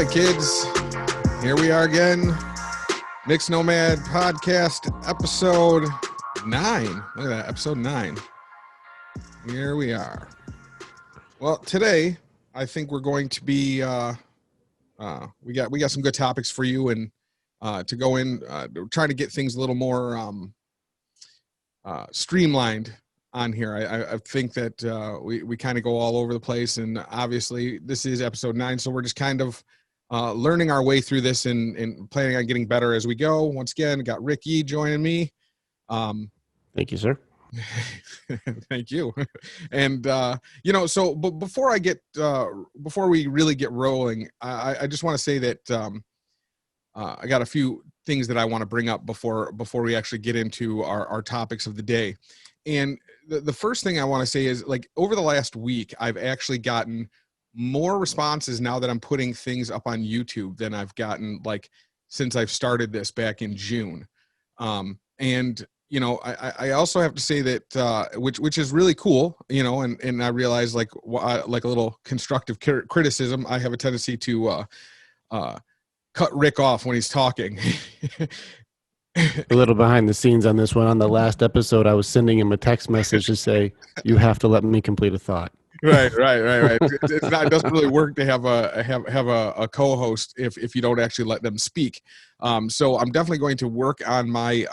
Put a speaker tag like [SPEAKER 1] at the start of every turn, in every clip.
[SPEAKER 1] right, kids. Here we are again. Mixed Nomad Podcast, episode 9. Look at that, episode 9. Here we are. Well, today I think we're going to be we got some good topics for you, and to go in, trying to get things a little more streamlined on here. I think that we kind of go all over the place, and obviously this is episode 9, so we're just kind of learning our way through this and planning on getting better as we go. Once again, got Ricky joining me.
[SPEAKER 2] Thank you, sir.
[SPEAKER 1] Thank you. And so but before we really get rolling, I just want to say that I got a few things that I want to bring up before we actually get into our topics of the day. And the first thing I want to say is, like, over the last week, I've actually gotten more responses now that I'm putting things up on YouTube than I've gotten, like, since I've started this back in June. And I also have to say that which is really cool, and I realize, like a little constructive criticism, I have a tendency to cut Rick off when he's talking.
[SPEAKER 2] A little behind the scenes on this one. On the last episode, I was sending him a text message to say, "You have to let me complete a thought." Right.
[SPEAKER 1] It doesn't really work to have a co-host if you don't actually let them speak. So I'm definitely going to work on my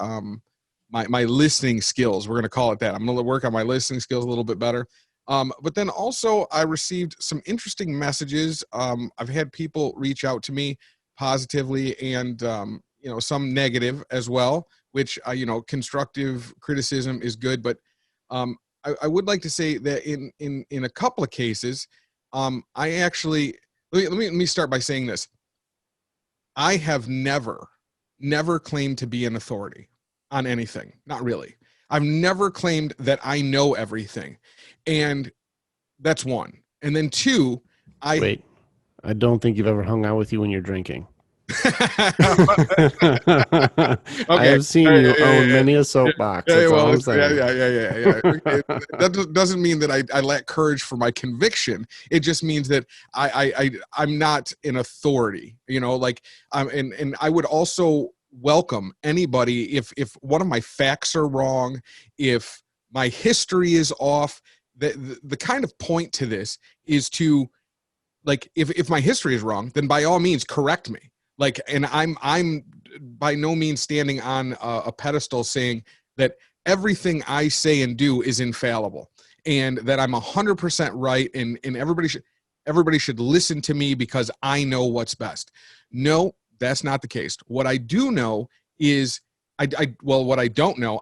[SPEAKER 1] my listening skills. We're going to call it that. I'm going to work on my listening skills a little bit better. But then also, I received some interesting messages. I've had people reach out to me positively, and some negative as well, which constructive criticism is good. But I would like to say that in a couple of cases, I actually, let me start by saying this. I have never claimed to be an authority on anything. Not really. I've never claimed that I know everything. And that's one. And then two,
[SPEAKER 2] Wait, I don't think you've ever hung out with you when you're drinking.
[SPEAKER 1] Okay.
[SPEAKER 2] I have seen you own many a soapbox.
[SPEAKER 1] Yeah. That doesn't mean that I lack courage for my conviction. It just means that I'm not an authority. And I would also welcome anybody if one of my facts are wrong, if my history is off. The kind of point to this is to, like, if my history is wrong, then by all means correct me. Like, and I'm by no means standing on a pedestal saying that everything I say and do is infallible, and that I'm 100% right, and everybody should listen to me because I know what's best. No, that's not the case. What I do know is what I don't know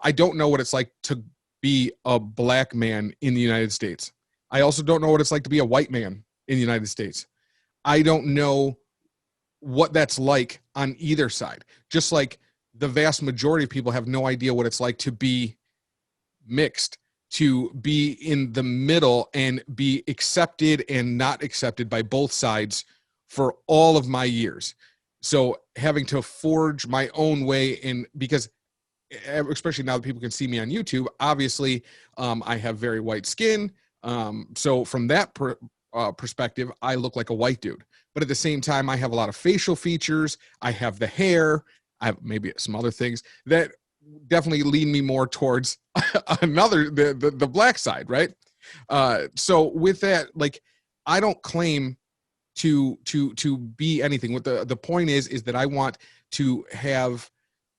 [SPEAKER 1] what it's like to be a black man in the United States. I also don't know what it's like to be a white man in the United States. I don't know what that's like on either side. Just like the vast majority of people have no idea what it's like to be mixed, to be in the middle and be accepted and not accepted by both sides for all of my years. So having to forge my own way in, because especially now that people can see me on YouTube, obviously I have very white skin. So from that perspective, I look like a white dude. But at the same time, I have a lot of facial features. I have the hair. I have maybe some other things that definitely lean me more towards the black side, right? So with that, like, I don't claim to be anything. What the point is that I want to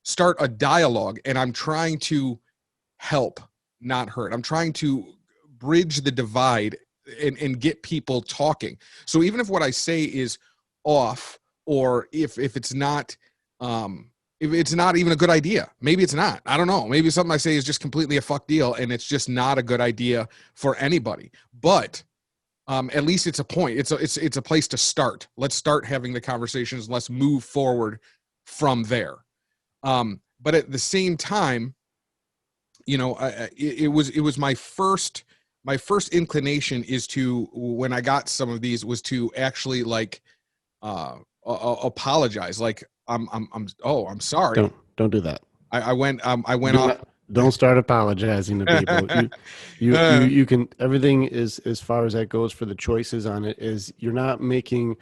[SPEAKER 1] start a dialogue, and I'm trying to help, not hurt. I'm trying to bridge the divide and get people talking. So even if what I say is off, or if it's not even a good idea, maybe it's not, I don't know, maybe something I say is just completely a fuck deal and it's just not a good idea for anybody, but at least it's a point. It's a place to start. Let's start having the conversations. Let's move forward from there. But at the same time, it was my first inclination is to, when I got some of these, was to actually, like, apologize. Like, I'm sorry.
[SPEAKER 2] Don't do that.
[SPEAKER 1] I went off.
[SPEAKER 2] Don't start apologizing to people. You can, everything is, as far as that goes for the choices on it, is you're not making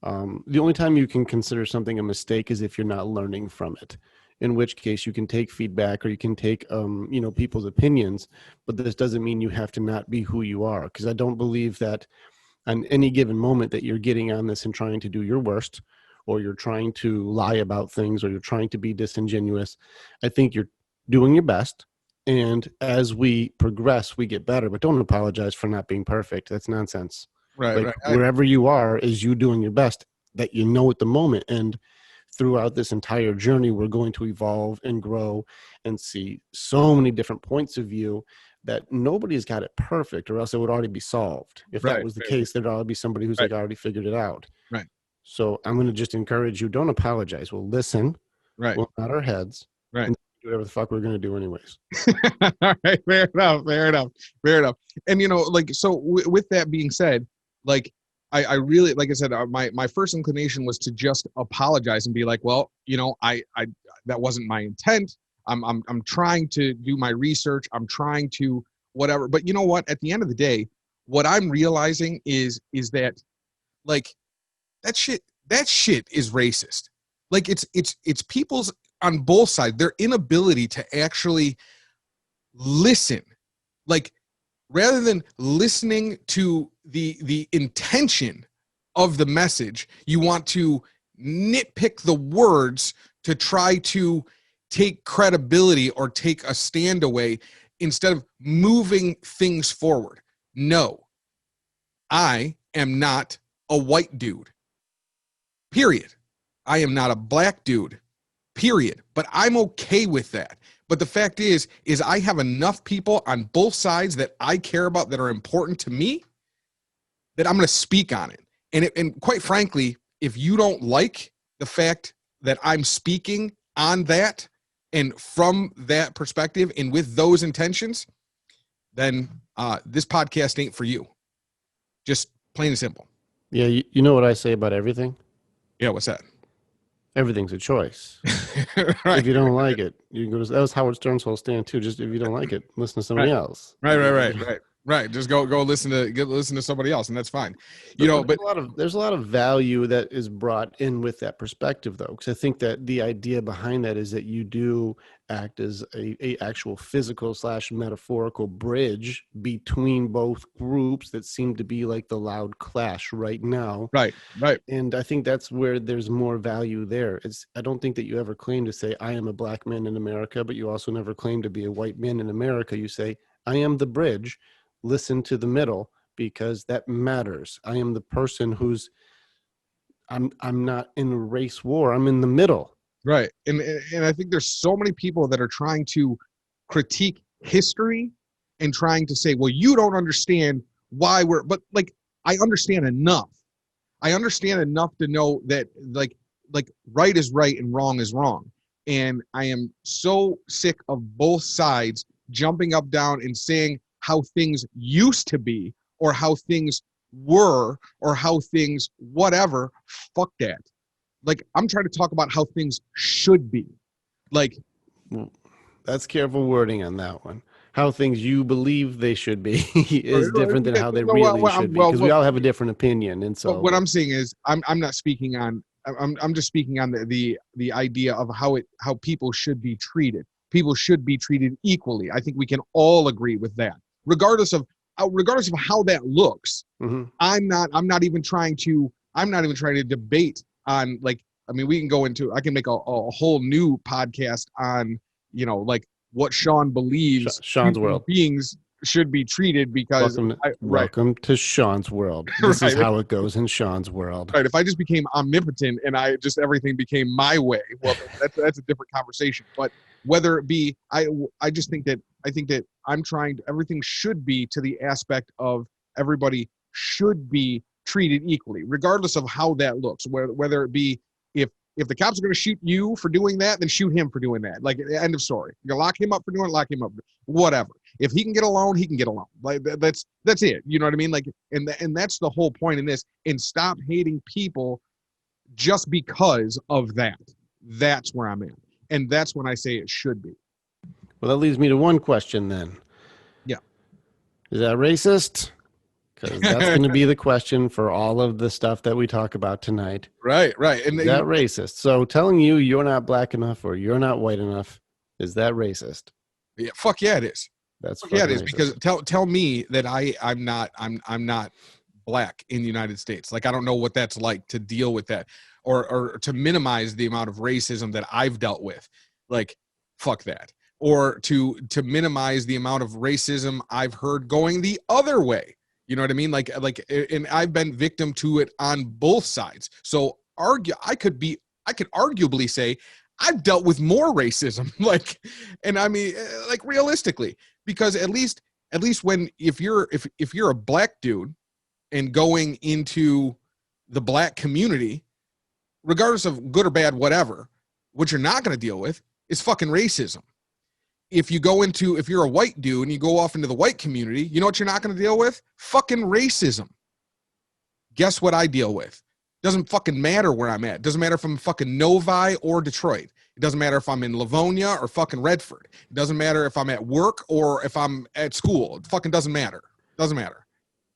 [SPEAKER 2] The only time you can consider something a mistake is if you're not learning from it, in which case you can take feedback or you can take, people's opinions, but this doesn't mean you have to not be who you are. Because I don't believe that on any given moment that you're getting on this and trying to do your worst, or you're trying to lie about things, or you're trying to be disingenuous. I think you're doing your best. And as we progress, we get better, but don't apologize for not being perfect. That's nonsense.
[SPEAKER 1] Right,
[SPEAKER 2] Like
[SPEAKER 1] right.
[SPEAKER 2] wherever you are is you doing your best that you know at the moment. And throughout this entire journey, we're going to evolve and grow and see so many different points of view that nobody's got it perfect, or else it would already be solved. If that
[SPEAKER 1] Right,
[SPEAKER 2] was the case, there'd already be somebody who's
[SPEAKER 1] right,
[SPEAKER 2] like already figured it out.
[SPEAKER 1] right,
[SPEAKER 2] So I'm going to just encourage you, don't apologize. We'll listen,
[SPEAKER 1] right,
[SPEAKER 2] we'll nod our heads,
[SPEAKER 1] right.
[SPEAKER 2] and do whatever the fuck we're going to do anyways.
[SPEAKER 1] All right, fair enough, fair enough, fair enough. And like, so with that being said, like, I really, like I said, my first inclination was to just apologize and be like, well, I that wasn't my intent. I'm trying to do my research. I'm trying to whatever. But you know what? At the end of the day, what I'm realizing is that, like, that shit is racist. Like, it's people's, on both sides, their inability to actually listen. Like, rather than listening to the intention of the message, you want to nitpick the words to try to take credibility or take a stand away instead of moving things forward. No, I am not a white dude. Period. I am not a black dude. Period. But I'm okay with that. But the fact is I have enough people on both sides that I care about, that are important to me, that I'm going to speak on it. And quite frankly, if you don't like the fact that I'm speaking on that and from that perspective and with those intentions, then this podcast ain't for you. Just plain and simple.
[SPEAKER 2] Yeah, you know what I say about everything?
[SPEAKER 1] Yeah, what's that?
[SPEAKER 2] Everything's a choice.
[SPEAKER 1] Right.
[SPEAKER 2] If you don't like it, you can go to, that was Howard Stern's whole stand too. Just if you don't like it, listen to somebody
[SPEAKER 1] Right.
[SPEAKER 2] else.
[SPEAKER 1] Right, right, right, right, right. Just go listen to somebody else, and that's fine.
[SPEAKER 2] But
[SPEAKER 1] But
[SPEAKER 2] there's a lot of value that is brought in with that perspective, though, because I think that the idea behind that is that you do act as a actual physical / metaphorical bridge between both groups that seem to be like the loud clash right now.
[SPEAKER 1] right, right,
[SPEAKER 2] And I think that's where there's more value there. I don't think that you ever claim to say I am a black man in America, but you also never claim to be a white man in America. You say I am the bridge. Listen to the middle, because that matters. I am the person who's I'm not in a race war. I'm in the middle.
[SPEAKER 1] right. And I think there's so many people that are trying to critique history and trying to say, well, you don't understand why but like, I understand enough. I understand enough to know that, like right is right and wrong is wrong. And I am so sick of both sides jumping up, down, and saying how things used to be, or how things were, or how things whatever. Fuck that. Like, I'm trying to talk about how things should be. Like,
[SPEAKER 2] That's careful wording on that one. How things you believe they should be is different than how they really should be, because we all have a different opinion. And
[SPEAKER 1] but
[SPEAKER 2] so
[SPEAKER 1] what I'm saying is, I'm not speaking on. I'm just speaking on the idea of how people should be treated. People should be treated equally. I think we can all agree with that, regardless of how that looks.
[SPEAKER 2] mhm.
[SPEAKER 1] I'm not even trying to debate on, like, I mean, we can go into, I can make a whole new podcast on, like, what Sean believes
[SPEAKER 2] Sean's
[SPEAKER 1] human
[SPEAKER 2] world.
[SPEAKER 1] beings should be treated, because right,
[SPEAKER 2] Welcome to Sean's world. This is
[SPEAKER 1] right,
[SPEAKER 2] how it goes in Sean's world.
[SPEAKER 1] right. If I just became omnipotent and everything became my way, well, that's a different conversation. But whether it be, I just think that I'm trying to, everything should be to the aspect of everybody should be treated equally, regardless of how that looks. Whether it be, if the cops are going to shoot you for doing that, then shoot him for doing that. Like, end of story. You lock him up for doing it, lock him up. Whatever. If he can get a loan, he can get a loan. Like, that's it. You know what I mean? Like, and that's the whole point in this. And stop hating people just because of that. That's where I'm at, and that's when I say it should be.
[SPEAKER 2] Well, that leads me to one question then.
[SPEAKER 1] Yeah.
[SPEAKER 2] Is that racist? Because that's going to be the question for all of the stuff that we talk about tonight.
[SPEAKER 1] Right. And
[SPEAKER 2] Is that racist? So telling you you're not black enough or you're not white enough, is that racist?
[SPEAKER 1] yeah, fuck yeah, it is.
[SPEAKER 2] That's
[SPEAKER 1] Fuck yeah, it is.
[SPEAKER 2] racist.
[SPEAKER 1] Because tell me that I'm not black in the United States. Like, I don't know what that's like to deal with that, or to minimize the amount of racism that I've dealt with. Like, fuck that. Or to minimize the amount of racism I've heard going the other way. You know what I mean? And I've been victim to it on both sides. So I could arguably say I've dealt with more racism. Like, and I mean, like, realistically, because at least when if you're a black dude and going into the black community, regardless of good or bad, whatever, what you're not going to deal with is fucking racism. If you're a white dude and you go off into the white community, you know what you're not going to deal with? Fucking racism. Guess what I deal with? Doesn't fucking matter where I'm at. Doesn't matter if I'm fucking Novi or Detroit. It doesn't matter if I'm in Livonia or fucking Redford. It doesn't matter if I'm at work or if I'm at school. It fucking doesn't matter. Doesn't matter.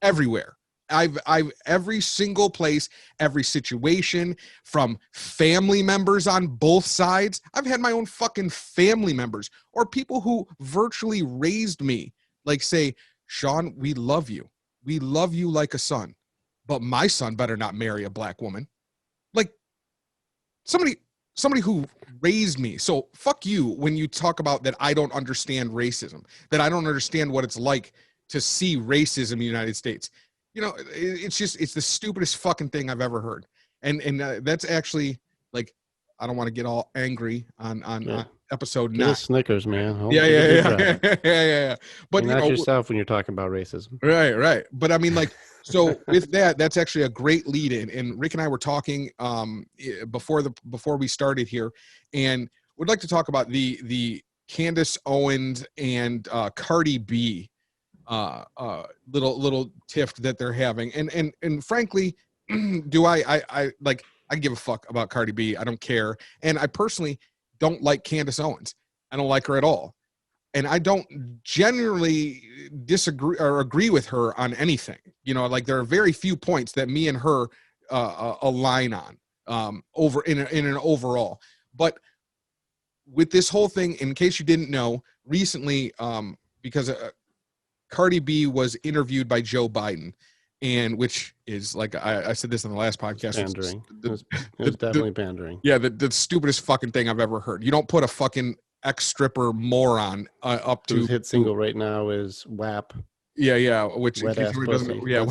[SPEAKER 1] Everywhere. I've every single place, every situation, from family members on both sides. I've had my own fucking family members or people who virtually raised me, like, say, Sean, we love you. We love you like a son, but my son better not marry a black woman. Like, somebody who raised me. So fuck you when you talk about that I don't understand racism, that I don't understand what it's like to see racism in the United States. You know, it's the stupidest fucking thing I've ever heard. And that's actually, like, I don't want to get all angry on episode 9.
[SPEAKER 2] Get a Snickers, man.
[SPEAKER 1] Yeah. But
[SPEAKER 2] you're not yourself when you're talking about racism.
[SPEAKER 1] Right. But I mean, like, so with that's actually a great lead in. And Rick and I were talking before we started here, and we'd like to talk about the Candace Owens and Cardi B little tiff that they're having. And frankly, do I give a fuck about Cardi B. I don't care. And I personally don't like Candace Owens. I don't like her at all. And I don't generally disagree or agree with her on anything. You know, like, there are very few points that me and her align on over in an overall. But with this whole thing, in case you didn't know, recently, because Cardi B was interviewed by Joe Biden, and which is, like, I said this in the last podcast.
[SPEAKER 2] Pandering. It was definitely pandering.
[SPEAKER 1] Yeah, the stupidest fucking thing I've ever heard. You don't put a fucking ex-stripper moron up to
[SPEAKER 2] hit single right now is WAP.
[SPEAKER 1] Yeah, which
[SPEAKER 2] Wet Ass Pussy.
[SPEAKER 1] Yeah,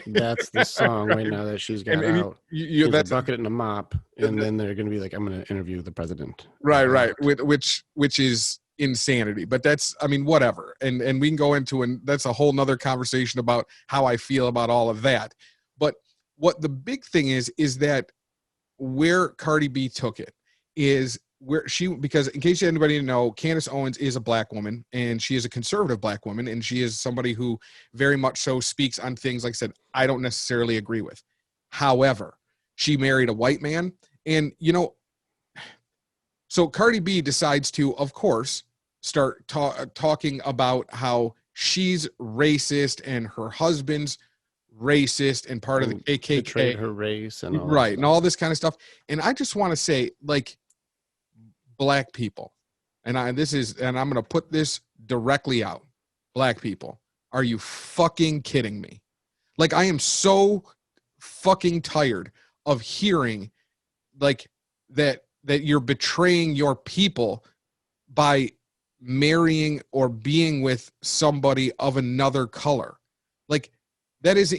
[SPEAKER 2] that's the song right now that she's got out. That's a bucket and a mop, and then they're going to be like, I'm going to interview the president.
[SPEAKER 1] Right. Which is insanity. But that's, I mean, whatever. And we can go into, and that's a whole nother conversation about how I feel about all of that. But what the big thing is that where Cardi B took it is where because in case anybody didn't know, Candace Owens is a black woman, and she is a conservative black woman, and she is somebody who very much so speaks on things, like I said, I don't necessarily agree with. However, she married a white man, and, you know, so Cardi B decides to, of course, start talking about how she's racist and her husband's racist and part of the KKK.
[SPEAKER 2] Betrayed her race and all
[SPEAKER 1] right, and all this kind of stuff. And I just want to say, like, black people, and I'm going to put this directly out. Black people, are you fucking kidding me? Like, I am so fucking tired of hearing, like, that you're betraying your people by marrying or being with somebody of another color. Like, that is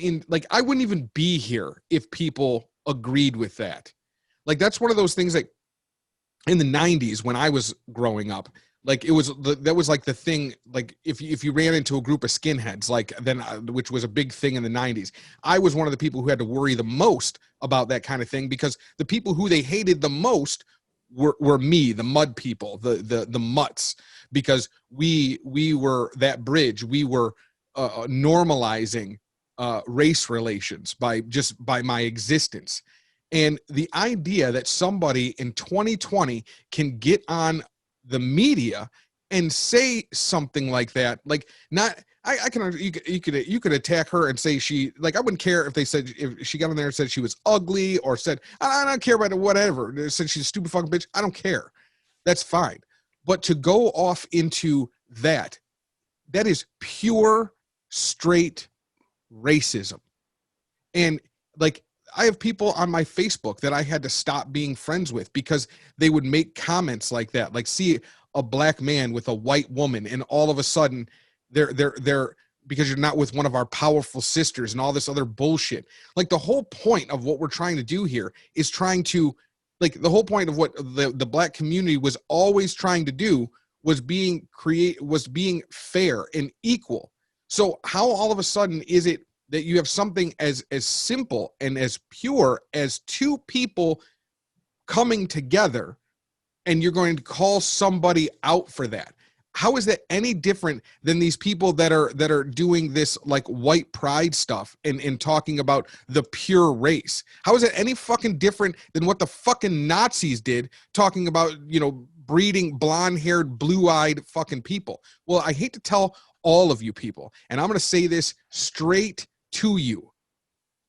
[SPEAKER 1] I wouldn't even be here if people agreed with that. Like, that's one of those things that in the 90s when I was growing up, like, that was like the thing. Like, if you ran into a group of skinheads, like, then, which was a big thing in the 90s, I was one of the people who had to worry the most about that kind of thing, because the people who they hated the most were me, the mud people, the mutts, because we were that bridge. We were normalizing race relations by my existence. And the idea that somebody in 2020 can get on the media and say something like that. Like, not, I can, you could attack her and say she, like, I wouldn't care if they said, if she got in there and said she was ugly, or said, I don't care about it, whatever, said she's a stupid fucking bitch. I don't care. That's fine. But to go off into that, that is pure, straight racism. And like, I have people on my Facebook that I had to stop being friends with because they would make comments like that. Like, see a black man with a white woman, and all of a sudden they're because you're not with one of our powerful sisters and all this other bullshit. Like, the whole point of what we're trying to do here is trying to, like, the whole point of what the black community was always trying to do was being fair and equal. So how all of a sudden is it that you have something as simple and as pure as two people coming together, and you're going to call somebody out for that? How is that any different than these people that are doing this, like, white pride stuff and talking about the pure race? How is it any fucking different than what the fucking Nazis did, talking about, breeding blonde-haired, blue-eyed fucking people? Well, I hate to tell all of you people, and I'm going to say this straight to you.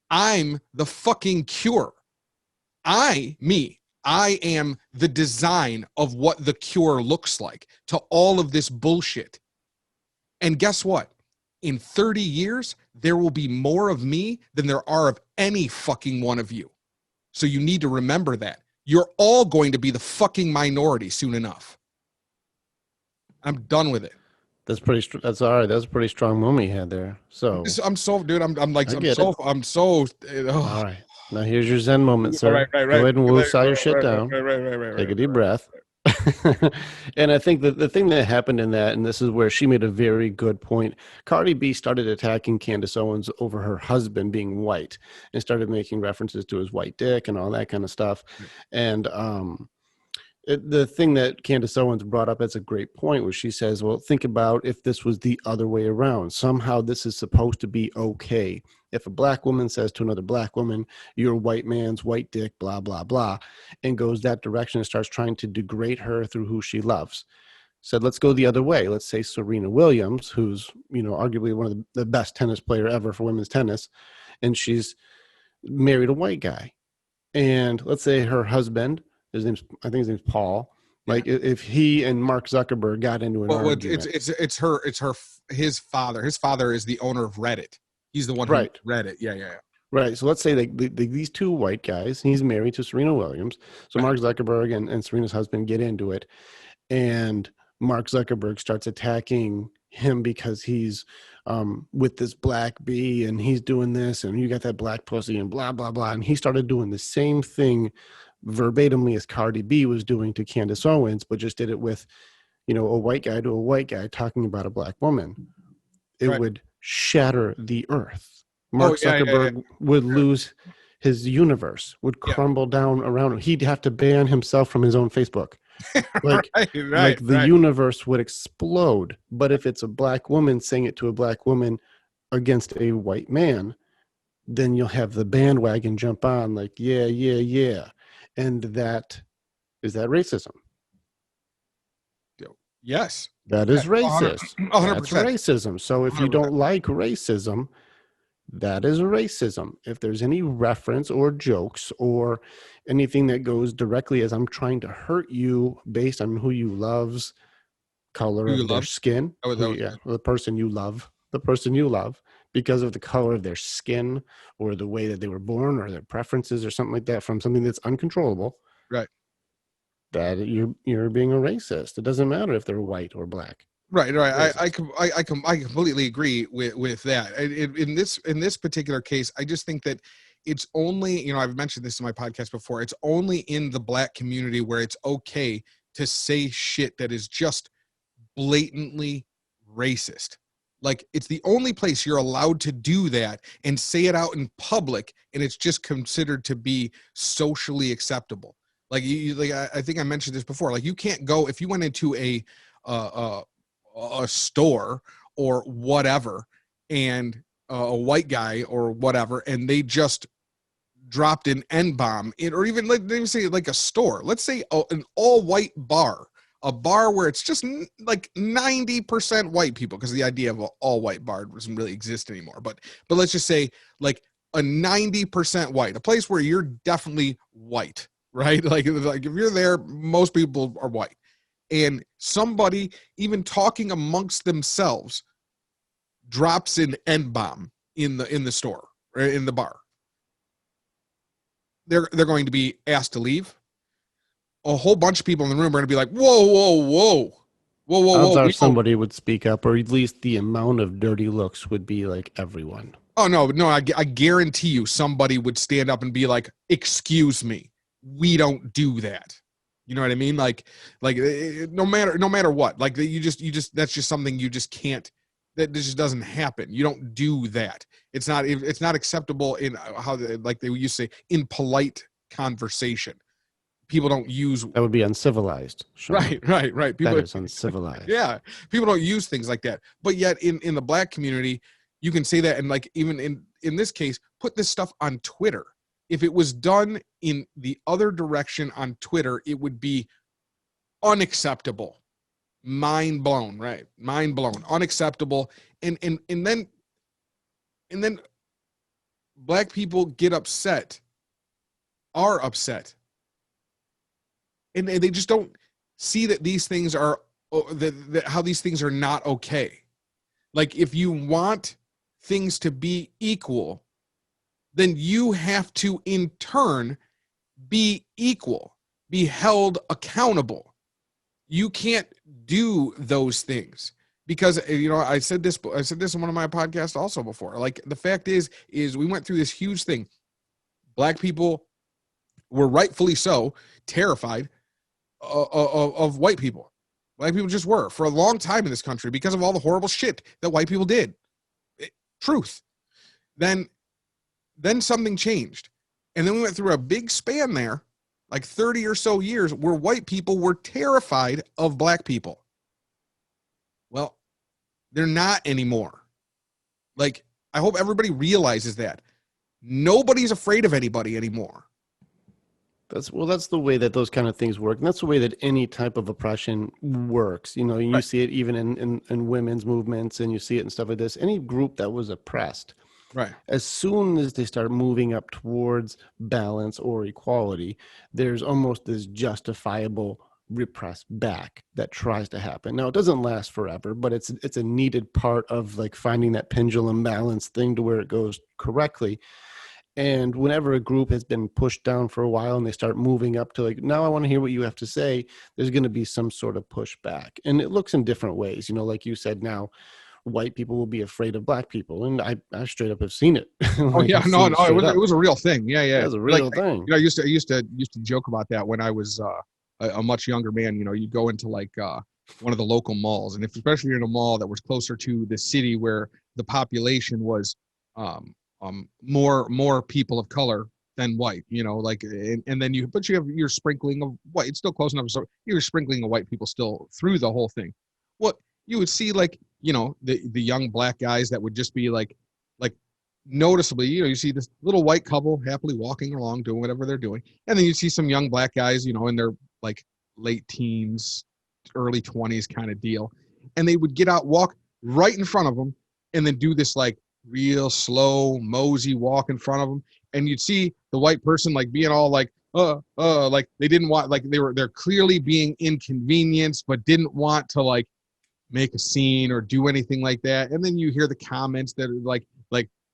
[SPEAKER 1] I'm the fucking cure. I am the design of what the cure looks like to all of this bullshit. And guess what? In 30 years, there will be more of me than there are of any fucking one of you. So you need to remember that. You're all going to be the fucking minority soon enough. I'm done with it.
[SPEAKER 2] That's that's all right. That's a pretty strong moment you had there. So
[SPEAKER 1] I'm so, dude, I'm like,
[SPEAKER 2] all right. Now here's your Zen moment, sir.
[SPEAKER 1] Right.
[SPEAKER 2] Go ahead and woosah your shit
[SPEAKER 1] Right.
[SPEAKER 2] down. Take a deep breath. And I think that the thing that happened in that, and this is where she made a very good point, Cardi B started attacking Candace Owens over her husband being white and started making references to his white dick and all that kind of stuff. And the thing that Candace Owens brought up as a great point was she says, well, think about if this was the other way around. Somehow this is supposed to be okay. If a black woman says to another black woman, you're a white man's white dick, blah, blah, blah, and goes that direction and starts trying to degrade her through who she loves. Said, let's go the other way. Let's say Serena Williams, who's, arguably one of the best tennis player ever for women's tennis, and she's married a white guy. And let's say her husband, I think his name's Paul. Like, if he and Mark Zuckerberg got into an argument,
[SPEAKER 1] his father. His father is the owner of Reddit. He's the one who Reddit. Yeah.
[SPEAKER 2] Right. So let's say these two white guys. He's married to Serena Williams. So Mark Zuckerberg and Serena's husband get into it, and Mark Zuckerberg starts attacking him because he's with this black bee and he's doing this and you got that black pussy and blah blah blah, and he started doing the same thing verbatimly as Cardi B was doing to Candace Owens, but just did it with, a white guy to a white guy talking about a black woman. It would shatter the earth. Mark Zuckerberg would lose his universe, would crumble down around him. He'd have to ban himself from his own Facebook. Like, the universe would explode. But if it's a black woman saying it to a black woman against a white man, then you'll have the bandwagon jump on like, yeah. And that is that racism.
[SPEAKER 1] Yes.
[SPEAKER 2] That is racist.
[SPEAKER 1] 100%.
[SPEAKER 2] That's racism. So if you don't like racism, that is racism. If there's any reference or jokes or anything that goes directly as I'm trying to hurt you based on who you love's color of their skin, the person you love because of the color of their skin or the way that they were born or their preferences or something like that, from something that's uncontrollable,
[SPEAKER 1] right?
[SPEAKER 2] That you're being a racist. It doesn't matter if they're white or black.
[SPEAKER 1] Right. I completely agree with that. In this particular case, I just think that it's only, I've mentioned this in my podcast before, it's only in the black community where it's okay to say shit that is just blatantly racist. Like, it's the only place you're allowed to do that and say it out in public, and it's just considered to be socially acceptable. Like, I think I mentioned this before. Like, you can't go, if you went into a store or whatever, and a white guy or whatever, and they just dropped an N-bomb, or even, like, let me say, like a store. Let's say an all-white bar a bar where it's just like 90% white people, because the idea of an all white bar doesn't really exist anymore. But let's just say like a 90% white, a place where you're definitely white, right? Like if you're there, most people are white. And somebody even talking amongst themselves drops an N-bomb in the store or in the bar. They're going to be asked to leave. A whole bunch of people in the room are going to be like, whoa, whoa, whoa, whoa, whoa,
[SPEAKER 2] Odds
[SPEAKER 1] whoa.
[SPEAKER 2] are
[SPEAKER 1] We don't.
[SPEAKER 2] somebody would speak up, or at least the amount of dirty looks would be like everyone.
[SPEAKER 1] Oh no, I guarantee you somebody would stand up and be like, excuse me, we don't do that. You know what I mean? Like no matter what, like you just that's just something you just can't. That just doesn't happen. You don't do that. It's not acceptable in how like they used to say in polite conversation. People don't use.
[SPEAKER 2] That would be uncivilized, Sean.
[SPEAKER 1] Right.
[SPEAKER 2] That
[SPEAKER 1] People,
[SPEAKER 2] is uncivilized.
[SPEAKER 1] yeah, people don't use things like that. But yet in the black community, you can say that, and like even in this case, put this stuff on Twitter. If it was done in the other direction on Twitter, it would be unacceptable. Mind blown, right? Mind blown, unacceptable. And then black people get upset, are upset, and they just don't see that these things are that how these things are not okay. Like if you want things to be equal, then you have to in turn be equal, be held accountable. You can't do those things because I said this in one of my podcasts also before. Like the fact is we went through this huge thing. Black people were rightfully so terrified of white people. Black people just were for a long time in this country because of all the horrible shit that white people did. Truth. Then something changed. And then we went through a big span there, like 30 or so years, where white people were terrified of black people. Well, they're not anymore. Like, I hope everybody realizes that. Nobody's afraid of anybody anymore.
[SPEAKER 2] That's the way that those kind of things work, and that's the way that any type of oppression works. You
[SPEAKER 1] Right.
[SPEAKER 2] see it even in women's movements, and you see it in stuff like this. Any group that was oppressed,
[SPEAKER 1] Right.
[SPEAKER 2] as soon as they start moving up towards balance or equality, there's almost this justifiable repress back that tries to happen. Now it doesn't last forever, but it's a needed part of like finding that pendulum balance thing to where it goes correctly. And whenever a group has been pushed down for a while and they start moving up to like, now I want to hear what you have to say, there's going to be some sort of pushback. And it looks in different ways. Like you said, now white people will be afraid of black people. And I straight up have seen it.
[SPEAKER 1] Oh
[SPEAKER 2] Like,
[SPEAKER 1] yeah,
[SPEAKER 2] I've
[SPEAKER 1] no,
[SPEAKER 2] seen
[SPEAKER 1] no,
[SPEAKER 2] straight
[SPEAKER 1] it
[SPEAKER 2] up.
[SPEAKER 1] was a real thing. Yeah.
[SPEAKER 2] That's a
[SPEAKER 1] Like,
[SPEAKER 2] real thing.
[SPEAKER 1] I used to joke about that when I was a much younger man. You'd go into like one of the local malls, and if especially in a mall that was closer to the city where the population was more people of color than white, like and then but you have your sprinkling of white. It's still close enough, so you're sprinkling of white people still through the whole thing. What you would see, like the young black guys that would just be like noticeably, you see this little white couple happily walking along doing whatever they're doing, and then you see some young black guys, in their like late teens, early 20s kind of deal, and they would get out, walk right in front of them, and then do this like real slow mosey walk in front of them, and you'd see the white person like being all like like they didn't want, like they're clearly being inconvenienced but didn't want to like make a scene or do anything like that. And then you hear the comments that are like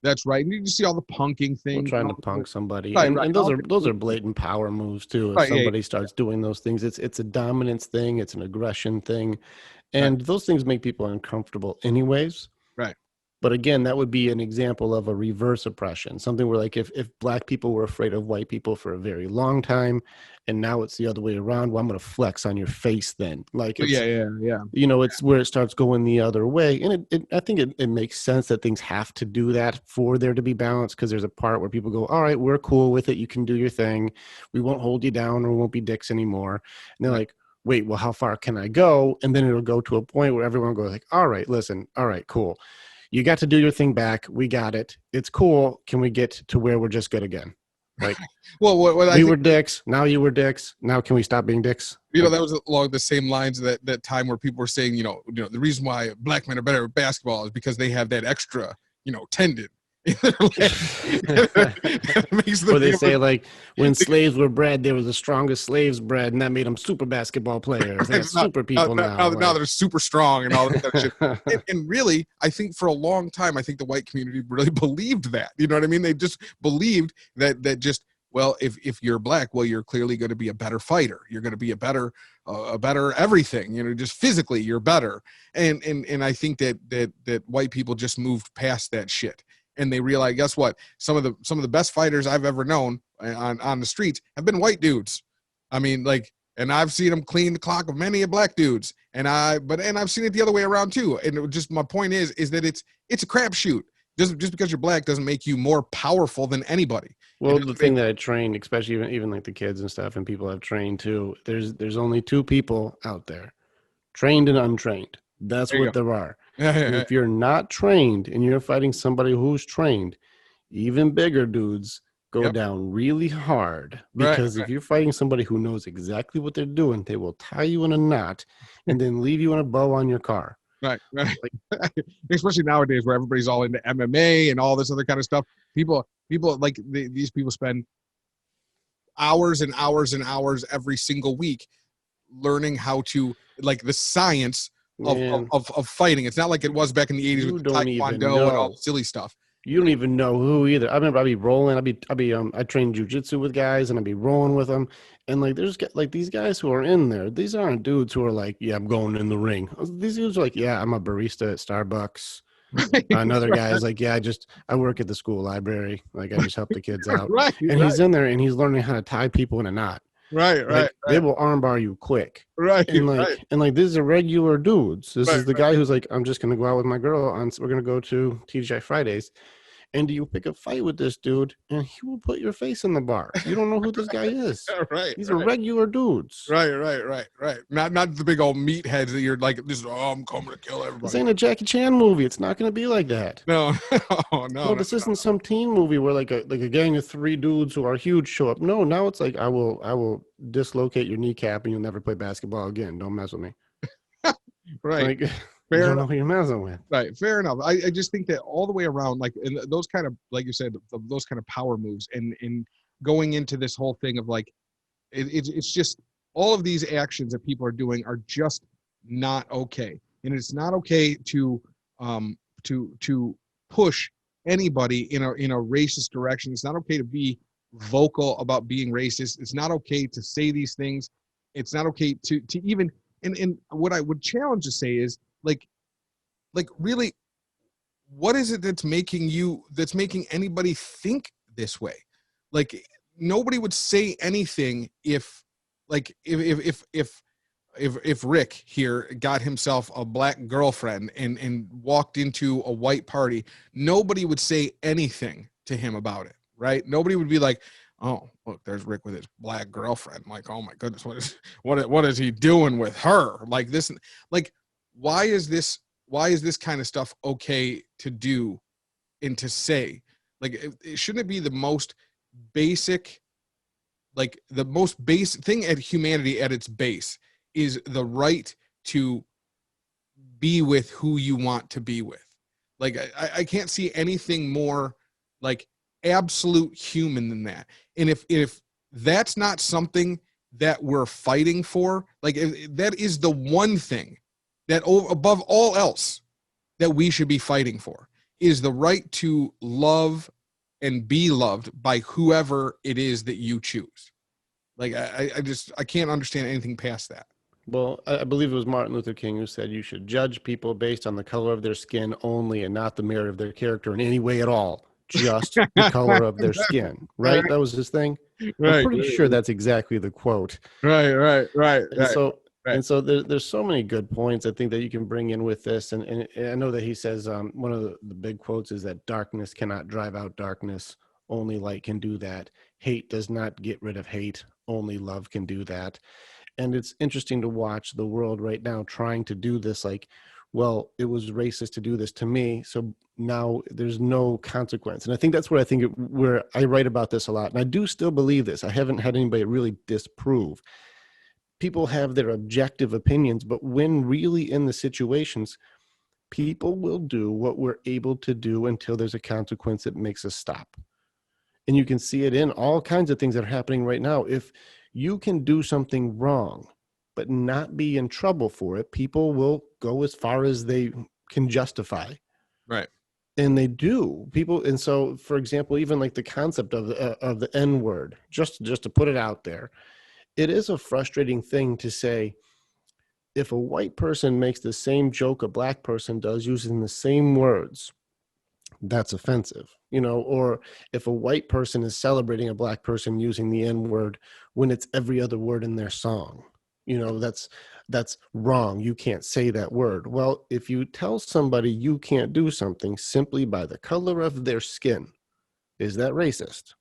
[SPEAKER 1] that's right, and you just see all the punking
[SPEAKER 2] We're
[SPEAKER 1] things,
[SPEAKER 2] trying to punk somebody,
[SPEAKER 1] right,
[SPEAKER 2] and those are blatant power moves too. If
[SPEAKER 1] right, yeah,
[SPEAKER 2] somebody starts doing those things, it's a dominance thing, it's an aggression thing,
[SPEAKER 1] right,
[SPEAKER 2] and those things make people uncomfortable anyways.
[SPEAKER 1] right.
[SPEAKER 2] But again, that would be an example of a reverse oppression, something where like if black people were afraid of white people for a very long time, and now it's the other way around, well, I'm going to flex on your face then. Like
[SPEAKER 1] But
[SPEAKER 2] it's,
[SPEAKER 1] yeah.
[SPEAKER 2] it's where it starts going the other way. And I think it makes sense that things have to do that for there to be balance, because there's a part where people go, all right, we're cool with it. You can do your thing. We won't hold you down, or we won't be dicks anymore. And they're like, wait, well, how far can I go? And then it'll go to a point where everyone goes like, all right, listen, all right, cool. You got to do your thing back. We got it. It's cool. Can we get to where we're just good again? Like,
[SPEAKER 1] Well, what I
[SPEAKER 2] we
[SPEAKER 1] think,
[SPEAKER 2] were dicks. Now you were dicks. Now can we stop being dicks? Like,
[SPEAKER 1] that was along the same lines that time where people were saying, the reason why black men are better at basketball is because they have that extra, tendon in their leg. That makes them
[SPEAKER 2] or they
[SPEAKER 1] able
[SPEAKER 2] say
[SPEAKER 1] to,
[SPEAKER 2] like when slaves were bred, they were the strongest slaves bred, and that made them super basketball players. They got
[SPEAKER 1] it's not,
[SPEAKER 2] super people now.
[SPEAKER 1] now
[SPEAKER 2] Like,
[SPEAKER 1] they're super strong and all that kind of shit. And really, I think for a long time, I think the white community really believed that. You know what I mean? They just believed that just, well, if you're black, well, you're clearly going to be a better fighter. You're going to be a better everything. Just physically, you're better. And I think that white people just moved past that shit, and they realize, guess what? Some of the best fighters I've ever known on the streets have been white dudes. I mean, like, and I've seen them clean the clock of many black dudes, and I've seen it the other way around too. And just my point is that it's a crapshoot. Just because you're black doesn't make you more powerful than anybody. It
[SPEAKER 2] well, the
[SPEAKER 1] doesn't make
[SPEAKER 2] thing that I trained, especially even like the kids and stuff, and people I've trained too. There's only two people out there, trained and untrained. That's
[SPEAKER 1] there you
[SPEAKER 2] what
[SPEAKER 1] go.
[SPEAKER 2] there are.
[SPEAKER 1] Yeah, yeah,
[SPEAKER 2] And
[SPEAKER 1] yeah.
[SPEAKER 2] if you're not trained and you're fighting somebody who's trained, even bigger dudes go
[SPEAKER 1] Yep.
[SPEAKER 2] down really hard,
[SPEAKER 1] Right.
[SPEAKER 2] because if you're fighting somebody who knows exactly what they're doing, they will tie you in a knot and then leave you in a bow on your car.
[SPEAKER 1] Right. Right.
[SPEAKER 2] Like,
[SPEAKER 1] Especially nowadays where everybody's all into MMA and all this other kind of stuff. People like these people spend hours and hours and hours every single week learning how to, like, the science
[SPEAKER 2] man,
[SPEAKER 1] of fighting. It's not like it was back in the 80s with
[SPEAKER 2] you
[SPEAKER 1] the
[SPEAKER 2] don't even
[SPEAKER 1] taekwondo and all the
[SPEAKER 2] know.
[SPEAKER 1] silly stuff.
[SPEAKER 2] You don't even know who either. I remember I'd be rolling. I trained jujitsu with guys, and I'd be rolling with them. And like, like these guys who are in there. These aren't dudes who are like, yeah, I'm going in the ring. These dudes are like, yeah, I'm a barista at Starbucks. Another
[SPEAKER 1] right,
[SPEAKER 2] guy is like, yeah, I work at the school library. Like, I just help the kids out.
[SPEAKER 1] right,
[SPEAKER 2] And
[SPEAKER 1] right,
[SPEAKER 2] he's in there and he's learning how to tie people in a knot.
[SPEAKER 1] right, right,
[SPEAKER 2] Like, they will armbar you quick.
[SPEAKER 1] right,
[SPEAKER 2] And
[SPEAKER 1] right,
[SPEAKER 2] like these are regular dudes. This
[SPEAKER 1] right,
[SPEAKER 2] is the guy who's like, I'm just gonna go out with my girl we're gonna go to TGI Fridays. And do you pick a fight with this dude and he will put your face in the bar? You don't know who this guy is.
[SPEAKER 1] right,
[SPEAKER 2] These are
[SPEAKER 1] right.
[SPEAKER 2] regular dudes.
[SPEAKER 1] Right. Not the big old meatheads that you're like, this is, oh, I'm coming to kill
[SPEAKER 2] This
[SPEAKER 1] everybody.
[SPEAKER 2] ain't a Jackie Chan movie. It's not gonna be like that.
[SPEAKER 1] No, no,
[SPEAKER 2] No,
[SPEAKER 1] no, no.
[SPEAKER 2] this isn't some teen movie where like a gang of three dudes who are huge show up. No, now it's like I will dislocate your kneecap and you'll never play basketball again. Don't mess with me.
[SPEAKER 1] Right.
[SPEAKER 2] Like, you
[SPEAKER 1] Fair
[SPEAKER 2] don't
[SPEAKER 1] enough.
[SPEAKER 2] know who you're messing with.
[SPEAKER 1] Right. Fair enough. I just think that all the way around, like, and those kind of, like you said, those kind of power moves, and going into this whole thing of like, it's just all of these actions that people are doing are just not okay, and it's not okay to push anybody in a racist direction. It's not okay to be vocal about being racist. It's not okay to say these things. It's not okay to even, and what I would challenge to say is, like really, what is it that's making anybody think this way? Like, nobody would say anything if, like, if Rick here got himself a black girlfriend and walked into a white party, nobody would say anything to him about it, right? Nobody would be like, oh, look, there's Rick with his black girlfriend. Like, oh my goodness, what is he doing with her? Like this, like, why is this kind of stuff okay to do and to say? Like, shouldn't it be the most basic, like the most basic thing at humanity at its base is the right to be with who you want to be with? Like, I can't see anything more, like, absolute human than that. And if that's not something that we're fighting for, like, that is the one thing that above all else that we should be fighting for, is the right to love and be loved by whoever it is that you choose. Like, I can't understand anything past that.
[SPEAKER 2] Well, I believe it was Martin Luther King who said you should judge people based on the color of their skin only and not the merit of their character in any way at all. Just the color of their skin, right? That was his thing. I'm
[SPEAKER 1] Right,
[SPEAKER 2] pretty sure that's exactly the quote. And
[SPEAKER 1] right,
[SPEAKER 2] so
[SPEAKER 1] right.
[SPEAKER 2] there's so many good points I think that you can bring in with this. And I know that he says one of the big quotes is that darkness cannot drive out darkness. Only light can do that. Hate does not get rid of hate. Only love can do that. And it's interesting to watch the world right now trying to do this like well, it was racist to do this to me, so now there's no consequence. And I think that's where where I write about this a lot. And I do still believe this. I haven't had anybody really disprove. People have their objective opinions, but when really in the situations, people will do what we're able to do until there's a consequence that makes us stop. And you can see it in all kinds of things that are happening right now. If you can do something wrong, but not be in trouble for it, people will go as far as they can justify.
[SPEAKER 1] Right.
[SPEAKER 2] And they do. People, and so, for example, even like the concept of the N word, just to put it out there, it is a frustrating thing to say. If a white person makes the same joke a black person does using the same words, that's offensive, or if a white person is celebrating a black person using the N word when it's every other word in their song, that's wrong. You can't say that word. Well, if you tell somebody you can't do something simply by the color of their skin, is that racist?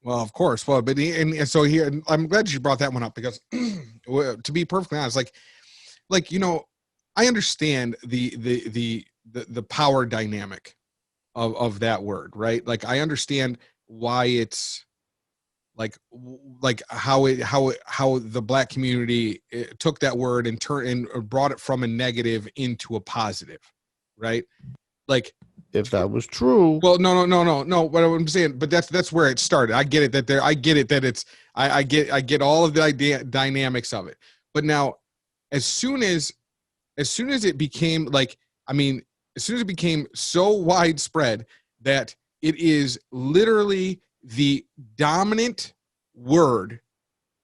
[SPEAKER 1] Well, of course. Well, but and so here, I'm glad you brought that one up because, to be perfectly honest, I understand the power dynamic of that word, right? Like I understand why it's like how the black community took that word and brought it from a negative into a positive, right? Like
[SPEAKER 2] if that was true.
[SPEAKER 1] Well, no. What I'm saying, but that's where it started. I get it I get it that it's I get all of the dynamics of it. But now, as soon as it became as soon as it became so widespread that it is literally the dominant word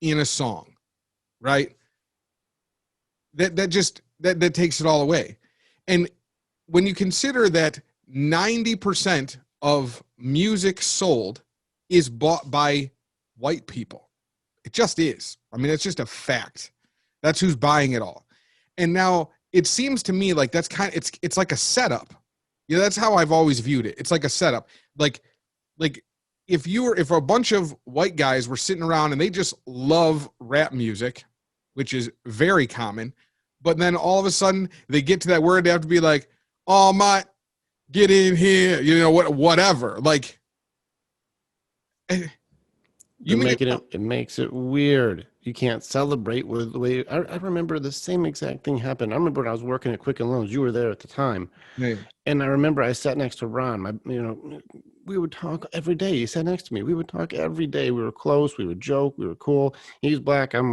[SPEAKER 1] in a song, right? That takes it all away. And when you consider that 90% of music sold is bought by white people, it just is. I mean, it's just a fact. That's who's buying it all. And now it seems to me like that's it's like a setup. That's how I've always viewed it. It's like a setup. Like if a bunch of white guys were sitting around and they just love rap music, which is very common, but then all of a sudden they get to that word, they have to be like, oh my, get in here, whatever. Like,
[SPEAKER 2] it makes it weird. You can't celebrate with the way. I remember the same exact thing happened. I remember when I was working at Quicken Loans. You were there at the time,
[SPEAKER 1] yeah.
[SPEAKER 2] And I remember I sat next to Ron. We would talk every day. He sat next to me. We would talk every day. We were close. We would joke. We were cool. He's black. I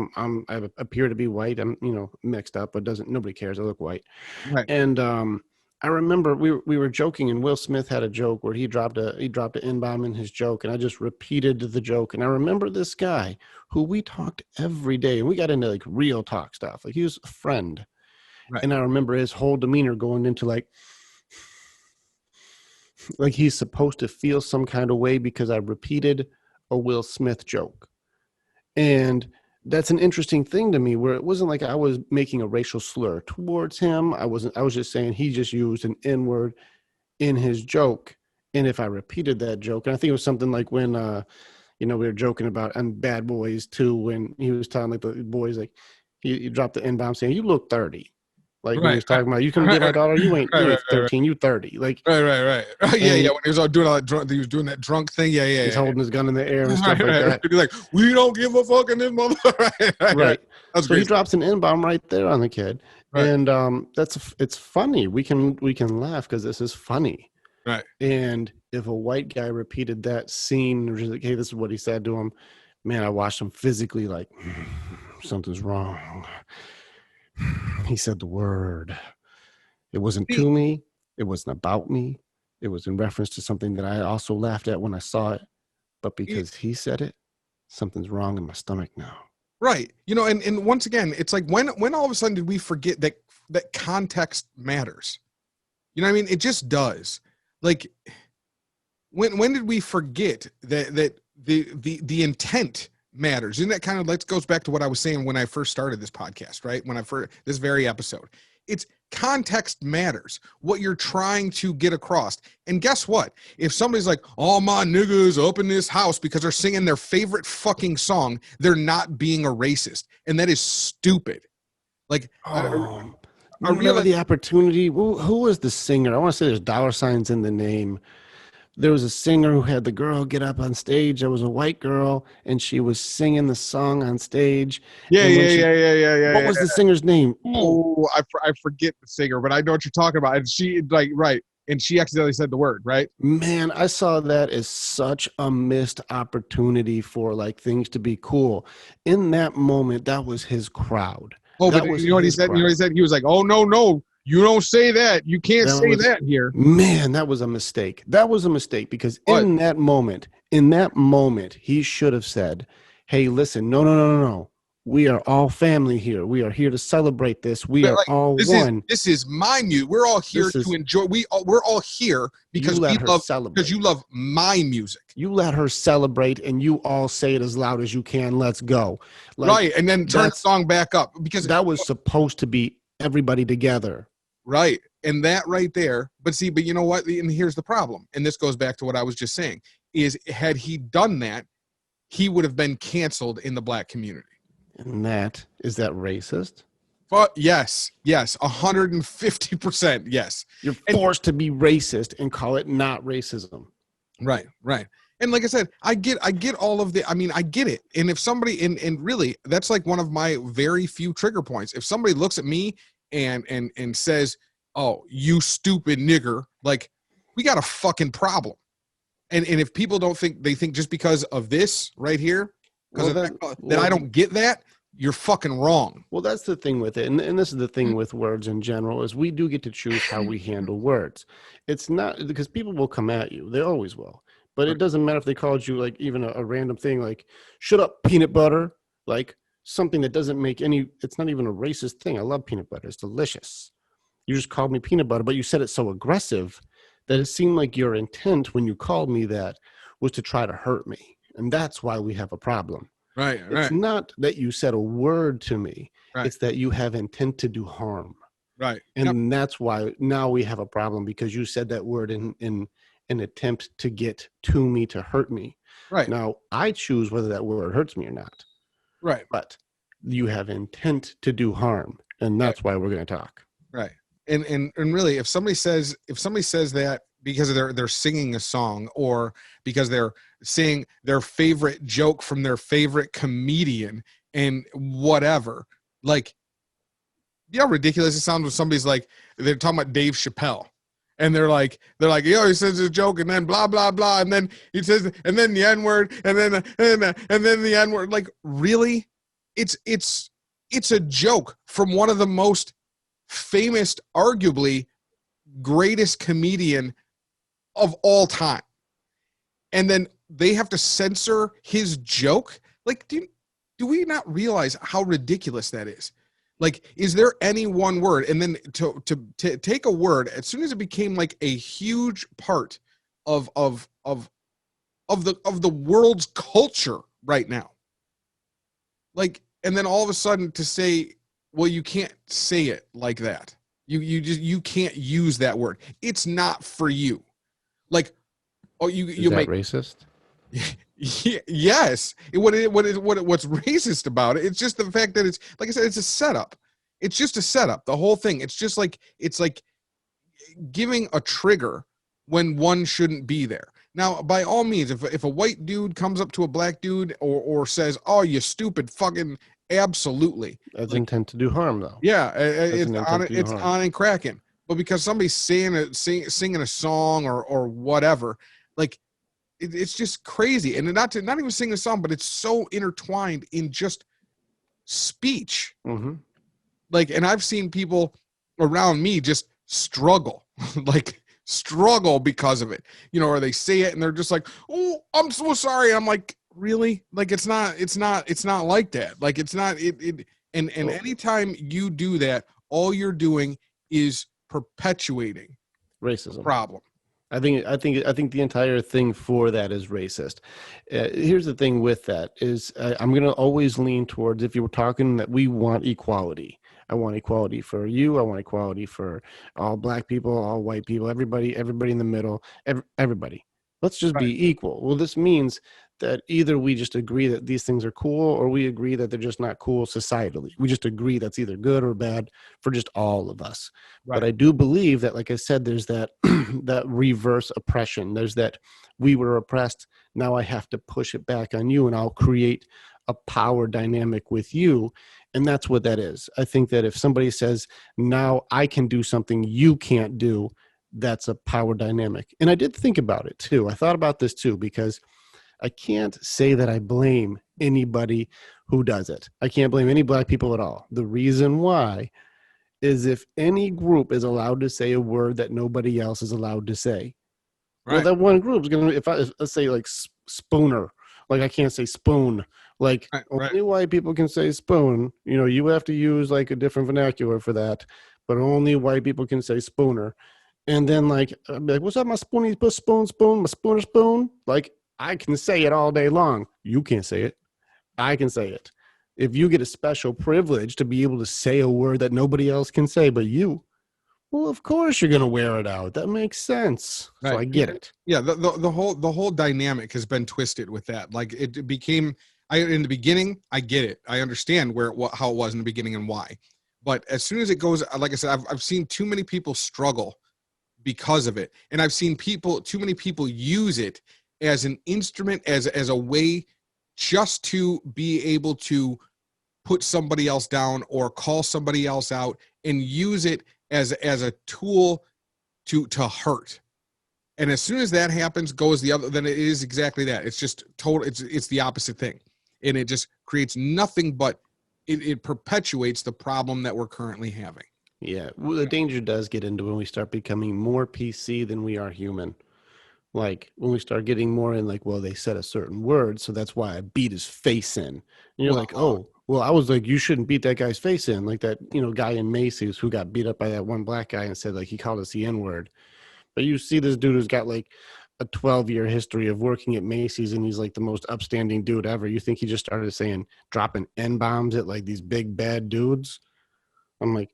[SPEAKER 2] appear to be white. I'm mixed up, but nobody cares. I look white.
[SPEAKER 1] Right.
[SPEAKER 2] And I remember we were joking, and Will Smith had a joke where he dropped an N-bomb in his joke, and I just repeated the joke. And I remember this guy who we talked every day, and we got into like real talk stuff. Like he was a friend. Right. And I remember his whole demeanor going into like he's supposed to feel some kind of way because I repeated a Will Smith joke. And that's an interesting thing to me, where it wasn't like I was making a racial slur towards him. I was just saying he just used an N-word in his joke. And if I repeated that joke, and I think it was something like when we were joking about on Bad Boys 2, when he was telling like the boys, like he dropped the N-bomb saying, "You look 30." Like when he was talking about, you can be my daughter, you ain't 13, you 30. Like
[SPEAKER 1] right. Yeah. When he was all doing all that drunk, he was doing that drunk thing. Yeah.
[SPEAKER 2] He's holding his gun in the air and stuff like that.
[SPEAKER 1] He's like, we don't give a fuck in this mother. Right.
[SPEAKER 2] So great. He drops an N-bomb right there on the kid. Right. And it's funny. We can laugh because this is funny.
[SPEAKER 1] Right.
[SPEAKER 2] And if a white guy repeated that scene, like, hey, this is what he said to him, man, I watched him physically like, something's wrong. He said the word. It wasn't to me. It wasn't about me. It was in reference to something that I also laughed at when I saw it. But because he said it, something's wrong in my stomach now.
[SPEAKER 1] Right. And once again, it's like when all of a sudden did we forget that context matters? You know what I mean? It just does. Like when did we forget that the intent matters? And that kind of goes back to what I was saying when I first started this podcast, right? When I first, this very episode, it's context matters, what you're trying to get across. And guess what? If somebody's like, all my niggas up in this house because they're singing their favorite fucking song, they're not being a racist. And that is stupid. Like, I
[SPEAKER 2] Remember
[SPEAKER 1] realized.
[SPEAKER 2] the opportunity? Who was the singer? I want to say there's dollar signs in the name. There was a singer who had the girl get up on stage. There was a white girl, and she was singing the song on stage.
[SPEAKER 1] Yeah,
[SPEAKER 2] And when
[SPEAKER 1] yeah,
[SPEAKER 2] she,
[SPEAKER 1] yeah, yeah, yeah,
[SPEAKER 2] what
[SPEAKER 1] yeah,
[SPEAKER 2] was
[SPEAKER 1] yeah.
[SPEAKER 2] the singer's name? Ooh,
[SPEAKER 1] Oh, I forget the singer, but I know what you're talking about. And she like right, and she accidentally said the word right.
[SPEAKER 2] man, I saw that as such a missed opportunity for like things to be cool. In that moment, that was his crowd.
[SPEAKER 1] Oh, but
[SPEAKER 2] That was
[SPEAKER 1] you know what he
[SPEAKER 2] his
[SPEAKER 1] said? You know what he
[SPEAKER 2] crowd.
[SPEAKER 1] said? He was like, "Oh no, no, you don't say that. You can't
[SPEAKER 2] That
[SPEAKER 1] say
[SPEAKER 2] was,
[SPEAKER 1] that here."
[SPEAKER 2] man, that was a mistake. That was a mistake because
[SPEAKER 1] But
[SPEAKER 2] in that moment, he should have said, "Hey, listen, no, no, no, no, no. We are all family here. We are here to celebrate this. We
[SPEAKER 1] but
[SPEAKER 2] are
[SPEAKER 1] like
[SPEAKER 2] all
[SPEAKER 1] this is
[SPEAKER 2] one.
[SPEAKER 1] this is my music. We're all here
[SPEAKER 2] This
[SPEAKER 1] to
[SPEAKER 2] is
[SPEAKER 1] enjoy. We're all here
[SPEAKER 2] you let her
[SPEAKER 1] because you
[SPEAKER 2] celebrate.
[SPEAKER 1] love my music,
[SPEAKER 2] You let her celebrate, and you all say it as loud as you can. Let's go." Like
[SPEAKER 1] right? And then turn the
[SPEAKER 2] that's
[SPEAKER 1] song back up because
[SPEAKER 2] that was supposed to be everybody together.
[SPEAKER 1] right, and that right there. But see, but you know what? And here's the problem. And this goes back to what I was just saying: is had he done that, he would have been canceled in the black community.
[SPEAKER 2] And that is that racist?
[SPEAKER 1] But yes, yes, 150%, yes.
[SPEAKER 2] You're
[SPEAKER 1] And
[SPEAKER 2] forced to be racist and call it not racism.
[SPEAKER 1] right, right. And like I said, I get all of the, I mean, I get it. And if somebody, and really, that's like one of my very few trigger points. If somebody looks at me and says, "Oh, you stupid nigger," like we got a fucking problem. And if people don't think, they think just because of this right here, because
[SPEAKER 2] Well,
[SPEAKER 1] of
[SPEAKER 2] that
[SPEAKER 1] that I don't get that, you're fucking wrong.
[SPEAKER 2] well, that's the thing with it, and this is the thing with words in general is we do get to choose how we handle words. It's not because people will come at you; they always will. But it
[SPEAKER 1] Right,
[SPEAKER 2] doesn't matter if they called you like even a random thing like "shut up, peanut butter," like something that doesn't make any. It's not even a racist thing. I love peanut butter; it's delicious. You just called me peanut butter, but you said it so aggressive that it seemed like your intent when you called me that was to try to hurt me, and that's why we have a problem.
[SPEAKER 1] right,
[SPEAKER 2] It's
[SPEAKER 1] right,
[SPEAKER 2] not that you said a word to me.
[SPEAKER 1] right,
[SPEAKER 2] It's that you have intent to do harm.
[SPEAKER 1] right. Yep,
[SPEAKER 2] And that's why now we have a problem because you said that word in an attempt to get to me to hurt me.
[SPEAKER 1] right,
[SPEAKER 2] Now I choose whether that word hurts me or not,
[SPEAKER 1] right,
[SPEAKER 2] but you have intent to do harm. And
[SPEAKER 1] right.
[SPEAKER 2] that's why we're going to talk.
[SPEAKER 1] Right. And really, if somebody says that because they're singing a song or because they're saying their favorite joke from their favorite comedian and whatever, like you know how ridiculous it sounds when somebody's like they're talking about Dave Chappelle. And they're like, yo, he says a joke, and then blah blah blah, and then he says, and then the N word, and then the N word. Like, really, it's a joke from one of the most famous, arguably greatest comedian of all time. And then they have to censor his joke. Like, do we not realize how ridiculous that is? Like, is there any one word? And then to take a word as soon as it became like a huge part of the world's culture right now, like, and then all of a sudden to say, well, you can't say it like that. You can't use that word. It's not for you. Like, oh,
[SPEAKER 2] Is
[SPEAKER 1] you
[SPEAKER 2] that
[SPEAKER 1] make
[SPEAKER 2] racist?
[SPEAKER 1] yes. What's racist about it? It's just the fact that it's like I said, it's a setup. It's just a setup. The whole thing. It's like giving a trigger when one shouldn't be there. Now, by all means, if a white dude comes up to a black dude or says, "Oh, you stupid fucking," absolutely.
[SPEAKER 2] That's
[SPEAKER 1] Like,
[SPEAKER 2] intent to do harm, though.
[SPEAKER 1] yeah,
[SPEAKER 2] That's an intent to do
[SPEAKER 1] it's
[SPEAKER 2] harm.
[SPEAKER 1] on and cracking. But because somebody's singing a song or whatever, like it's just crazy. And not even singing a song, but it's so intertwined in just speech.
[SPEAKER 2] Mm-hmm.
[SPEAKER 1] Like, and I've seen people around me just struggle, like struggle because of it. You know, or they say it and they're just like, "Oh, I'm so sorry." And I'm like, really? Like, it's not like that. Like, it's not it. And
[SPEAKER 2] Well,
[SPEAKER 1] anytime you do that, all you're doing is perpetuating the
[SPEAKER 2] racism.
[SPEAKER 1] problem.
[SPEAKER 2] I think the entire thing for that is racist. Here's the thing with that is I'm going to always lean towards if you were talking that we want equality. I want equality for you. I want equality for all black people, all white people, everybody in the middle, everybody. Let's just
[SPEAKER 1] Right.
[SPEAKER 2] be equal. Well, this means that either we just agree that these things are cool, or we agree that they're just not cool societally. We just agree that's either good or bad for just all of us. But
[SPEAKER 1] Right.
[SPEAKER 2] I do believe that, like I said, there's that that reverse oppression. There's that we were oppressed. Now I have to push it back on you, and I'll create a power dynamic with you. And that's what that is. I think that if somebody says, now I can do something you can't do, that's a power dynamic. And I did think about it too. I thought about this too, because I can't say that I blame anybody who does it. I can't blame any black people at all. The reason why is if any group is allowed to say a word that nobody else is allowed to say, well,
[SPEAKER 1] Right.
[SPEAKER 2] that one group is going to, if I let's say like spooner, like I can't say spoon, like
[SPEAKER 1] Right. Right.
[SPEAKER 2] only white people can say spoon. You know, you have to use like a different vernacular for that, but only white people can say spooner. And then like, I'd be like, what's up, my spoony spoon, my spooner spoon? Like I can say it all day long. You can't say it. I can say it. If you get a special privilege to be able to say a word that nobody else can say but you, well, of course you're going to wear it out. That makes sense. So
[SPEAKER 1] Right.
[SPEAKER 2] I get it.
[SPEAKER 1] Yeah. The whole dynamic has been twisted with that. Like it became, in the beginning, I get it. I understand how it was in the beginning and why. But as soon as it goes, like I said, I've seen too many people struggle because of it. And I've seen too many people use it as an instrument, as a way just to be able to put somebody else down or call somebody else out and use it as a tool to hurt. And as soon as that happens, goes the other, then it is exactly that. It's just total. It's the opposite thing, and it just creates nothing but it perpetuates the problem that we're currently having.
[SPEAKER 2] Yeah. Well, the danger does get into when we start becoming more PC than we are human. Like when we start getting more in like, well, they said a certain word, so that's why I beat his face in. And you're
[SPEAKER 1] Well,
[SPEAKER 2] like, oh, well, I was like, you shouldn't beat that guy's face in. Like that, guy in Macy's who got beat up by that one black guy and said like he called us the N-word. But you see this dude who's got like a 12-year history of working at Macy's, and he's like the most upstanding dude ever. You think he just started saying dropping N-bombs at like these big bad dudes? I'm like,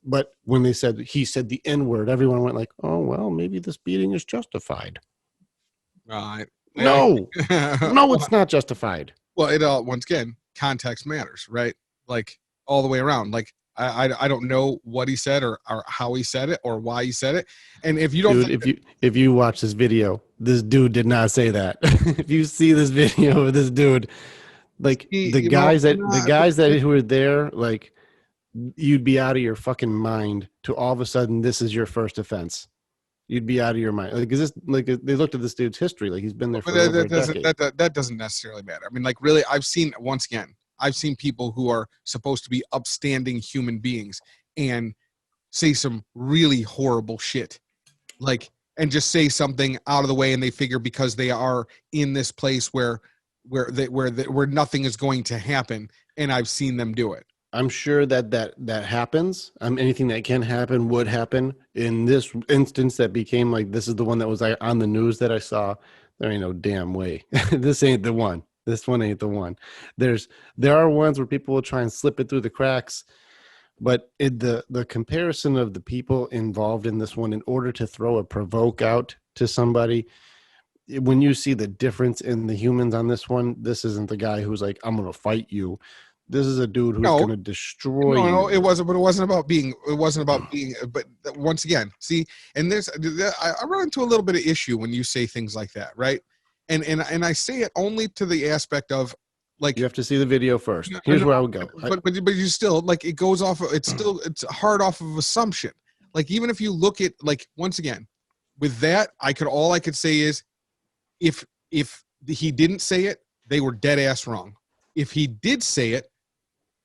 [SPEAKER 2] but when he said the N-word, everyone went like, oh, well, maybe this beating is justified.
[SPEAKER 1] I,
[SPEAKER 2] No, no,
[SPEAKER 1] well,
[SPEAKER 2] it's not justified.
[SPEAKER 1] it once again, context matters, right? Like all the way around. Like I don't know what he said or how he said it or why he said it. And if you don't
[SPEAKER 2] Dude,
[SPEAKER 1] think
[SPEAKER 2] if you watch this video, this dude did not say that. If you see this video of this dude, like
[SPEAKER 1] he, you know,
[SPEAKER 2] the guys that who were there, like you'd be out of your fucking mind to all of a sudden this is your first offense. You'd be out of your mind. Like, is this like they looked at this dude's history? Like he's been there
[SPEAKER 1] but
[SPEAKER 2] for over a
[SPEAKER 1] doesn't
[SPEAKER 2] decade.
[SPEAKER 1] that doesn't necessarily matter. I mean, like really, I've seen people who are supposed to be upstanding human beings and say some really horrible shit, like, and just say something out of the way, and they figure because they are in this place where nothing is going to happen, and I've seen them do it.
[SPEAKER 2] I'm sure that happens. Anything that can happen would happen. In this instance, that became like this is the one that was on the news that I saw. There ain't no damn way. This ain't the one. This one ain't the one. There are ones where people will try and slip it through the cracks, but the comparison of the people involved in this one, in order to throw a provoke out to somebody, when you see the difference in the humans on this one, this isn't the guy who's like, I'm gonna fight you. This is a dude who's
[SPEAKER 1] No,
[SPEAKER 2] gonna destroy
[SPEAKER 1] no, it
[SPEAKER 2] you.
[SPEAKER 1] wasn't. But it wasn't about being. It wasn't about being. But once again, see, and I run into a little bit of issue when you say things like that, right? And I say it only to the aspect of
[SPEAKER 2] You
[SPEAKER 1] like,
[SPEAKER 2] have to see the video first.
[SPEAKER 1] no,
[SPEAKER 2] Here's where I would go.
[SPEAKER 1] but you still like it goes off. It's hard off of assumption. Like even if you look at like once again, with that, all I could say is if he didn't say it, they were dead ass wrong. If he did say it,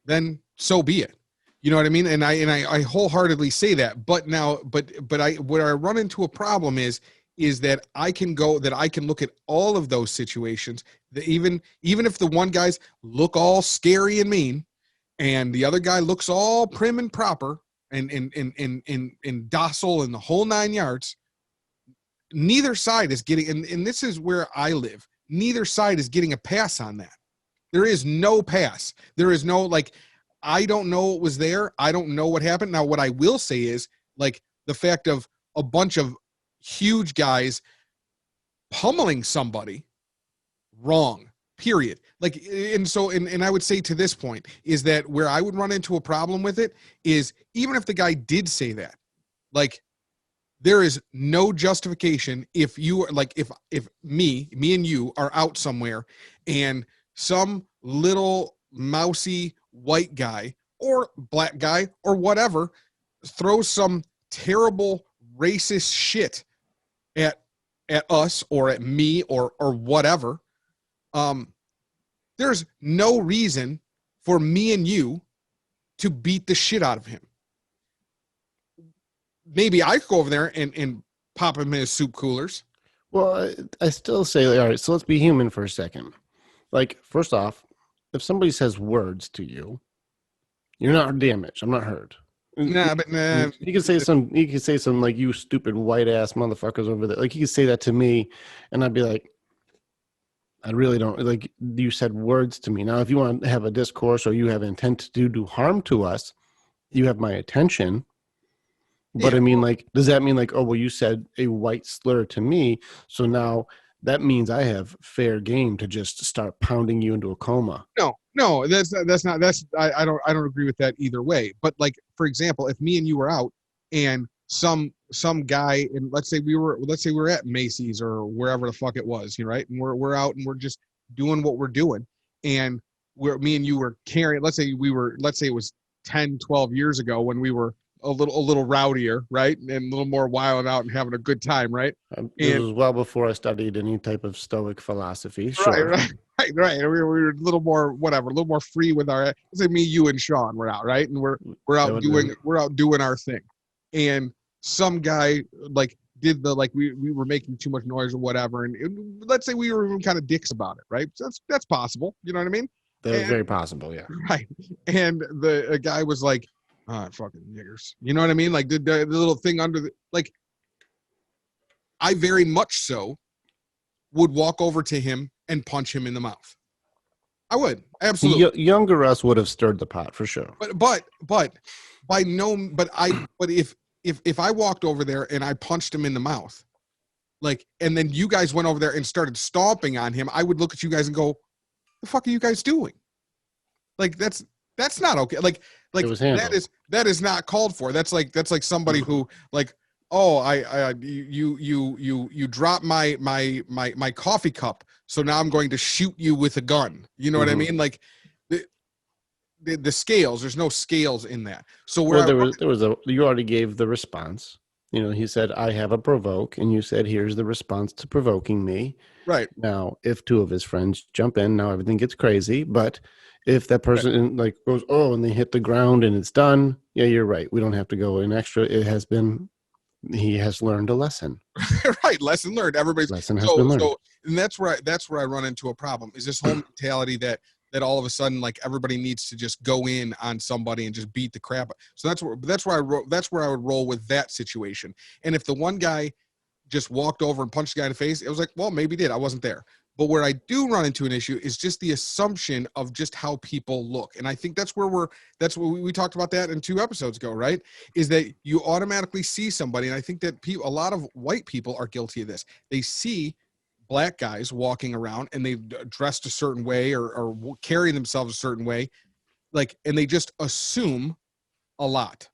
[SPEAKER 1] then so be it. You know what I mean? And I wholeheartedly say that. But now, but I where I run into a problem is that I can look at all of those situations. That even if the one guys look all scary and mean, and the other guy looks all prim and proper and docile in the whole 9 yards, neither side is getting. And this is where I live. Neither side is getting a pass on that. There is no pass. There is no like, I don't know what was there. I don't know what happened. Now, what I will say is like the fact of a bunch of huge guys pummeling somebody wrong, period. Like, and so, and I would say to this point is that where I would run into a problem with it is even if the guy did say that, like, there is no justification if you like, if me and you are out somewhere and some little mousy white guy or black guy or whatever throws some terrible racist shit at us or at me or whatever, um there's no reason for me and you to beat the shit out of him. Maybe I could go over there and pop him in his soup coolers.
[SPEAKER 2] Well, I still say, all right, so let's be human for a second. Like, first off, if somebody says words to you, you're not damaged. I'm not hurt.
[SPEAKER 1] Nah, but nah.
[SPEAKER 2] You can say some like, you stupid white ass motherfuckers over there. Like, you can say that to me, and I'd be like, I really don't like, you said words to me. Now, if you want to have a discourse or you have intent to do harm to us, you have my attention. But
[SPEAKER 1] Yeah,
[SPEAKER 2] I mean, like, does that mean like, oh, well, you said a white slur to me, so now that means I have fair game to just start pounding you into a coma?
[SPEAKER 1] no, I don't agree with that either way. But like, for example, if me and you were out and some guy, and let's say we were at Macy's or wherever the fuck it was, you know, right? And we're out and we're just doing what we're doing, and me and you were carrying, let's say it was 10, 12 years ago when we were a little rowdier, right? And a little more wild out and having a good time, right?
[SPEAKER 2] This
[SPEAKER 1] And
[SPEAKER 2] was well before I studied any type of Stoic philosophy.
[SPEAKER 1] right,
[SPEAKER 2] Sure.
[SPEAKER 1] right. We were a little more whatever, a little more free with our. Let's say me, you, and Sean were out, right? And
[SPEAKER 2] That would have been,
[SPEAKER 1] we're out doing our thing, and some guy like did the like we were making too much noise or whatever, and let's say we were even kind of dicks about it, right? So that's possible, you know what I mean?
[SPEAKER 2] that was
[SPEAKER 1] And
[SPEAKER 2] very possible, yeah.
[SPEAKER 1] right, and the a guy was like, "Ah, fucking niggers," you know what I mean? Like the little thing under the like. I very much so would walk over to him and punch him in the mouth. I would absolutely.
[SPEAKER 2] Younger us would have stirred the pot for sure.
[SPEAKER 1] But by no, but if I walked over there and I punched him in the mouth, like, and then you guys went over there and started stomping on him, I would look at you guys and go, "The fuck are you guys doing?" Like that's not okay. Like
[SPEAKER 2] It was handled.
[SPEAKER 1] that is not called for. That's like somebody who like, oh, you dropped my coffee cup, so now I'm going to shoot you with a gun. You know what I mean? Like the scales. There's no scales in that. So
[SPEAKER 2] Well, there was a, you already gave the response. You know, he said, I have a provoke, and you said, here's the response to provoking me.
[SPEAKER 1] right.
[SPEAKER 2] Now, if two of his friends jump in, now everything gets crazy. But if that person like goes, oh, and they hit the ground and it's done, yeah, you're right. We don't have to go in extra. It has been, he has learned a lesson.
[SPEAKER 1] Right, lesson learned. Everybody's
[SPEAKER 2] Lesson has been learned.
[SPEAKER 1] So, and that's where I run into a problem. Is this whole mentality that all of a sudden like everybody needs to just go in on somebody and just beat the crap. So that's where I would roll with that situation. And if the one guy just walked over and punched the guy in the face, it was like, well, maybe he did. I wasn't there. But where I do run into an issue is just the assumption of just how people look. And I think that's what we talked about that in 2 episodes ago, right? Is that you automatically see somebody. And I think that a lot of white people are guilty of this. They see black guys walking around and they've dressed a certain way or carry themselves a certain way, like, and they just assume a lot.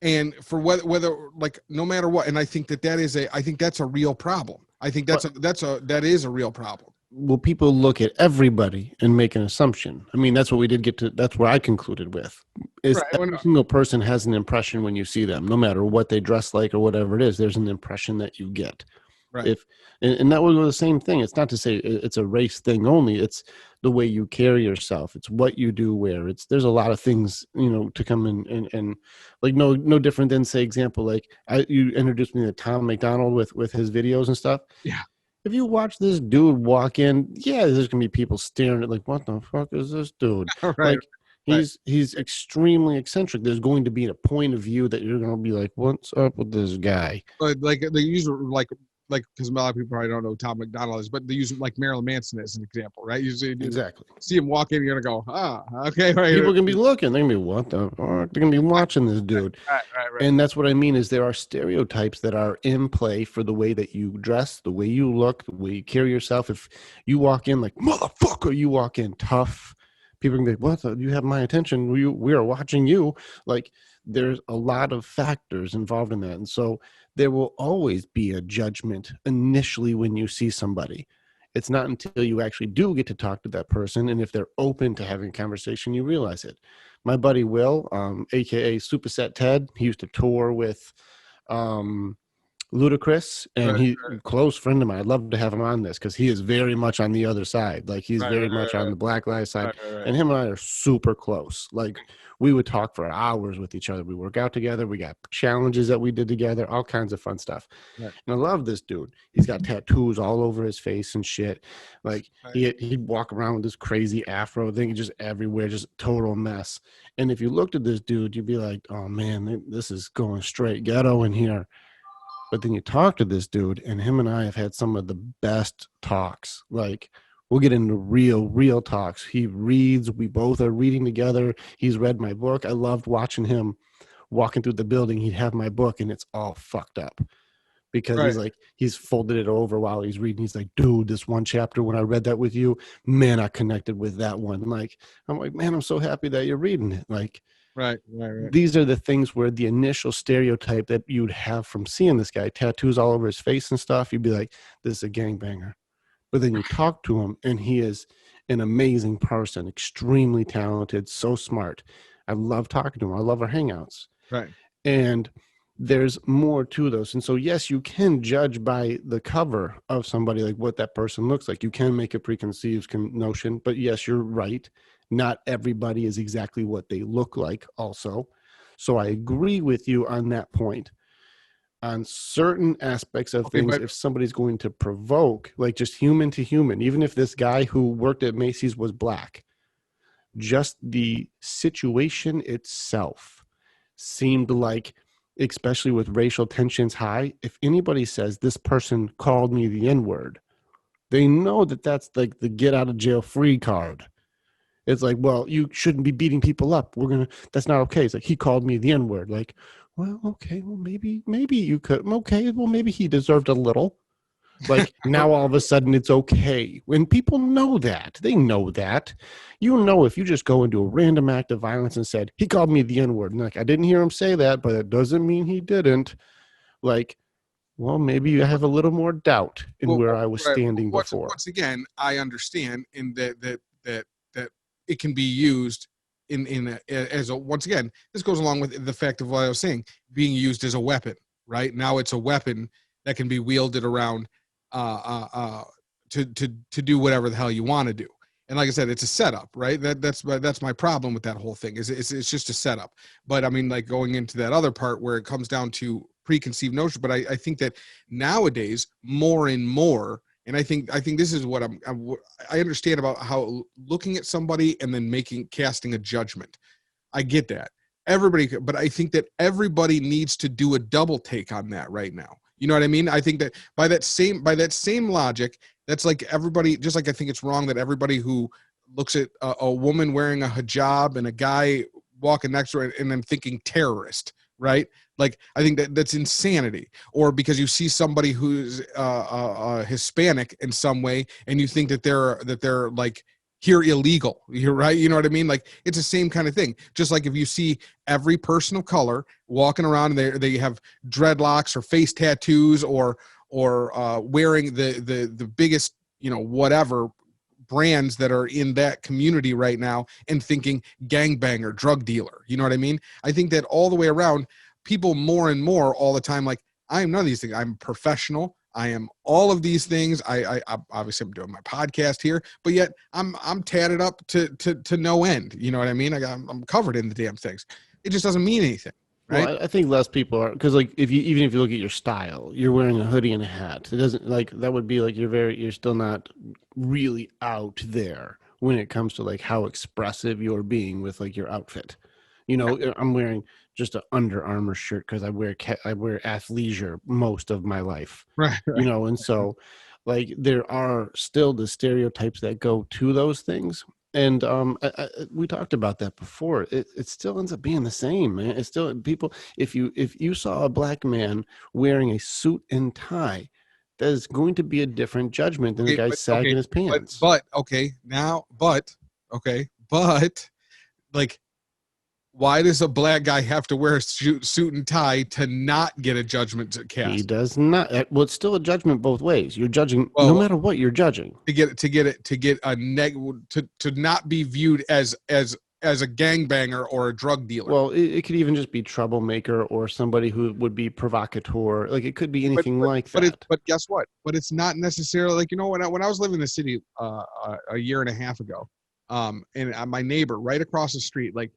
[SPEAKER 1] And for whether like, no matter what, and I think I think that's a real problem. I think that is a real problem.
[SPEAKER 2] Well, people look at everybody and make an assumption. I mean, that's what we did get to. That's where I concluded with. Is
[SPEAKER 1] Right.
[SPEAKER 2] every single person has an impression when you see them, no matter what they dress like or whatever it is. There's an impression that you get.
[SPEAKER 1] Right.
[SPEAKER 2] And that was the same thing. It's not to say it's a race thing only. It's the way you carry yourself. It's what you do where. There's a lot of things, you know, to come in and like no different than, say, example, like you introduced me to Tom McDonald with his videos and stuff.
[SPEAKER 1] Yeah.
[SPEAKER 2] If you watch this dude walk in, yeah, there's gonna be people staring at like, what the fuck is this dude?
[SPEAKER 1] Right.
[SPEAKER 2] Like he's extremely eccentric. There's going to be a point of view that you're gonna be like, what's up with this guy?
[SPEAKER 1] But like they use like like, because a lot of people probably don't know who Tom McDonald is, but they use like Marilyn Manson as an example, right? You
[SPEAKER 2] Exactly.
[SPEAKER 1] see him walk in, you're gonna go, ah, okay, right,
[SPEAKER 2] People can be looking. They're gonna be, what the fuck? They're gonna be watching this dude.
[SPEAKER 1] right.
[SPEAKER 2] And that's what I mean is there are stereotypes that are in play for the way that you dress, the way you look, the way you carry yourself. If you walk in like motherfucker, you walk in tough, people can be like, what the, you have my attention. We are watching you. Like there's a lot of factors involved in that. And so there will always be a judgment initially when you see somebody. It's not until you actually do get to talk to that person, and if they're open to having a conversation, you realize it. My buddy Will, aka Superset Ted, he used to tour with um, Ludacris, and
[SPEAKER 1] Right,
[SPEAKER 2] he close friend of mine. I'd love to have him on this because he is very much on the other side. Like he's
[SPEAKER 1] right,
[SPEAKER 2] very much on
[SPEAKER 1] right,
[SPEAKER 2] the Black Lives side,
[SPEAKER 1] right.
[SPEAKER 2] and him and I are super close. Like we would talk for hours with each other. We work out together. We got challenges that we did together, all kinds of fun stuff.
[SPEAKER 1] Right,
[SPEAKER 2] And I love this dude. He's got tattoos all over his face and shit. Like
[SPEAKER 1] right,
[SPEAKER 2] he'd walk around with this crazy afro thing, just everywhere, just total mess. And if you looked at this dude, you'd be like, oh man, this is going straight ghetto in here. But then you talk to this dude, and him and I have had some of the best talks. Like, we'll get into real talks. He reads, we both are reading together. He's read my book. I loved watching him walking through the building. He'd have my book, and it's all fucked up because
[SPEAKER 1] right.
[SPEAKER 2] he's folded it over while he's reading. He's like, dude, this one chapter when I read that with you, man, I connected with that one. Like, I'm like, man, I'm so happy that you're reading it. Like,
[SPEAKER 1] Right, right, right.
[SPEAKER 2] these are the things where the initial stereotype that you'd have from seeing this guy, tattoos all over his face and stuff, you'd be like, this is a gangbanger. But then you talk to him, and he is an amazing person, extremely talented, so smart. I love talking to him. I love our hangouts.
[SPEAKER 1] Right.
[SPEAKER 2] And there's more to those. And so, yes, you can judge by the cover of somebody, like what that person looks like. You can make a preconceived notion, but yes, you're right. Not everybody is exactly what they look like also. So I agree with you on that point. On certain aspects of
[SPEAKER 1] Okay,
[SPEAKER 2] things,
[SPEAKER 1] but
[SPEAKER 2] if somebody's going to provoke, like just human to human, even if this guy who worked at Macy's was black, just the situation itself seemed like, especially with racial tensions high, if anybody says this person called me the N-word, they know that that's like the get out of jail free card. It's like, well, you shouldn't be beating people up. That's not okay. It's like, he called me the N-word. Like, well, okay, well, maybe you could, okay, well, maybe he deserved a little. Like now all of a sudden it's okay. When people know that, they know that. You know, if you just go into a random act of violence and said, he called me the N-word, and like, I didn't hear him say that, but it doesn't mean he didn't. Like, well, maybe you have a little more doubt in
[SPEAKER 1] well,
[SPEAKER 2] where I was
[SPEAKER 1] right.
[SPEAKER 2] standing before.
[SPEAKER 1] Once again, I understand in that it can be used as a, once again, this goes along with the fact of what I was saying, being used as a weapon. Right now, it's a weapon that can be wielded around uh, uh, uh, to do whatever the hell you want to do. And like I said, it's a setup, right? That's my problem with that whole thing. It's just a setup. But I mean, like going into that other part where it comes down to preconceived notion. But I think that nowadays more and more, and I think this is what I understand about how looking at somebody and then casting a judgment. I get that. Everybody, but I think that everybody needs to do a double take on that right now. You know what I mean? I think that by that same logic, that's like everybody. Just like I think it's wrong that everybody who looks at a woman wearing a hijab and a guy walking next to her and then thinking terrorist, right? Like I think that's insanity. Or because you see somebody who's Hispanic in some way and you think that they're like here illegal. You're right. You know what I mean? Like it's the same kind of thing. Just like if you see every person of color walking around and they have dreadlocks or face tattoos or wearing the biggest, whatever brands that are in that community right now and thinking gangbanger, drug dealer. You know what I mean? I think that all the way around, people more and more all the time, like, I am none of these things. I'm professional. I am all of these things. I obviously I'm doing my podcast here, but yet I'm tatted up to no end. You know what I mean? I'm covered in the damn things. It just doesn't mean anything,
[SPEAKER 2] Well,
[SPEAKER 1] right?
[SPEAKER 2] I think less people are because, like, even if you look at your style, you're wearing a hoodie and a hat. It doesn't like that would be like you're still not really out there when it comes to like how expressive you're being with like your outfit. You know, I'm wearing just an Under Armour shirt because I wear athleisure most of my life,
[SPEAKER 1] Right,
[SPEAKER 2] you
[SPEAKER 1] right.
[SPEAKER 2] know. And so, like, there are still the stereotypes that go to those things. And we talked about that before. It still ends up being the same, man. It's still people. If you saw a black man wearing a suit and tie, there's going to be a different judgment than the
[SPEAKER 1] Okay,
[SPEAKER 2] guy
[SPEAKER 1] but okay,
[SPEAKER 2] sagging his pants.
[SPEAKER 1] but okay now, but like, why does a black guy have to wear a suit and tie to not get a judgment
[SPEAKER 2] He
[SPEAKER 1] cast?
[SPEAKER 2] does not. Well, it's still a judgment both ways. You're judging no
[SPEAKER 1] Well,
[SPEAKER 2] matter what you're judging.
[SPEAKER 1] to get a to not be viewed as a gangbanger or a drug dealer.
[SPEAKER 2] Well, it could even just be troublemaker or somebody who would be provocateur. Like it could be
[SPEAKER 1] But
[SPEAKER 2] anything like
[SPEAKER 1] it
[SPEAKER 2] that.
[SPEAKER 1] but guess what? But it's not necessarily like, when I was living in the city a year and a half ago, and my neighbor right across the street, like,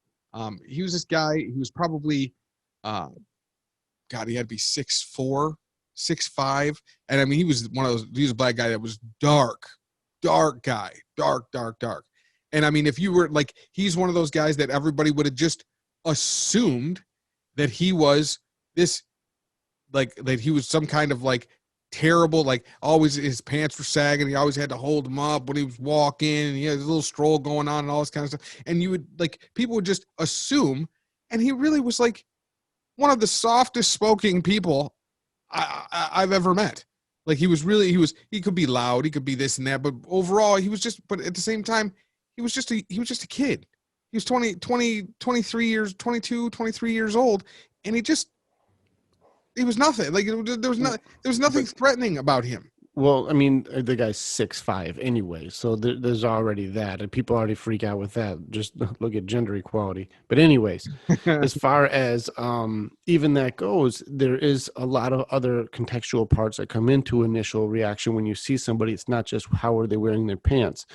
[SPEAKER 1] he was this guy. He was probably, uh, God, he had to be 6'4", 6'5", and I mean, he was a black guy that was dark guy, dark. And I mean, if you were like, he's one of those guys that everybody would have just assumed that he was this, like, that he was some kind of like terrible, like, always his pants were sagging. He always had to hold them up when he was walking, and he had a little stroll going on and all this kind of stuff. And you would like, people would just assume, and he really was like one of the softest spoken people I've ever met. Like, he could be loud, he could be this and that, but overall but at the same time, he was just a kid. He was 23 years, 22, 23 years old. And he was nothing. Like, there was nothing
[SPEAKER 2] But
[SPEAKER 1] threatening about him.
[SPEAKER 2] well, I mean, the guy's 6'5" anyway, so there's already that, and people already freak out with that. Just look at gender equality. But anyways, as far as even that goes, there is a lot of other contextual parts that come into initial reaction when you see somebody. It's not just how are they wearing their pants,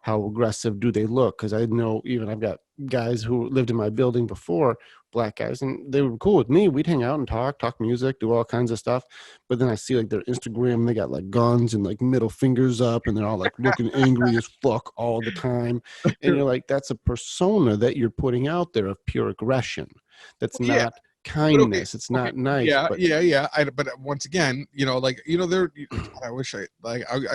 [SPEAKER 2] how aggressive do they look? Because I know, even I've got guys who lived in my building before, black guys, and they were cool with me. We'd hang out and talk music, do all kinds of stuff. But then I see like their Instagram, they got like guns and like middle fingers up, and they're all like looking angry as fuck all the time. And you're like, that's a persona that you're putting out there of pure aggression. That's
[SPEAKER 1] Yeah,
[SPEAKER 2] not
[SPEAKER 1] but okay,
[SPEAKER 2] kindness. It's not nice.
[SPEAKER 1] yeah,
[SPEAKER 2] But
[SPEAKER 1] yeah. But once again, there. God, I wish I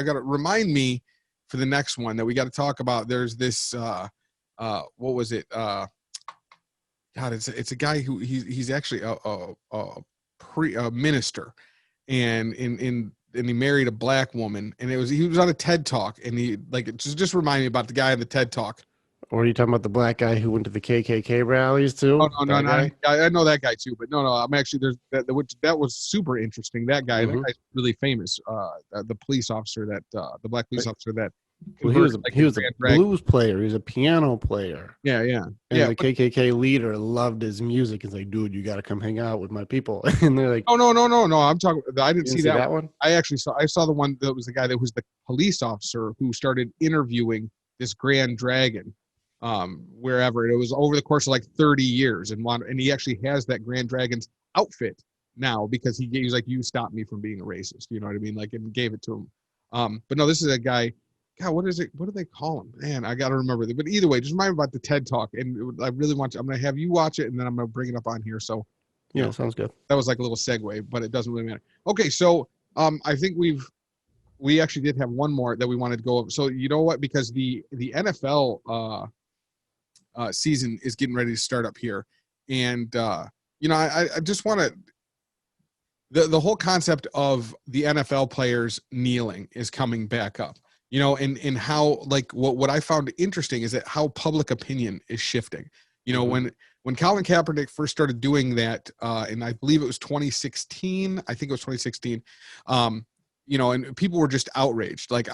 [SPEAKER 1] got to remind me for the next one that we got to talk about. There's this, what was it? God, it's a guy who he's actually a minister, and and he married a black woman, and he was on a TED talk, and he, like, just remind me about the guy on the TED talk.
[SPEAKER 2] or are you talking about the black guy who went to the KKK rallies
[SPEAKER 1] Oh,
[SPEAKER 2] too?
[SPEAKER 1] no,
[SPEAKER 2] That
[SPEAKER 1] no,
[SPEAKER 2] guy?
[SPEAKER 1] I know that guy too, but no, I'm actually, there's that was super interesting. That
[SPEAKER 2] Mm-hmm.
[SPEAKER 1] guy's really famous. The police officer the black police officer that
[SPEAKER 2] Well,
[SPEAKER 1] converted like
[SPEAKER 2] he
[SPEAKER 1] the
[SPEAKER 2] was a
[SPEAKER 1] Grand Dragon.
[SPEAKER 2] blues player. He was a piano player, and
[SPEAKER 1] Yeah.
[SPEAKER 2] the
[SPEAKER 1] But
[SPEAKER 2] KKK leader loved his music. He's like, "Dude, you got to come hang out with my people." And they're like,
[SPEAKER 1] no. I'm talking. I didn't
[SPEAKER 2] "You
[SPEAKER 1] see
[SPEAKER 2] didn't see
[SPEAKER 1] that
[SPEAKER 2] that
[SPEAKER 1] one.
[SPEAKER 2] one?"
[SPEAKER 1] I saw the one that was the guy that was the police officer who started interviewing this Grand Dragon, wherever. It was over the course of like 30 years, and he actually has that Grand Dragon's outfit now because he was like, "You stopped me from being a racist." You know what I mean? Like, and gave it to him. But no, this is a guy. God, what is it? What do they call him? Man, I got to remember that. But either way, just remind me about the TED Talk, and I really want you. I'm going to have you watch it, and then I'm going to bring it up on here. So, you
[SPEAKER 2] Yeah,
[SPEAKER 1] know,
[SPEAKER 2] sounds good.
[SPEAKER 1] that was like a little segue, but it doesn't really matter. Okay, so I think we actually did have one more that we wanted to go over. So, you know what? Because the NFL season is getting ready to start up here, and I just want to, the whole concept of the NFL players kneeling is coming back up. And how, like, what I found interesting is that how public opinion is shifting.
[SPEAKER 2] Mm-hmm.
[SPEAKER 1] When Colin Kaepernick first started doing that, and I believe it was 2016. I think it was 2016. And people were just outraged at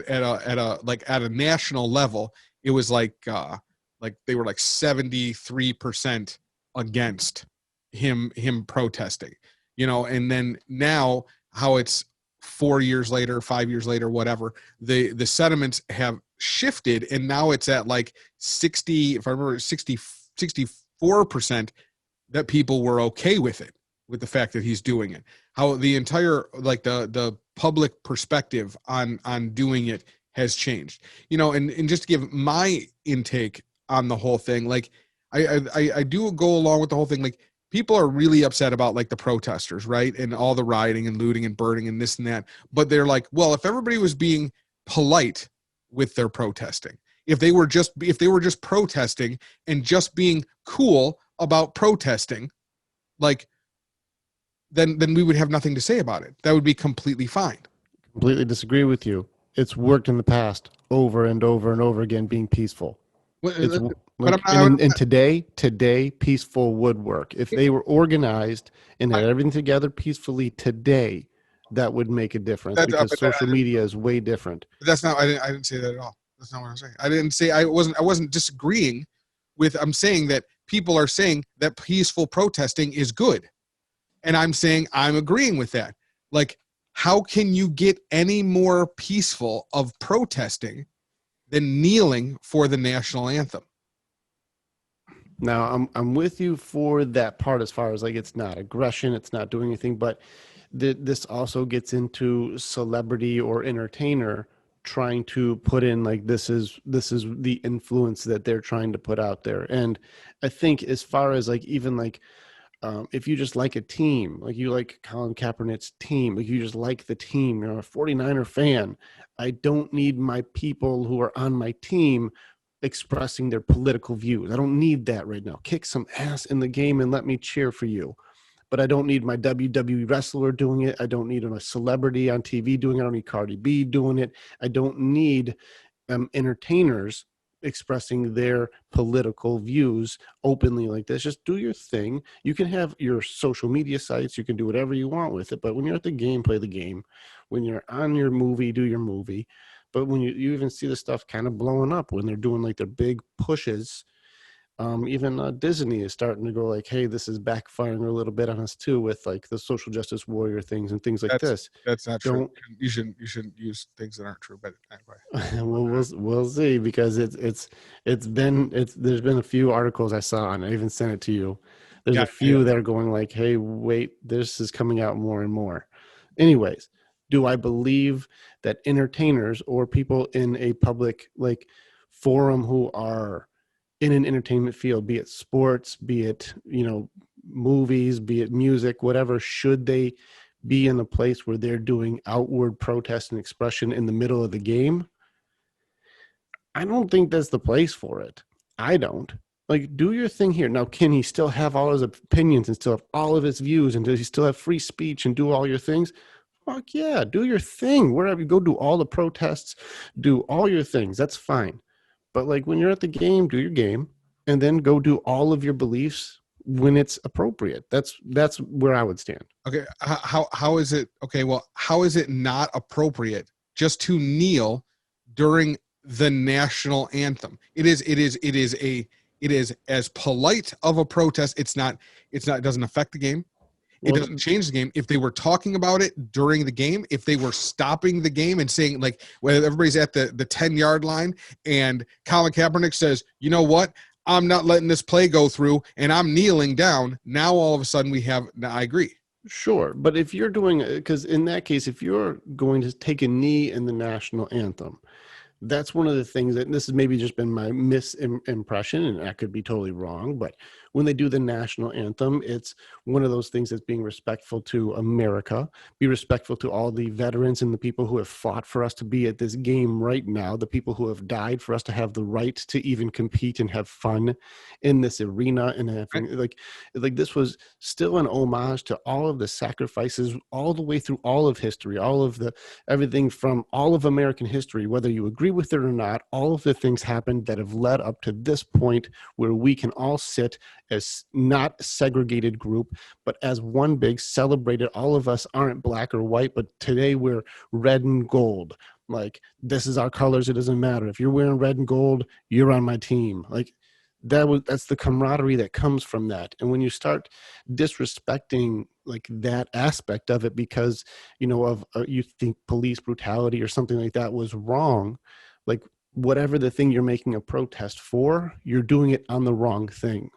[SPEAKER 1] a national level. It was like they were like 73% against him protesting. And then now, how it's 4 years later, 5 years later, whatever, the sentiments have shifted, and now it's at like 60, if I remember, 64% that people were okay with it, with the fact that he's doing it. How the entire, like, the public perspective on doing it has changed. And just to give my intake on the whole thing, like, I do go along with the whole thing. Like, people are really upset about like the protesters, right? And all the rioting and looting and burning and this and that. But they're like, well, if everybody was being polite with their protesting, if they were just protesting and just being cool about protesting, like, then we would have nothing to say about it. That would be completely fine.
[SPEAKER 2] Completely disagree with you. It's worked in the past over and over and over again, being peaceful. It's
[SPEAKER 1] But I'm
[SPEAKER 2] like,
[SPEAKER 1] not.
[SPEAKER 2] and today, peaceful would work. If they were organized and had everything together peacefully today, that would make a difference
[SPEAKER 1] That's
[SPEAKER 2] because social media is way different.
[SPEAKER 1] But that's not. I didn't say that at all. That's not what I'm saying. I didn't say. I wasn't disagreeing with. I'm saying that people are saying that peaceful protesting is good, and I'm saying I'm agreeing with that. Like, how can you get any more peaceful of protesting than kneeling for the national anthem?
[SPEAKER 2] Now, I'm with you for that part as far as like it's not aggression, it's not doing anything, but this also gets into celebrity or entertainer trying to put in like this is the influence that they're trying to put out there. And I think as far as like even like if you just like a team, like you like Colin Kaepernick's team, like you just like the team, you're a 49er fan, I don't need my people who are on my team expressing their political views. I don't need that right now. Kick some ass in the game and let me cheer for you. But I don't need my WWE wrestler doing it. I don't need a celebrity on TV doing it. I don't need Cardi B doing it. I don't need entertainers expressing their political views openly like this. Just do your thing. You can have your social media sites. You can do whatever you want with it. But when you're at the game, play the game. When you're on your movie, do your movie. But when you even see the stuff kind of blowing up when they're doing like their big pushes, even Disney is starting to go like, hey, this is backfiring a little bit on us too with like the social justice warrior things and things like
[SPEAKER 1] That's
[SPEAKER 2] this.
[SPEAKER 1] that's not true.
[SPEAKER 2] Don't
[SPEAKER 1] You shouldn't use things that aren't true. But anyway,
[SPEAKER 2] well, we'll see because it's there's been a few articles I saw and I even sent it to you. There's
[SPEAKER 1] yeah,
[SPEAKER 2] a few that are going like, hey, wait, this is coming out more and more. Anyways, do I believe that entertainers or people in a public like forum who are in an entertainment field, be it sports, be it, movies, be it music, whatever, should they be in a place where they're doing outward protest and expression in the middle of the game? I don't think that's the place for it. I don't. Like, do your thing here. Now, can he still have all his opinions and still have all of his views? And does he still have free speech and do all your things? Fuck yeah, do your thing. Wherever you go, do all the protests, do all your things. That's fine. But like when you're at the game, do your game and then go do all of your beliefs when it's appropriate. That's where I would stand.
[SPEAKER 1] okay. How is it? Okay, well, how is it not appropriate just to kneel during the national anthem? It is as polite of a protest. It doesn't affect the game. It
[SPEAKER 2] Well,
[SPEAKER 1] doesn't change the game. If they were talking about it during the game, if they were stopping the game and saying, like, when everybody's at the 10-yard line and Colin Kaepernick says, you know what? I'm not letting this play go through and I'm kneeling down. Now all of a sudden I agree.
[SPEAKER 2] sure. But if you're doing, because in that case, if you're going to take a knee in the national anthem, that's one of the things that this has maybe just been my misimpression, and I could be totally wrong, but when they do the national anthem, it's one of those things that's being respectful to America, be respectful to all the veterans and the people who have fought for us to be at this game right now, the people who have died for us to have the right to even compete and have fun in this arena and having like this was still an homage to all of the sacrifices all the way through all of history, all of the everything from all of American history, whether you agree with it or not, all of the things happened that have led up to this point where we can all sit as not a segregated group, but as one big celebrated. All of us aren't black or white, but today we're red and gold. Like, this is our colors. It doesn't matter. If you're wearing red and gold, you're on my team. Like, that's the camaraderie that comes from that. And when you start disrespecting like that aspect of it because of you think police brutality or something like that was wrong, like whatever the thing you're making a protest for, you're doing it on the wrong thing.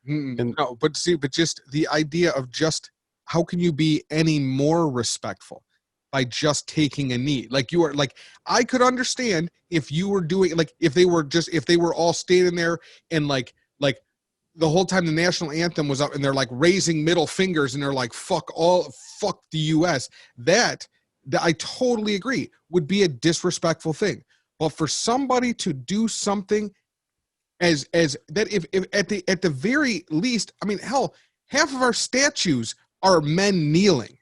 [SPEAKER 2] And
[SPEAKER 1] No, but see, but just the idea of just how can you be any more respectful by just taking a knee? Like, you are like, I could understand if you were doing like if they were all standing there and like the whole time the national anthem was up and they're like raising middle fingers and they're like, fuck the US. That I totally agree would be a disrespectful thing. But for somebody to do something as that, if at the very least, I mean, hell, half of our statues are men kneeling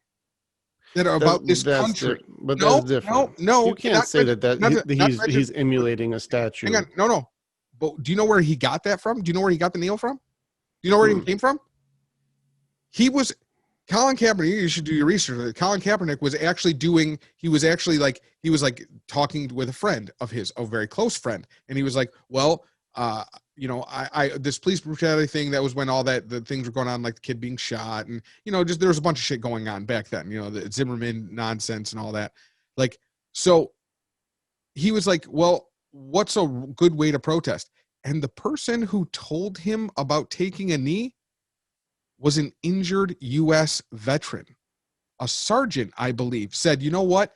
[SPEAKER 1] that are about this country.
[SPEAKER 2] But
[SPEAKER 1] No,
[SPEAKER 2] that's different.
[SPEAKER 1] no,
[SPEAKER 2] You can't say he's emulating a statue.
[SPEAKER 1] hang on, no. But do you know where he got that from? Do you know where he got the kneel from? Do you know where he came from? He was Colin Kaepernick. You should do your research. Colin Kaepernick was actually doing. He was like talking with a friend of his, a very close friend, and he was like, "Well, you know, I this police brutality thing, that was when all the things were going on, like the kid being shot, and you know, just there was a bunch of shit going on back then. You know, the Zimmerman nonsense and all that. Like, so he was like, well, what's a good way to protest?" And the person who told him about taking a knee was an injured U.S. veteran. A sergeant, I believe, said, you know what?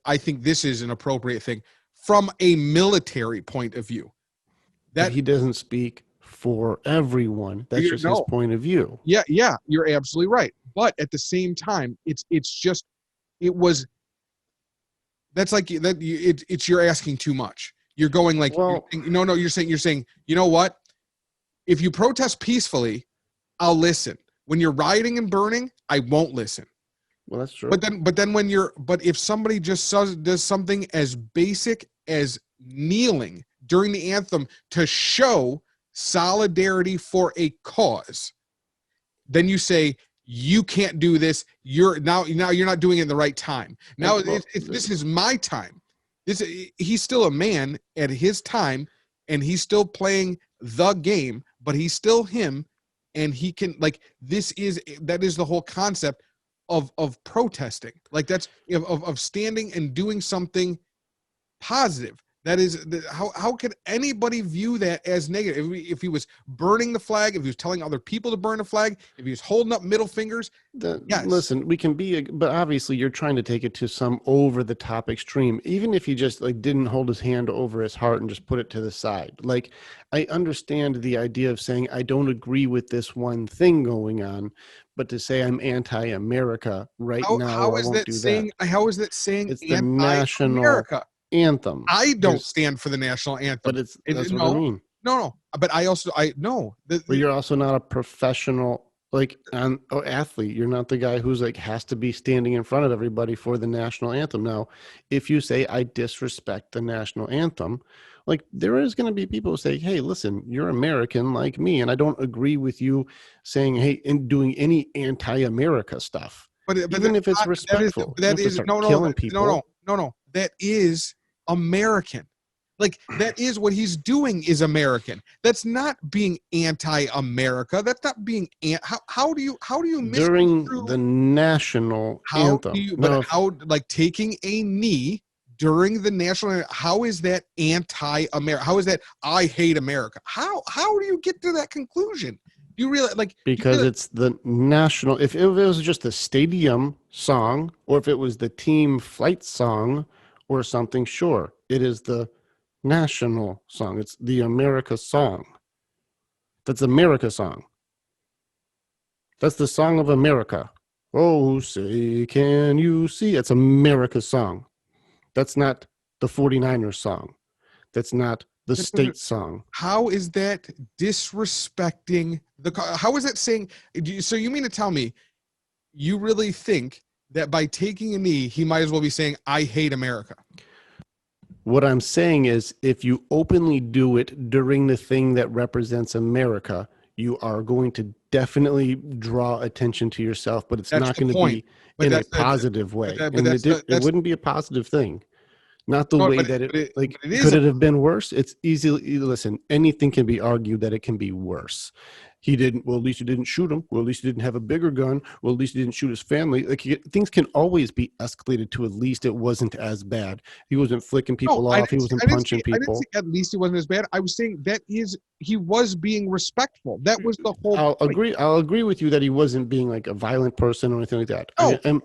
[SPEAKER 1] I think this is an appropriate thing from a military point of view.
[SPEAKER 2] That he doesn't speak for everyone. That's just his point of view.
[SPEAKER 1] Yeah, you're absolutely right. But at the same time, it's you're asking too much. You're going like, well, you're saying, you know what? If you protest peacefully, I'll listen. When you're rioting and burning, I won't listen.
[SPEAKER 2] Well, that's true.
[SPEAKER 1] But if somebody just does something as basic as kneeling during the anthem to show solidarity for a cause, then you say, you can't do this. You're not doing it in the right time. Now, this is my time. He's still a man at his time, and he's still playing the game, but he's still him, and he can, like, that is the whole concept of protesting. Like, that's of standing and doing something positive. That is how could anybody view that as negative? If he was burning the flag, if he was telling other people to burn the flag, if he was holding up middle fingers, yes.
[SPEAKER 2] Listen, we can be, but obviously you're trying to take it to some over the top extreme. Even if he just like didn't hold his hand over his heart and just put it to the side. Like, I understand the idea of saying I don't agree with this one thing going on, but to say I'm anti-America now,
[SPEAKER 1] how is that saying? How is that saying?
[SPEAKER 2] It's the national anthem.
[SPEAKER 1] I don't stand for the national anthem,
[SPEAKER 2] but that's what I mean.
[SPEAKER 1] No, but I know.
[SPEAKER 2] But you're also not a professional athlete. You're not the guy who's like has to be standing in front of everybody for the national anthem. Now, if you say I disrespect the national anthem, like there is going to be people who say, hey, listen, you're American like me, and I don't agree with you saying, hey, and doing any anti-America stuff. But even if it's respectful,
[SPEAKER 1] that is killing people. No. That is American. Like, that is what he's doing is American. That's not being anti-America. That's not being how do you
[SPEAKER 2] during the national anthem?
[SPEAKER 1] Like taking a knee during the national anthem, how is that anti-America? How is that I hate America? How do you get to that conclusion? You realize, like,
[SPEAKER 2] because it's the national. If it was just the stadium song, or if it was the team flight song, or something, sure, it is the national song. It's the America song. That's America song. That's the song of America. Oh, say, can you see? It's America's song. That's not the 49ers song. That's not the state song.
[SPEAKER 1] How is that disrespecting how is that saying? So you mean to tell me you really think that by taking a knee, he might as well be saying, I hate America?
[SPEAKER 2] What I'm saying is, if you openly do it during the thing that represents America, you are going to definitely draw attention to yourself, but it's not going to be in a positive way. It wouldn't be a positive thing. Not the way that it could it have been worse? It's easily, listen, anything can be argued that it can be worse. He didn't, well, at least you didn't shoot him. Well, at least you didn't have a bigger gun. Well, at least you didn't shoot his family. Like, things can always be escalated to at least it wasn't as bad. He wasn't flicking people off. He wasn't punching people. I didn't say
[SPEAKER 1] at least it wasn't as bad. I was saying he was being respectful. That was the whole point.
[SPEAKER 2] I'll agree with you that he wasn't being like a violent person or anything like that. No,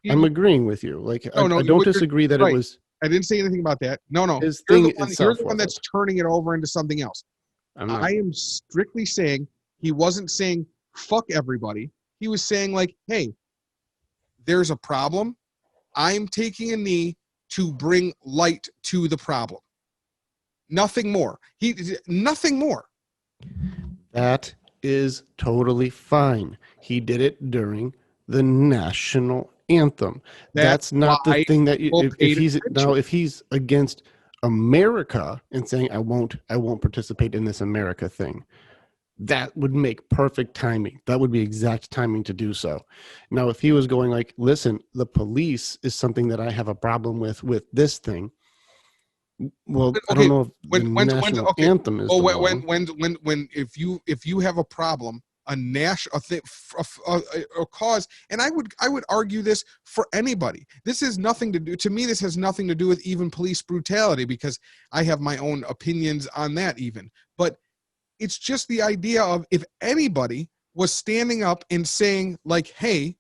[SPEAKER 2] I'm agreeing with you. Like, I don't disagree that it was.
[SPEAKER 1] I didn't say anything about that. No.
[SPEAKER 2] You're
[SPEAKER 1] the one that's turning it over into something else.
[SPEAKER 2] I'm
[SPEAKER 1] I
[SPEAKER 2] not.
[SPEAKER 1] am strictly saying he wasn't saying fuck everybody. He was saying like, hey, there's a problem. I'm taking a knee to bring light to the problem. Nothing more. Nothing more.
[SPEAKER 2] That is totally fine. He did it during the national anthem.
[SPEAKER 1] That's
[SPEAKER 2] That's not the
[SPEAKER 1] why
[SPEAKER 2] thing that
[SPEAKER 1] people
[SPEAKER 2] if
[SPEAKER 1] paid
[SPEAKER 2] he's
[SPEAKER 1] attention.
[SPEAKER 2] now if he's against America and saying I won't participate in this America thing, that would make perfect timing. That would be exact timing to do so. Now, if he was going like, listen, the police is something that I have a problem with this thing. Well, I don't
[SPEAKER 1] Okay,
[SPEAKER 2] know if the
[SPEAKER 1] when's
[SPEAKER 2] national
[SPEAKER 1] okay?
[SPEAKER 2] anthem is
[SPEAKER 1] Oh,
[SPEAKER 2] the one.
[SPEAKER 1] when if you have a problem, a national thing, a cause, and I would argue this for anybody. This has nothing to do to me. This has nothing to do with even police brutality because I have my own opinions on that even. But it's just the idea of if anybody was standing up and saying like, "Hey,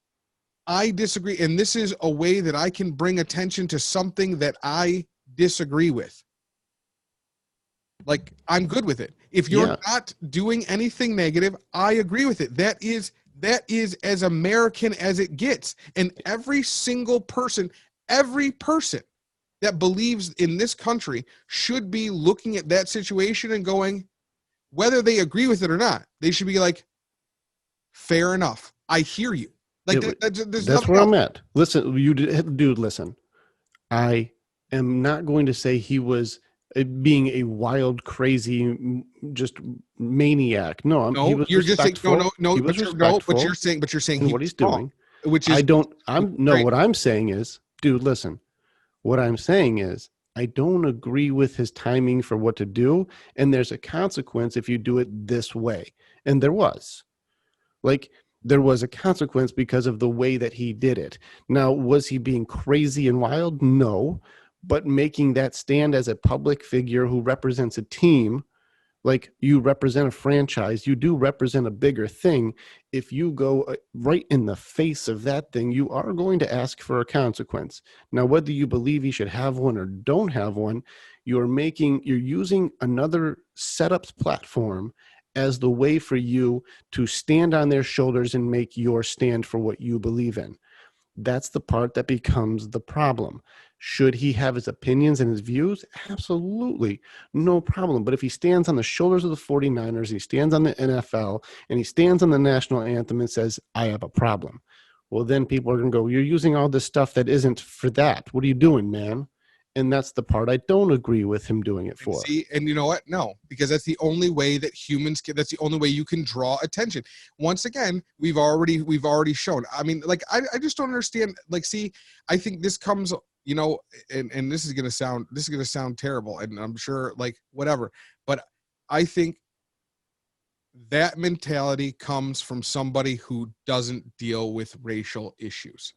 [SPEAKER 1] I disagree," and this is a way that I can bring attention to something that I disagree with. Like I'm good with it. If you're
[SPEAKER 2] Yeah,
[SPEAKER 1] not doing anything negative, I agree with it. That is as American as it gets. And every person that believes in this country should be looking at that situation and going, whether they agree with it or not, they should be like, fair enough. I hear you. Like
[SPEAKER 2] it,
[SPEAKER 1] there's
[SPEAKER 2] that's
[SPEAKER 1] nothing
[SPEAKER 2] where
[SPEAKER 1] else.
[SPEAKER 2] I'm at. Listen, dude, listen. I am not going to say he was being a wild, crazy, just maniac. No, he
[SPEAKER 1] No,
[SPEAKER 2] was
[SPEAKER 1] you're just saying no, no,
[SPEAKER 2] respectful.
[SPEAKER 1] no.
[SPEAKER 2] He was
[SPEAKER 1] But
[SPEAKER 2] respectful
[SPEAKER 1] you're saying
[SPEAKER 2] in
[SPEAKER 1] he
[SPEAKER 2] what
[SPEAKER 1] was
[SPEAKER 2] he's
[SPEAKER 1] wrong,
[SPEAKER 2] doing.
[SPEAKER 1] which
[SPEAKER 2] I
[SPEAKER 1] is
[SPEAKER 2] don't.
[SPEAKER 1] which
[SPEAKER 2] I'm
[SPEAKER 1] is
[SPEAKER 2] no.
[SPEAKER 1] great.
[SPEAKER 2] What I'm saying is, dude, listen. What I'm saying is, I don't agree with his timing for what to do, and there's a consequence if you do it this way. And there was. Like there was a consequence because of the way that he did it. Now, was he being crazy and wild? No. But making that stand as a public figure who represents a team, like you represent a franchise, you do represent a bigger thing. If you go right in the face of that thing, you are going to ask for a consequence. Now, whether you believe you should have one or don't have one, you're using another setup's platform as the way for you to stand on their shoulders and make your stand for what you believe in. That's the part that becomes the problem. Should he have his opinions and his views? Absolutely. No problem. But if he stands on the shoulders of the 49ers, he stands on the NFL, and he stands on the national anthem and says, I have a problem. Well, then people are going to go, you're using all this stuff that isn't for that. What are you doing, man? And that's the part I don't agree with him doing it
[SPEAKER 1] And
[SPEAKER 2] for.
[SPEAKER 1] see, and you know what? No, because that's the only way that humans can. That's the only way you can draw attention. Once again, we've already shown. I mean, like I just don't understand. Like, see, I think this comes, and this is gonna sound terrible, and I'm sure like whatever, but I think that mentality comes from somebody who doesn't deal with racial issues.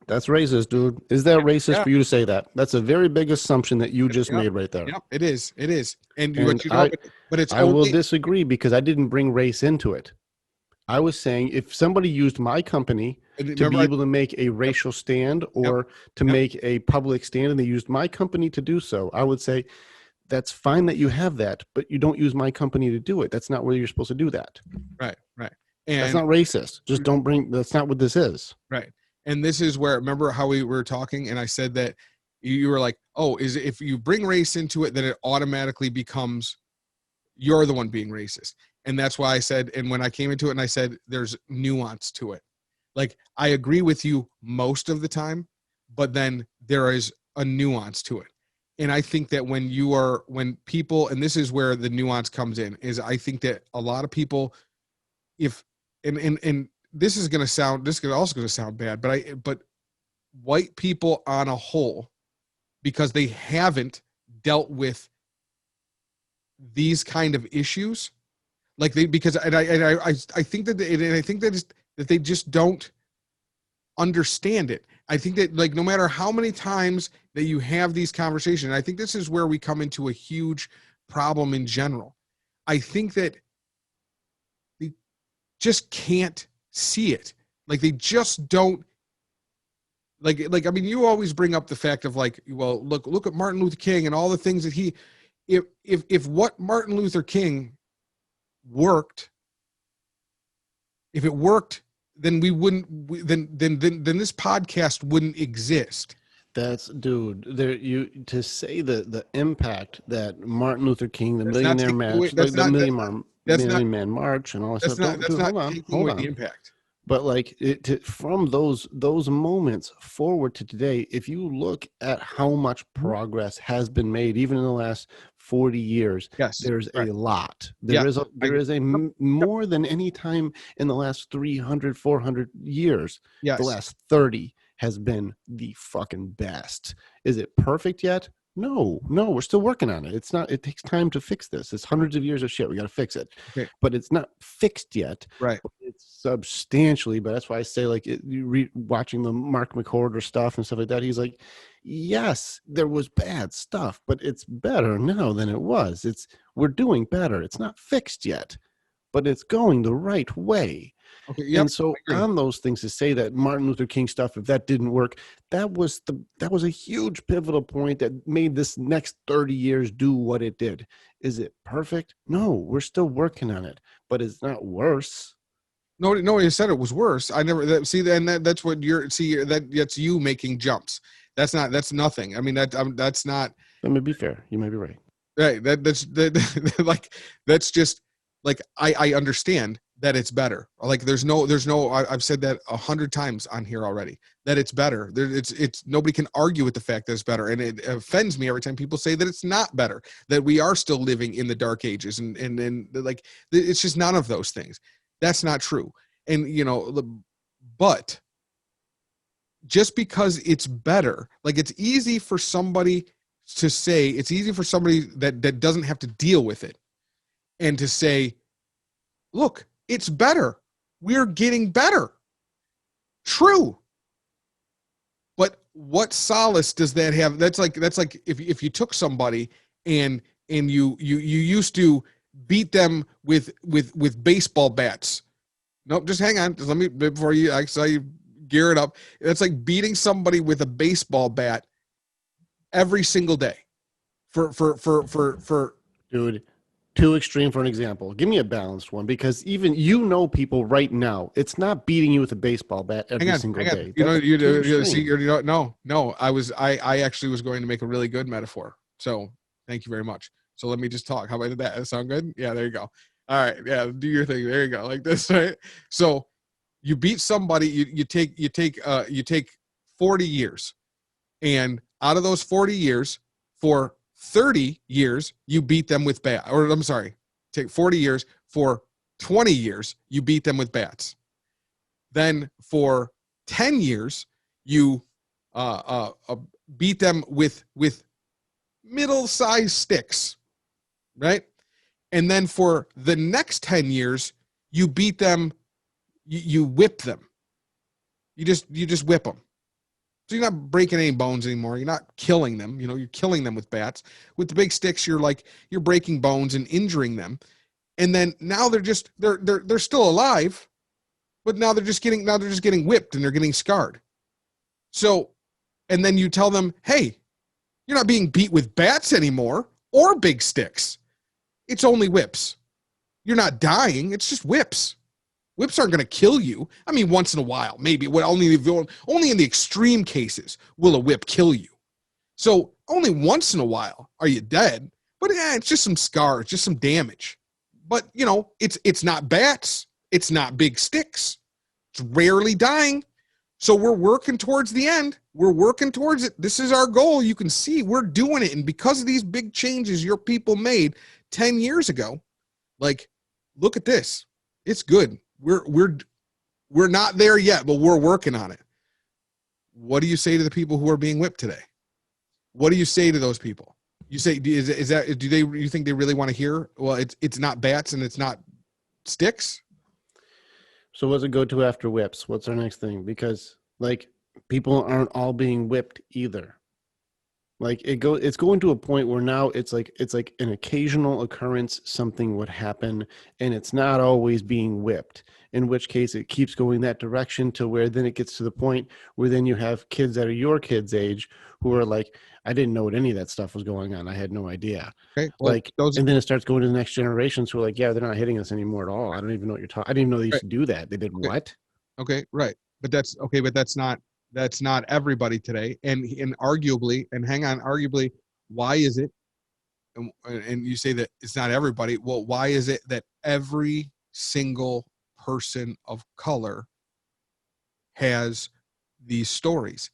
[SPEAKER 2] That's racist, dude. Is that racist
[SPEAKER 1] Yeah,
[SPEAKER 2] for you to say that? That's a very big assumption that you just
[SPEAKER 1] yeah,
[SPEAKER 2] made right there.
[SPEAKER 1] yeah. It is, and you,
[SPEAKER 2] And
[SPEAKER 1] but you know, but it's
[SPEAKER 2] I will
[SPEAKER 1] only.
[SPEAKER 2] disagree because I didn't bring race into it. I was saying if somebody used my company to
[SPEAKER 1] Remember,
[SPEAKER 2] be able to make a
[SPEAKER 1] yep,
[SPEAKER 2] racial stand
[SPEAKER 1] yep,
[SPEAKER 2] or to
[SPEAKER 1] yep.
[SPEAKER 2] make a public stand and they used my company to do so, I would say that's fine that you have that, but you don't use my company to do it. That's not where you're supposed to do that.
[SPEAKER 1] Right, right.
[SPEAKER 2] That's
[SPEAKER 1] And
[SPEAKER 2] not racist. Just don't bring, that's not what this is.
[SPEAKER 1] right. And this is where, remember how we were talking and I said that you were like, "Oh, is if you bring race into it then it automatically becomes you're the one being racist." And that's why I said, and when I came into it and I said there's nuance to it. Like I agree with you most of the time, but then there is a nuance to it. And I think that when people, and this is where the nuance comes in, is I think that a lot of people, if and this is also gonna sound bad, but white people on a whole, because they haven't dealt with these kind of issues, like they because I think that that they just don't understand it. I think that like no matter how many times that you have these conversations, I think this is where we come into a huge problem in general. I think that they just can't see it. Like they just don't like I mean you always bring up the fact of like, well, look at Martin Luther King and all the things that he if what Martin Luther King worked, if it worked, then we wouldn't. Then this podcast wouldn't exist.
[SPEAKER 2] That's dude. There, you to say the impact that Martin Luther King, the
[SPEAKER 1] That's not
[SPEAKER 2] Millionaire
[SPEAKER 1] taking away.
[SPEAKER 2] March, like the
[SPEAKER 1] That's not
[SPEAKER 2] Million Man March, and all that
[SPEAKER 1] that's
[SPEAKER 2] stuff.
[SPEAKER 1] not
[SPEAKER 2] Don't
[SPEAKER 1] that's
[SPEAKER 2] dude,
[SPEAKER 1] not taking
[SPEAKER 2] hold
[SPEAKER 1] away the
[SPEAKER 2] on.
[SPEAKER 1] impact.
[SPEAKER 2] But like from those moments forward to today, if you look at how much
[SPEAKER 1] Mhm.
[SPEAKER 2] progress has been made, even in the last 40 years,
[SPEAKER 1] Yes,
[SPEAKER 2] there's a
[SPEAKER 1] correct.
[SPEAKER 2] lot.
[SPEAKER 1] Yes, I
[SPEAKER 2] There
[SPEAKER 1] agree.
[SPEAKER 2] is
[SPEAKER 1] Yep, yep,
[SPEAKER 2] more than any time in the last 300, 400 years. The
[SPEAKER 1] yes.
[SPEAKER 2] last 30 has been the fucking best. Is it perfect yet? No, no, we're still working on it. It's not, it takes time to fix this. It's hundreds of years of shit. We got to fix it.
[SPEAKER 1] Okay,
[SPEAKER 2] But it's not fixed yet.
[SPEAKER 1] right.
[SPEAKER 2] It's substantially, but that's why I say, like, watching the Mark McCorder stuff and stuff like that, he's like, yes, there was bad stuff, but it's better now than it was. We're doing better. It's not fixed yet, but it's going the right way.
[SPEAKER 1] Okay, yep,
[SPEAKER 2] And so
[SPEAKER 1] I agree.
[SPEAKER 2] on those things, to say that Martin Luther King stuff, if that didn't work, that was a huge pivotal point that made this next 30 years do what it did. Is it perfect? No, we're still working on it, but it's not worse.
[SPEAKER 1] Nobody said it was worse. I never see. And that's what you're see. That's you making jumps. That's nothing. I mean, that's not
[SPEAKER 2] That may be fair. You may be right.
[SPEAKER 1] right. Like that's just like I understand that it's better. Like I've said that 100 times on here already that it's better. It's nobody can argue with the fact that it's better, and it offends me every time people say that it's not better. That we are still living in the dark ages, and like it's just none of those things. That's not true. And but just because it's better, like it's easy for somebody to say, it's easy for somebody that doesn't have to deal with it and to say, look, it's better. We're getting better. True. But what solace does that have? That's like if you took somebody and you used to beat them with baseball bats. Nope, just hang on. Just let me before you I saw you gear it up. It's like beating somebody with a baseball bat every single day for
[SPEAKER 2] Dude, too extreme for an example. Give me a balanced one, because even people right now, it's not beating you with a baseball bat every single
[SPEAKER 1] hang on.
[SPEAKER 2] day.
[SPEAKER 1] You know,
[SPEAKER 2] That's too
[SPEAKER 1] you see,
[SPEAKER 2] extreme.
[SPEAKER 1] no. I actually was going to make a really good metaphor. So thank you very much. So let me just talk. How about that? That sound good? Yeah, there you go. All right, yeah, do your thing. There you go, like this, right? So you beat somebody. You take 40 years, and out of those 40 years, for 30 years, you beat them with bat. Or I'm sorry, take 40 years for 20 years, you beat them with bats. Then for 10 years, you beat them with middle-sized sticks, right? And then for the next 10 years, you beat them, you whip them. You just whip them. So you're not breaking any bones anymore. You're not killing them. You're killing them with bats. With the big sticks, you're breaking bones and injuring them. And then now they're still alive, but now they're just getting whipped and they're getting scarred. So, and then you tell them, hey, you're not being beat with bats anymore or big sticks. It's only whips. You're not dying. It's just whips. Whips aren't going to kill you. I mean, once in a while, maybe. Only in the extreme cases will a whip kill you. So only once in a while are you dead. But yeah, it's just some scars, just some damage. But it's not bats. It's not big sticks. It's rarely dying. So we're working towards the end. We're working towards it. This is our goal. You can see we're doing it. And because of these big changes your people made 10 years ago, like, look at this. It's good. We're not there yet, but we're working on it. What do you say to the people who are being whipped today? What do you say to those people? You say, is that do they you think they really want to hear? Well, it's not bats and it's not sticks.
[SPEAKER 2] So what's it go to after whips? What's our next thing? Because like people aren't all being whipped either. Like it's going to a point where now it's like an occasional occurrence, something would happen, and it's not always being whipped. In which case, it keeps going that direction to where then it gets to the point where then you have kids that are your kids' age who are like, I didn't know what any of that stuff was going on. I had no idea.
[SPEAKER 1] Okay, well,
[SPEAKER 2] Like,
[SPEAKER 1] those
[SPEAKER 2] and then it starts going to the next generations who are like, yeah, they're not hitting us anymore at all. I don't even know what you're talking. I didn't even know they used
[SPEAKER 1] right,
[SPEAKER 2] to do that. They did
[SPEAKER 1] okay,
[SPEAKER 2] what?
[SPEAKER 1] okay, right. But that's okay, but that's not everybody today. And arguably, and hang on, arguably, why is it? And you say that it's not everybody. Well, why is it that every single person of color has these stories?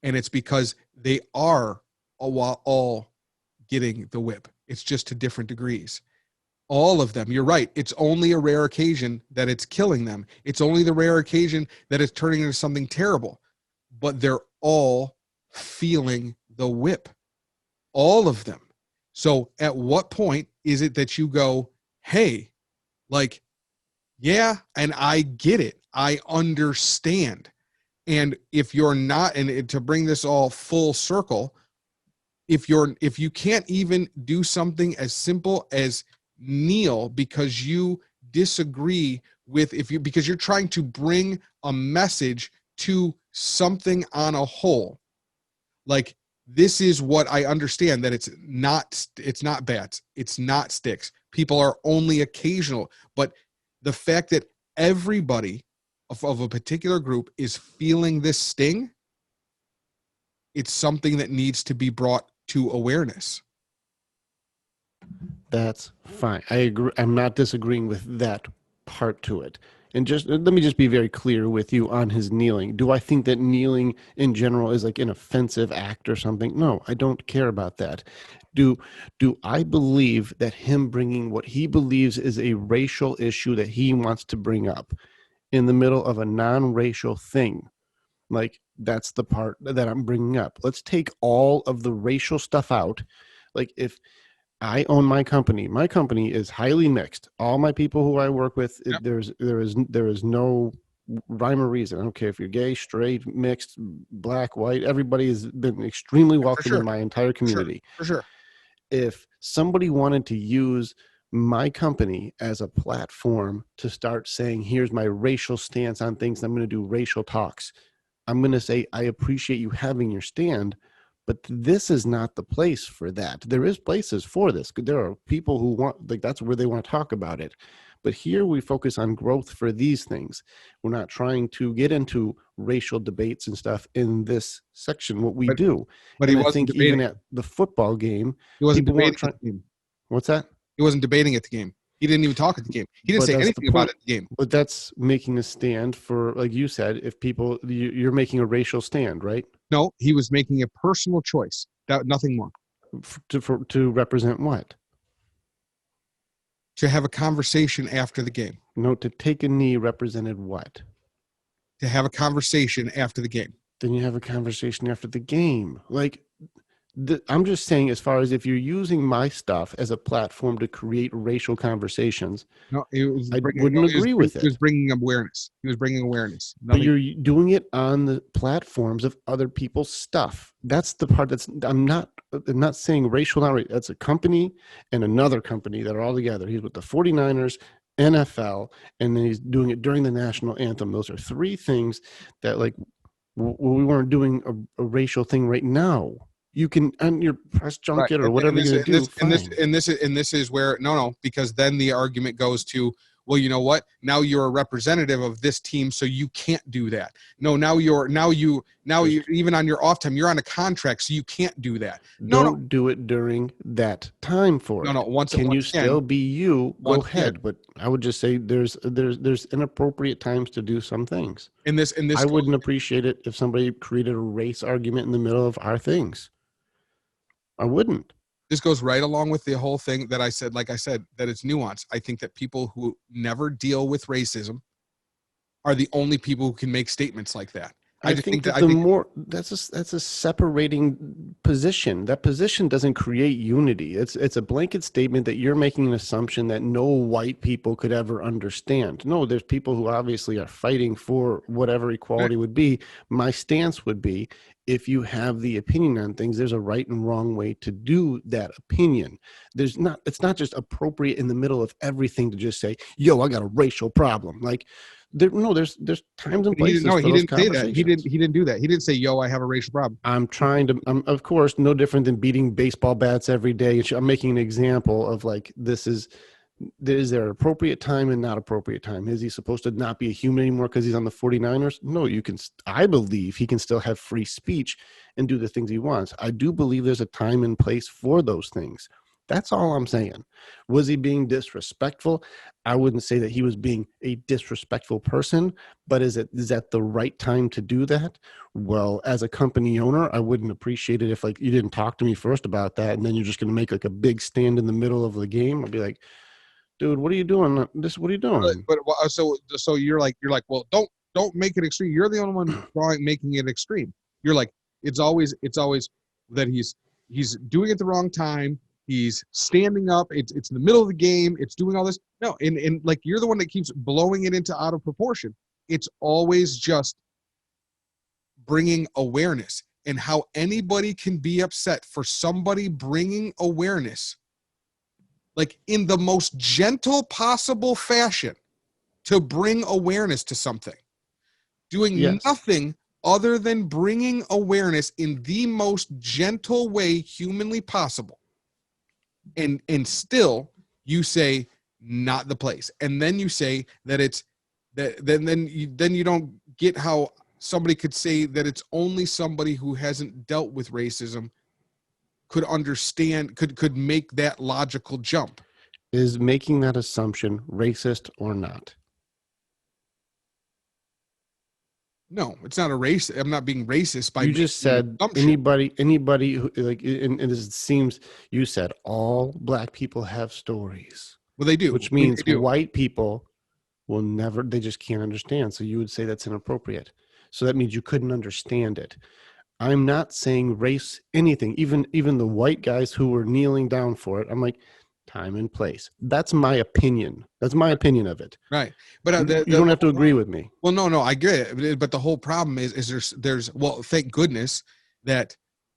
[SPEAKER 1] And it's because they are all getting the whip. It's just to different degrees. All of them. You're right. It's only a rare occasion that it's killing them. It's only the rare occasion that it's turning into something terrible. But they're all feeling the whip. All of them. So at what point is it that you go, hey, like, yeah, and I get it. I understand. And if you're not, and to bring this all full circle, if you can't even do something as simple as kneel because you disagree with if you because you're trying to bring a message to something on a whole, like, this is what I understand, that it's not bats, it's not sticks, people are only occasional, but the fact that everybody of a particular group is feeling this sting, it's something that needs to be brought to awareness.
[SPEAKER 2] That's fine. I agree. I'm not disagreeing with that part to it. And just let me just be very clear with you on his kneeling. Do I think that kneeling in general is like an offensive act or something? No, I don't care about that. Do do I believe that him bringing what he believes is a racial issue that he wants to bring up in the middle of a non-racial thing? Like that's the part that I'm bringing up. Let's take all of the racial stuff out. Like if I own my company. My company is highly mixed. All my people who I work with,
[SPEAKER 1] Yep,
[SPEAKER 2] there is no rhyme or reason. I don't care if you're gay, straight, mixed, black, white. Everybody has been extremely
[SPEAKER 1] for
[SPEAKER 2] welcome in
[SPEAKER 1] sure,
[SPEAKER 2] my entire
[SPEAKER 1] for sure,
[SPEAKER 2] community.
[SPEAKER 1] for sure.
[SPEAKER 2] If somebody wanted to use my company as a platform to start saying, "Here's my racial stance on things," I'm going to do racial talks. I'm going to say, I appreciate you having your stand, but this is not the place for that. There is places for this. There are people who want, like, that's where they want to talk about it. But here we focus on growth for these things. We're not trying to get into racial debates and stuff in this section, what we
[SPEAKER 1] but
[SPEAKER 2] do.
[SPEAKER 1] but he
[SPEAKER 2] And I
[SPEAKER 1] wasn't
[SPEAKER 2] think even
[SPEAKER 1] debating.
[SPEAKER 2] at the football game,
[SPEAKER 1] He wasn't
[SPEAKER 2] people weren't
[SPEAKER 1] debating at
[SPEAKER 2] trying.
[SPEAKER 1] the game.
[SPEAKER 2] What's that?
[SPEAKER 1] He wasn't debating at the game. He didn't even talk at the game. He didn't
[SPEAKER 2] But
[SPEAKER 1] say
[SPEAKER 2] that's the
[SPEAKER 1] anything about
[SPEAKER 2] point.
[SPEAKER 1] it at the game.
[SPEAKER 2] But that's making a stand for, like you said, if people, you're making a racial stand, right?
[SPEAKER 1] No, he was making a personal choice. That nothing more.
[SPEAKER 2] To represent what?
[SPEAKER 1] To have a conversation after the game.
[SPEAKER 2] No, to take a knee represented what?
[SPEAKER 1] To have a conversation after the game.
[SPEAKER 2] Then you have a conversation after the game. Like, I'm just saying, as far as if you're using my stuff as a platform to create racial conversations,
[SPEAKER 1] No, he was
[SPEAKER 2] I
[SPEAKER 1] bringing. No,
[SPEAKER 2] wouldn't agree with
[SPEAKER 1] he was
[SPEAKER 2] it.
[SPEAKER 1] bringing awareness. He was bringing awareness.
[SPEAKER 2] But
[SPEAKER 1] Nothing.
[SPEAKER 2] you're doing it on the platforms of other people's stuff. That's the part that's I'm not saying racial, not racial. That's a company and another company that are all together. He's with the 49ers, NFL, and then he's doing it during the national anthem. Those are three things that, like, we weren't doing a racial thing right now. You can, on your press
[SPEAKER 1] Right.
[SPEAKER 2] junket or whatever you're going to do, fine.
[SPEAKER 1] And this is where no, because then the argument goes to, well, you know what? Now you're a representative of this team, so you can't do that. No, now you even on your off time, you're on a contract, so you can't do that. No,
[SPEAKER 2] Don't do it during that time for
[SPEAKER 1] no.
[SPEAKER 2] it.
[SPEAKER 1] Once
[SPEAKER 2] Can you
[SPEAKER 1] again,
[SPEAKER 2] still be you? Go
[SPEAKER 1] once again,
[SPEAKER 2] ahead. But I would just say there's inappropriate times to do some things.
[SPEAKER 1] and this
[SPEAKER 2] I
[SPEAKER 1] goes
[SPEAKER 2] wouldn't appreciate it if somebody created a race argument in the middle of our things. I wouldn't.
[SPEAKER 1] this goes right along with the whole thing that I said. Like I said, that it's nuanced. I think that people who never deal with racism are the only people who can make statements like that. I
[SPEAKER 2] I
[SPEAKER 1] just
[SPEAKER 2] think
[SPEAKER 1] think that
[SPEAKER 2] that
[SPEAKER 1] I
[SPEAKER 2] the
[SPEAKER 1] think
[SPEAKER 2] more that's a separating position. That position doesn't create unity. It's a blanket statement that you're making an assumption that no white people could ever understand. No, there's people who obviously are fighting for whatever
[SPEAKER 1] right.
[SPEAKER 2] equality would be. My stance would be, if you have the opinion on things, there's a right and wrong way to do that opinion. It's not just appropriate in the middle of everything to just say, yo, I got a racial problem. Like, there's times and
[SPEAKER 1] But he didn't.
[SPEAKER 2] places
[SPEAKER 1] No,
[SPEAKER 2] for
[SPEAKER 1] he
[SPEAKER 2] those
[SPEAKER 1] didn't say that. He didn't.
[SPEAKER 2] conversations.
[SPEAKER 1] He didn't do that. He didn't say, "Yo, I have a racial problem."
[SPEAKER 2] I'm of course, no different than beating baseball bats every day. I'm making an example of like, is there an appropriate time and not appropriate time? Is he supposed to not be a human anymore because he's on the 49ers? No, I believe he can still have free speech and do the things he wants. I do believe there's a time and place for those things. That's all I'm saying. Was he being disrespectful? I wouldn't say that he was being a disrespectful person, but is that the right time to do that? Well, as a company owner, I wouldn't appreciate it if like you didn't talk to me first about that, and then you're just going to make like a big stand in the middle of the game. I'd be like, dude, what are you doing? What are you doing?
[SPEAKER 1] So you're like, well, don't make it extreme. You're the only one making it extreme. You're like, it's always that he's doing it the wrong time. He's standing up. It's in the middle of the game. It's doing all this. No, and like you're the one that keeps blowing it into out of proportion. It's always just bringing awareness, and how anybody can be upset for somebody bringing awareness, like in the most gentle possible fashion, to bring awareness to something, doing
[SPEAKER 2] Yes.
[SPEAKER 1] nothing other than bringing awareness in the most gentle way humanly possible. And still you say not the place. And then you say that it's that then you don't get how somebody could say that it's only somebody who hasn't dealt with racism could understand, could make that logical jump.
[SPEAKER 2] Is making that assumption racist or not?
[SPEAKER 1] No, it's not a race. I'm not being racist by
[SPEAKER 2] You just
[SPEAKER 1] making an
[SPEAKER 2] said
[SPEAKER 1] assumption.
[SPEAKER 2] anybody who like, and it seems you said all black people have stories,
[SPEAKER 1] Well, they do.
[SPEAKER 2] which
[SPEAKER 1] I mean, they
[SPEAKER 2] means
[SPEAKER 1] do.
[SPEAKER 2] white people will never, they just can't understand. So you would say that's inappropriate. So that means you couldn't understand it. I'm not saying race anything, even the white guys who were kneeling down for it. I'm like, time and place. That's my opinion. That's my opinion of it.
[SPEAKER 1] Right. But
[SPEAKER 2] You don't have to agree with me.
[SPEAKER 1] well, no, I get it. But the whole problem is there's well, thank goodness that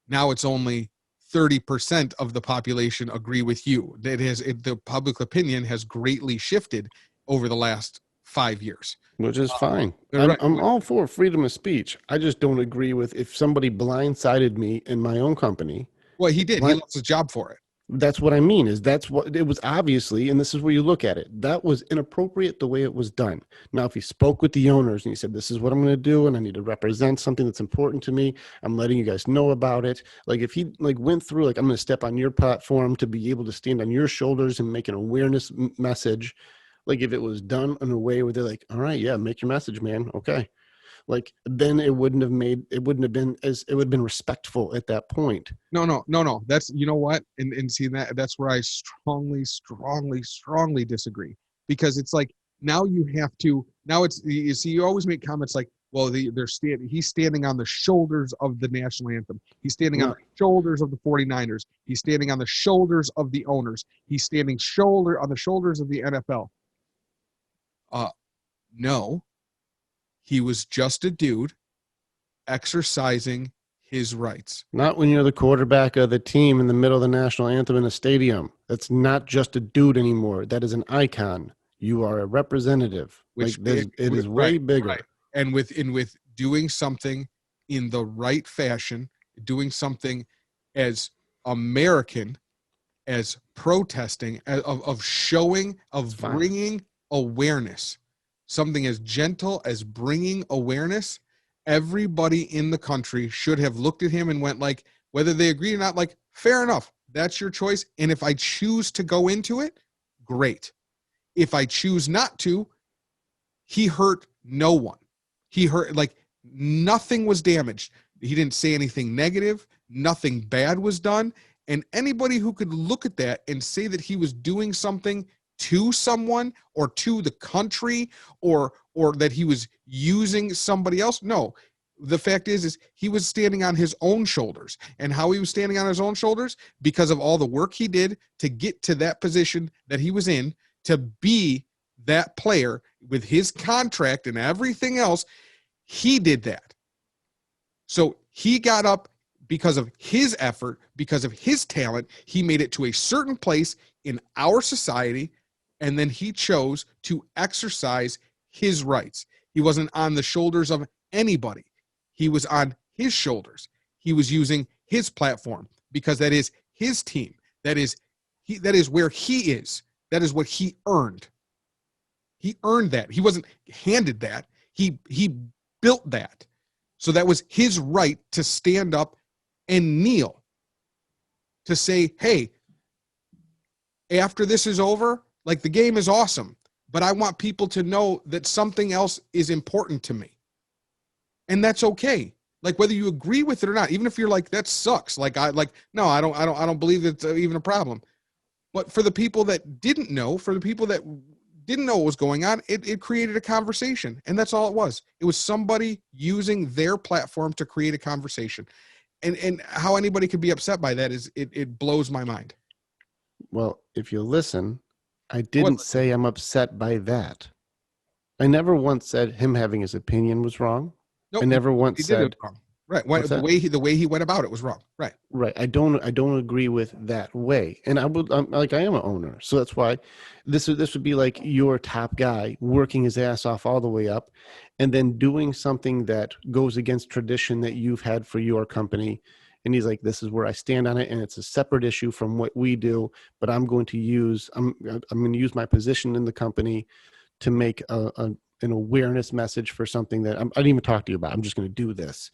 [SPEAKER 1] now it's only 30% of the population agree with you. The public opinion has greatly shifted over the last 5 years.
[SPEAKER 2] Which is fine.
[SPEAKER 1] Right.
[SPEAKER 2] I'm all for freedom of speech. I just don't agree with if somebody blindsided me in my own company.
[SPEAKER 1] Well, he did. He
[SPEAKER 2] Blind,
[SPEAKER 1] lost his job for it.
[SPEAKER 2] that's what I mean. Is that's what it was obviously, and this is where you look at it. That was inappropriate the way it was done. Now, if he spoke with the owners and he said, "This is what I'm going to do, and I need to represent something that's important to me. I'm letting you guys know about it." Like if he like went through, like I'm going to step on your platform to be able to stand on your shoulders and make an awareness message. Like if it was done in a way where they're like, all right, yeah, make your message, man. Okay. Like then it wouldn't have been as, it would have been respectful at that point.
[SPEAKER 1] No. That's, you know what? And see, that's where I strongly disagree, because it's like now you have to, now it's, you see, you always make comments like, well, he's standing on the shoulders of the national anthem. He's standing on
[SPEAKER 2] No,
[SPEAKER 1] the shoulders of the 49ers. He's standing on the shoulders of the owners. He's standing on the shoulders of the NFL. No, he was just a dude exercising his rights.
[SPEAKER 2] not when you're the quarterback of the team in the middle of the national anthem in a stadium. That's not just a dude anymore. That is an icon. You are a representative. Like it is
[SPEAKER 1] Right,
[SPEAKER 2] way bigger.
[SPEAKER 1] right. And with doing something in the right fashion, doing something as American as protesting, of showing,
[SPEAKER 2] It's
[SPEAKER 1] of
[SPEAKER 2] fine.
[SPEAKER 1] bringing awareness, something as gentle as bringing awareness, everybody in the country should have looked at him and went like, whether they agree or not, like, fair enough, that's your choice, and if I choose to go into it, great. If I choose not to, he hurt no one. He hurt, like, nothing was damaged. He didn't say anything negative. Nothing bad was done. And anybody who could look at that and say that he was doing something to someone or to the country, or that he was using somebody else, no. the fact is he was standing on his own shoulders. And how he was standing on his own shoulders? Because of all the work he did to get to that position that he was in, to be that player with his contract and everything else. He did that. So he got up because of his effort, because of his talent. He made it to a certain place in our society, and then he chose to exercise his rights. He wasn't on the shoulders of anybody. He was on his shoulders. He was using his platform because that is his team. That is where he is. That is what he earned. He earned that. He wasn't handed that. He built that. So that was his right to stand up and kneel, to say, hey, after this is over, like, the game is awesome, but I want people to know that something else is important to me. And that's okay. Like, whether you agree with it or not, even if you're like, that sucks. Like, no, I don't believe it's even a problem. But for the people that didn't know, for the people that didn't know what was going on, it created a conversation. And that's all it was. It was somebody using their platform to create a conversation. And how anybody could be upset by that is, it blows my mind.
[SPEAKER 2] Well, if you listen, I didn't say I'm upset by that. I never once said him having his opinion was wrong.
[SPEAKER 1] Nope,
[SPEAKER 2] I never once
[SPEAKER 1] he
[SPEAKER 2] said
[SPEAKER 1] did it wrong. Right. The way he went about it was wrong. Right.
[SPEAKER 2] Right. I don't agree with that way. And I would, like, I am an owner. So that's why this would be like your top guy working his ass off all the way up and then doing something that goes against tradition that you've had for your company. And he's like, this is where I stand on it. And it's a separate issue from what we do, but I'm going to use my position in the company to make an awareness message for something that I didn't even talk to you about. I'm just going to do this.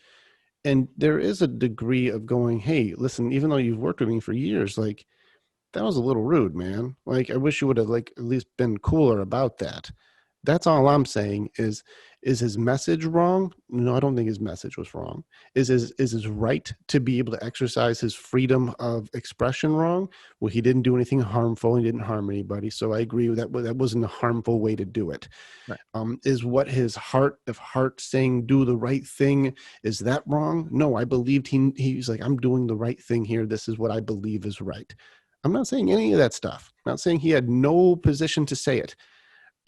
[SPEAKER 2] And there is a degree of going, hey, listen, even though you've worked with me for years, like, that was a little rude, man. Like, I wish you would have, like, at least been cooler about that. That's all I'm saying. Is his message wrong? No, I don't think his message was wrong. Is his right to be able to exercise his freedom of expression wrong? Well, he didn't do anything harmful. He didn't harm anybody. So I agree with that. That wasn't a harmful way to do it.
[SPEAKER 1] Right.
[SPEAKER 2] Is what his heart of heart saying, do the right thing, is that wrong? No, I believed he's like, I'm doing the right thing here. This is what I believe is right. I'm not saying any of that stuff. I'm not saying he had no position to say it.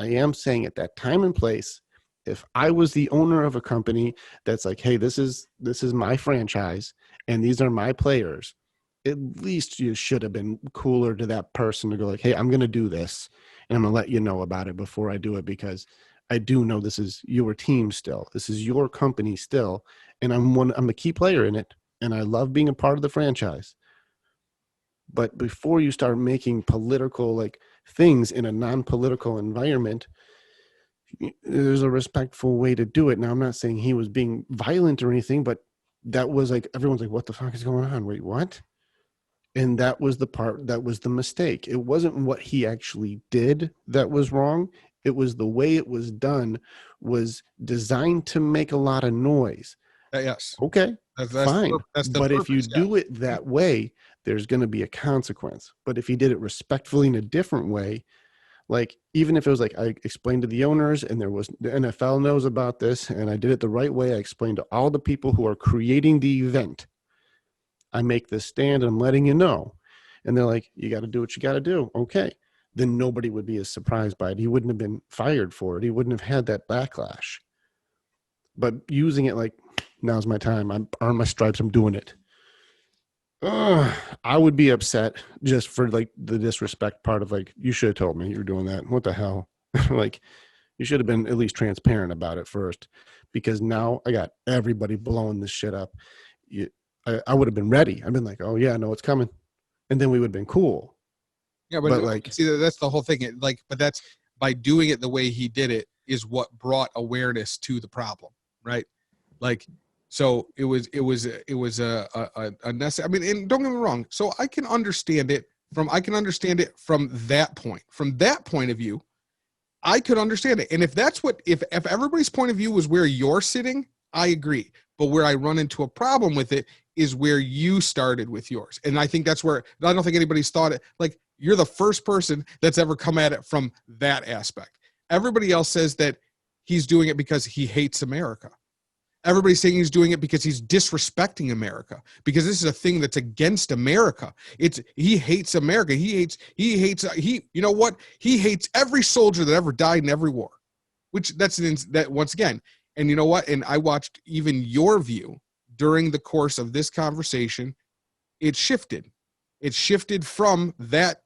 [SPEAKER 2] I am saying at that time and place, if I was the owner of a company that's like, hey, this is my franchise and these are my players, at least you should have been cooler to that person to go like, hey, I'm going to do this and I'm going to let you know about it before I do it, because I do know this is your team still. This is your company still. And I'm a key player in it. And I love being a part of the franchise. But before you start making political, like, things in a non-political environment, there's a respectful way to do it. Now, I'm not saying he was being violent or anything, but that was like, everyone's like, what the fuck is going on? Wait, what? And that was the part that was the mistake. It wasn't what he actually did that was wrong. It was the way it was done was designed to make a lot of noise.
[SPEAKER 1] Yes.
[SPEAKER 2] Okay, fine. But if you do it
[SPEAKER 1] Mm-hmm.
[SPEAKER 2] that way, there's going to be a consequence. But if he did it respectfully in a different way, like, even if it was like, I explained to the owners and the NFL knows about this and I did it the right way, I explained to all the people who are creating the event, I make this stand and I'm letting you know. And they're like, you got to do what you got to do. Okay. Then nobody would be as surprised by it. He wouldn't have been fired for it. He wouldn't have had that backlash. But using it like, now's my time, I'm earned my stripes, I'm doing it. I would be upset just for, like, the disrespect part of, like, you should have told me you were doing that. What the hell? Like, you should have been at least transparent about it first, because now I got everybody blowing this shit up. I would have been ready. I've been like, oh yeah, I know it's coming. And then we would have been cool.
[SPEAKER 1] Yeah, but like, see, that's the whole thing. But that's, by doing it the way he did it is what brought awareness to the problem, right? Like, so it was a necessary. I mean, and don't get me wrong. So I can understand it from that point. From that point of view, I could understand it. And if everybody's point of view was where you're sitting, I agree. But where I run into a problem with it is where you started with yours. And I think that's where, I don't think anybody's thought it, like, you're the first person that's ever come at it from that aspect. Everybody else says that he's doing it because he hates America. Everybody's saying he's doing it because he's disrespecting America, because this is a thing that's against America. He hates America. He you know what? He hates every soldier that ever died in every war, which that once again. And you know what? And I watched even your view during the course of this conversation. It shifted. It shifted from that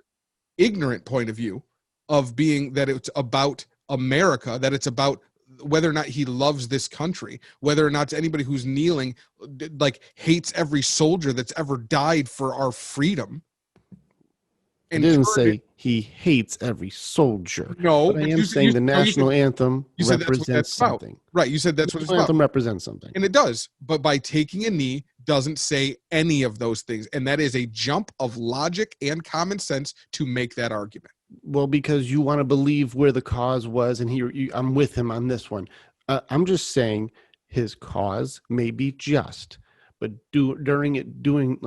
[SPEAKER 1] ignorant point of view of being that it's about America, that it's about whether or not he loves this country, whether or not anybody who's kneeling like hates every soldier that's ever died for our freedom.
[SPEAKER 2] I
[SPEAKER 1] And
[SPEAKER 2] didn't
[SPEAKER 1] turned it,
[SPEAKER 2] say he hates every soldier,
[SPEAKER 1] no,
[SPEAKER 2] but I
[SPEAKER 1] but
[SPEAKER 2] am saying the
[SPEAKER 1] no,
[SPEAKER 2] national anthem
[SPEAKER 1] you said that's what
[SPEAKER 2] represents
[SPEAKER 1] that's about,
[SPEAKER 2] something.
[SPEAKER 1] right? You said
[SPEAKER 2] The
[SPEAKER 1] that's what it's
[SPEAKER 2] national
[SPEAKER 1] about,
[SPEAKER 2] anthem represents something.
[SPEAKER 1] and it does. But by taking a knee doesn't say any of those things, and that is a jump of logic and common sense to make that argument.
[SPEAKER 2] Well, because you want to believe where the cause was, and I'm with him on this one. I'm just saying his cause may be just, but doing it during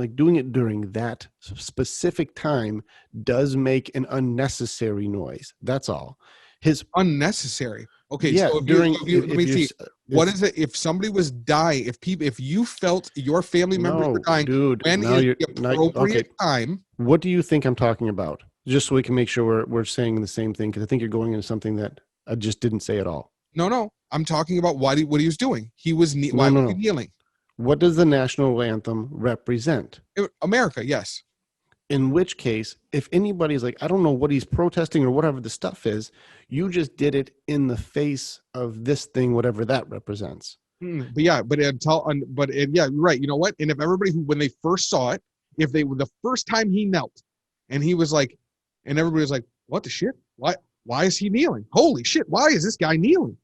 [SPEAKER 2] that specific time does make an unnecessary noise. That's all. His
[SPEAKER 1] Unnecessary. Okay,
[SPEAKER 2] Yeah,
[SPEAKER 1] so
[SPEAKER 2] during
[SPEAKER 1] let
[SPEAKER 2] if
[SPEAKER 1] me
[SPEAKER 2] you're
[SPEAKER 1] see. What is it if somebody was dying? If you felt your family members were
[SPEAKER 2] no,
[SPEAKER 1] dying,
[SPEAKER 2] dude.
[SPEAKER 1] when
[SPEAKER 2] Now
[SPEAKER 1] is
[SPEAKER 2] you're
[SPEAKER 1] the
[SPEAKER 2] not okay.
[SPEAKER 1] appropriate time?
[SPEAKER 2] What do you think I'm talking about? Just so we can make sure we're saying the same thing, because I think you're going into something that I just didn't say at all.
[SPEAKER 1] No, I'm talking about what he was doing.
[SPEAKER 2] No,
[SPEAKER 1] Why
[SPEAKER 2] no,
[SPEAKER 1] was he
[SPEAKER 2] no.
[SPEAKER 1] kneeling?
[SPEAKER 2] What does the national anthem represent?
[SPEAKER 1] America, yes.
[SPEAKER 2] In which case, if anybody's like, I don't know what he's protesting or whatever the stuff is, you just did it in the face of this thing, whatever that represents.
[SPEAKER 1] But yeah, yeah, you're right. You know what? And if everybody who when they first saw it, if they were the first time he knelt, and he was like, and everybody was like, what the shit? Why is he kneeling? Holy shit! Why is this guy kneeling?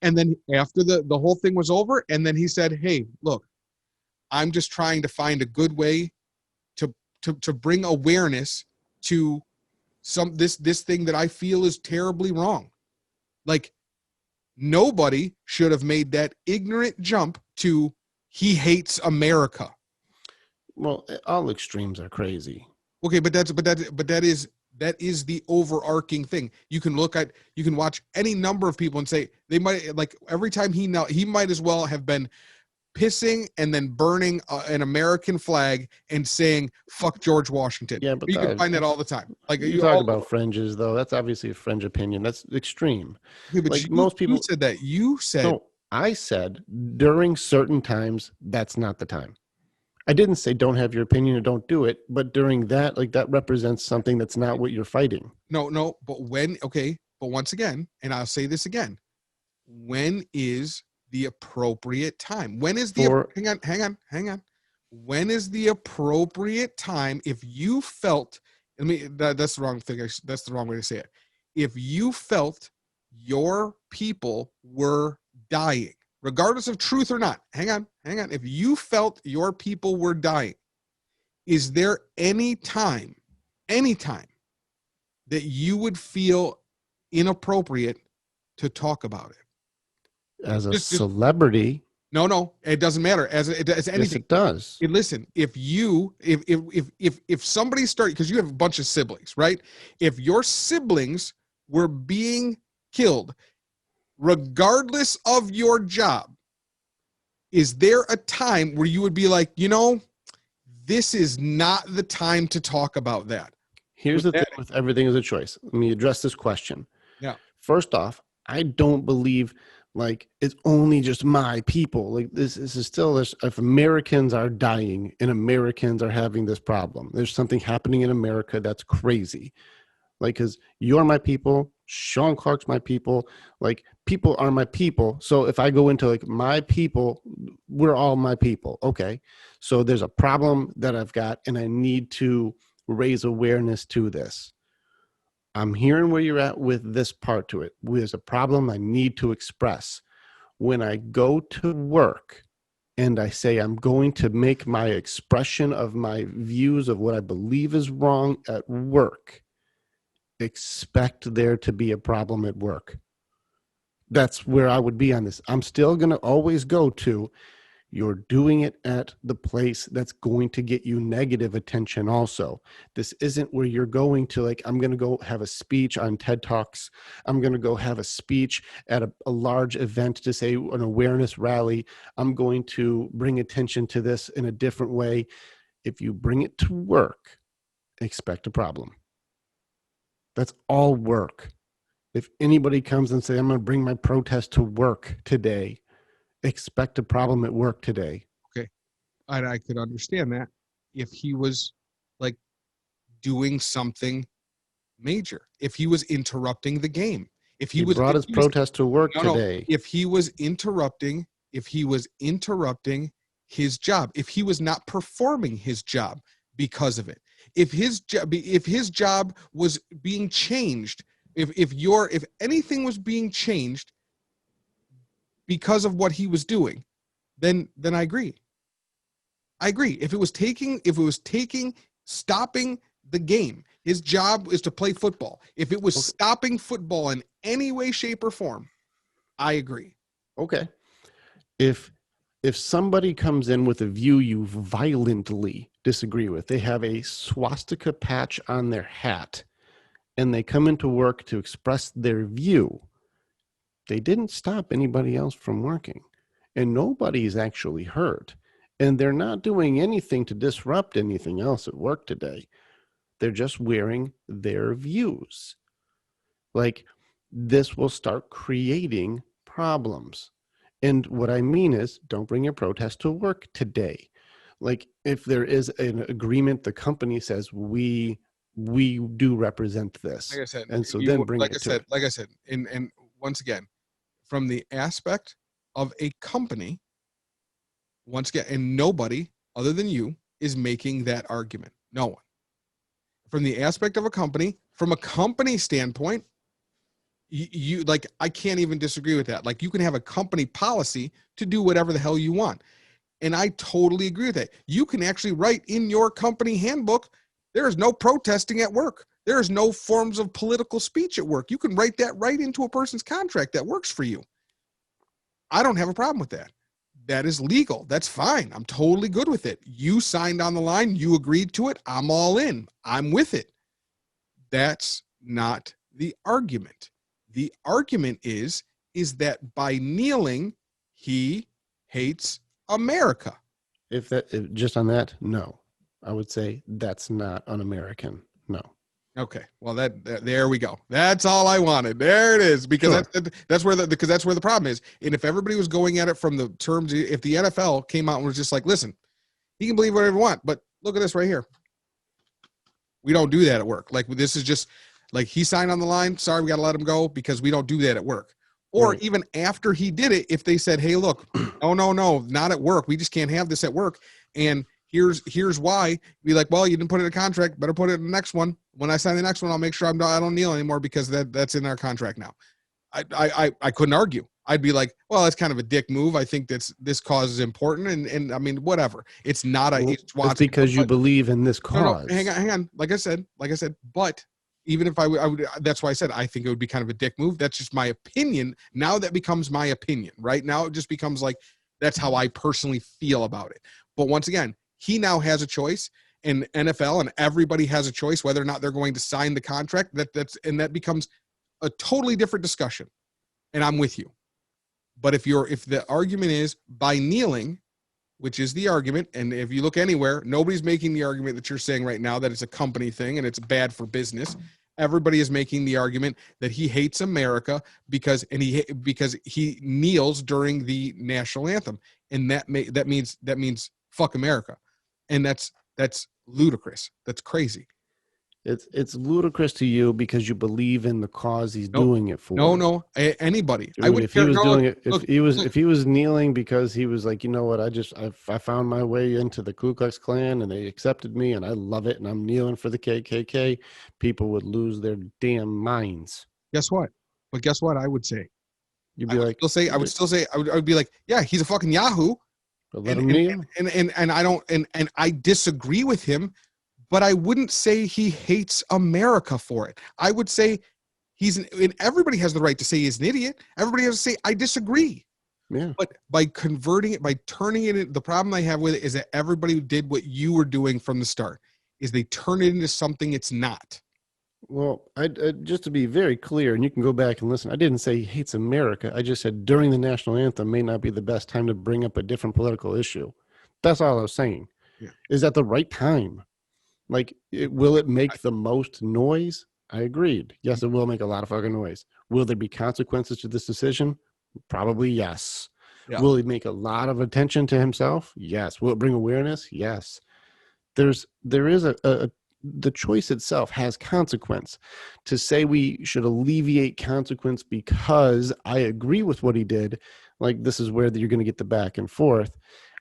[SPEAKER 1] And then after the whole thing was over, and then he said, hey, look, I'm just trying to find a good way to to bring awareness to this thing that I feel is terribly wrong. Like, nobody should have made that ignorant jump to he hates America.
[SPEAKER 2] Well, all extremes are crazy.
[SPEAKER 1] Okay, but that is the overarching thing. You can watch any number of people and say they might, like, every time he knelt, he might as well have been pissing and then burning an American flag and saying "fuck George Washington."
[SPEAKER 2] Yeah, but
[SPEAKER 1] You can find that all the time. Like,
[SPEAKER 2] you talk about fringes, though. That's obviously a fringe opinion. That's extreme.
[SPEAKER 1] okay, but
[SPEAKER 2] Like most
[SPEAKER 1] you
[SPEAKER 2] people.
[SPEAKER 1] said that. You said
[SPEAKER 2] No, I said during certain times, that's not the time. I didn't say don't have your opinion or don't do it, but during that, like, that represents something that's not what you're fighting.
[SPEAKER 1] no, but but once again, and I'll say this again, when is the appropriate time? When is the
[SPEAKER 2] For
[SPEAKER 1] hang on. When is the appropriate time if you felt, that's the wrong thing. That's the wrong way to say it. If you felt your people were dying, regardless of truth or not, hang on. If you felt your people were dying, is there any time that you would feel inappropriate to talk about it?
[SPEAKER 2] as a
[SPEAKER 1] Just
[SPEAKER 2] celebrity,
[SPEAKER 1] no, it doesn't matter. As
[SPEAKER 2] yes,
[SPEAKER 1] anything.
[SPEAKER 2] it does.
[SPEAKER 1] Listen, if somebody started, because you have a bunch of siblings, right? If your siblings were being killed, regardless of your job, is there a time where you would be like, this is not the time to talk about that?
[SPEAKER 2] Here's
[SPEAKER 1] With
[SPEAKER 2] the
[SPEAKER 1] that,
[SPEAKER 2] thing with everything is a choice. Let me address this question.
[SPEAKER 1] yeah.
[SPEAKER 2] First off, I don't believe like it's only just my people. Like this is still this, if Americans are dying and Americans are having this problem, there's something happening in America that's crazy. Like, because you're my people, Sean Clark's my people, like people are my people. So if I go into like my people, we're all my people. Okay. So there's a problem that I've got and I need to raise awareness to this. I'm hearing where you're at with this part to it. There's a problem I need to express. When I go to work and I say I'm going to make my expression of my views of what I believe is wrong at work, expect there to be a problem at work. That's where I would be on this. I'm still going to always go to, You're doing it at the place that's going to get you negative attention also. This isn't where you're going to, like, I'm going to go have a speech on TED Talks. I'm going to go have a speech at a large event to say an awareness rally. I'm going to bring attention to this in a different way. If you bring it to work, expect a problem. That's all work. If anybody comes and say, I'm going to bring my protest to work today, expect a problem at work today.
[SPEAKER 1] Okay. I could understand that if he was like doing something major, if he was interrupting the game, if
[SPEAKER 2] He brought his protest to work today.
[SPEAKER 1] if he was interrupting, his job, if he was not performing his job because of it, if his job was being changed, if anything was being changed because of what he was doing, then I agree. If it was stopping the game, his job is to play football. If it was stopping football in any way, shape, or form, I agree.
[SPEAKER 2] Okay. If somebody comes in with a view you violently disagree with, they have a swastika patch on their hat, and they come into work to express their view, they didn't stop anybody else from working, and nobody's actually hurt, and they're not doing anything to disrupt anything else at work today. They're just wearing their views. Like, this will start creating problems. And what I mean is, don't bring your protest to work today. Like, if there is an agreement, the company says, we do represent this.
[SPEAKER 1] Like I said,
[SPEAKER 2] and so then bring it to it.
[SPEAKER 1] Like I said, and once again, from the aspect of a company, once again, and nobody other than you is making that argument. No one. From the aspect of a company, from a company standpoint, you like, I can't even disagree with that. Like, you can have a company policy to do whatever the hell you want. And I totally agree with that. You can actually write in your company handbook, there is no protesting at work. There is no forms of political speech at work. You can write that right into a person's contract that works for you. I don't have a problem with that. That is legal. That's fine. I'm totally good with it. You signed on the line. You agreed to it. I'm all in. I'm with it. That's not the argument. The argument is that by kneeling, he hates America.
[SPEAKER 2] If just on that, no. I would say that's not un-American. No.
[SPEAKER 1] Okay. Well, that there we go. That's all I wanted. There it is. Because
[SPEAKER 2] Sure.
[SPEAKER 1] that's where the problem is. And if everybody was going at it from the terms, if the NFL came out and was just like, listen, he can believe whatever he wants, but look at this right here. We don't do that at work. Like, this is just like, he signed on the line. Sorry, we got to let him go because we don't do that at work. Or
[SPEAKER 2] Right.
[SPEAKER 1] even after he did it, if they said, hey, look, no, not at work. We just can't have this at work. And here's why. Be like, well, you didn't put it in a contract. Better put it in the next one. When I sign the next one, I'll make sure I don't kneel anymore because that's in our contract now. I couldn't argue. I'd be like, well, that's kind of a dick move. I think this cause is important, and I mean, whatever. It's not a.
[SPEAKER 2] It's because you believe in this cause.
[SPEAKER 1] No, hang on. Like I said, but even if I would, that's why I said I think it would be kind of a dick move. That's just my opinion. Now that becomes my opinion, right? Now it just becomes like, that's how I personally feel about it. But once again, he now has a choice, and NFL and everybody has a choice whether or not they're going to sign the contract. That becomes a totally different discussion. And I'm with you. But if the argument is by kneeling, which is the argument, and if you look anywhere, nobody's making the argument that you're saying right now that it's a company thing and it's bad for business. Everybody is making the argument that he hates America because he kneels during the national anthem, and that means fuck America, and that's ludicrous. That's crazy.
[SPEAKER 2] It's ludicrous to you because you believe in the cause he's doing it for.
[SPEAKER 1] No, anybody.
[SPEAKER 2] Dude, I would if he was doing it, if he was kneeling because he was like, you know what, I found my way into the Ku Klux Klan and they accepted me and I love it and I'm kneeling for the KKK, people would lose their damn minds.
[SPEAKER 1] Guess what? But guess what? I would say,
[SPEAKER 2] you'd be like,
[SPEAKER 1] I would be like, yeah, he's a fucking Yahoo.
[SPEAKER 2] But let him kneel.
[SPEAKER 1] And I don't, and I disagree with him. But I wouldn't say he hates America for it. I would say and everybody has the right to say he's an idiot. Everybody has to say, I disagree.
[SPEAKER 2] Yeah.
[SPEAKER 1] But by converting it, by turning it, the problem I have with it is that everybody did what you were doing from the start, is they turn it into something it's not.
[SPEAKER 2] Well, I just to be very clear, and you can go back and listen. I didn't say he hates America. I just said during the national anthem may not be the best time to bring up a different political issue. That's all I was saying.
[SPEAKER 1] Yeah.
[SPEAKER 2] Is that the right time? Like, will it make the most noise? I agreed. Yes, it will make a lot of fucking noise. Will there be consequences to this decision? Probably yes.
[SPEAKER 1] Yeah.
[SPEAKER 2] Will it make a lot of attention to himself? Yes. Will it bring awareness? Yes. There is a the choice itself has consequence. To say we should alleviate consequence because I agree with what he did, like this is where you're going to get the back and forth.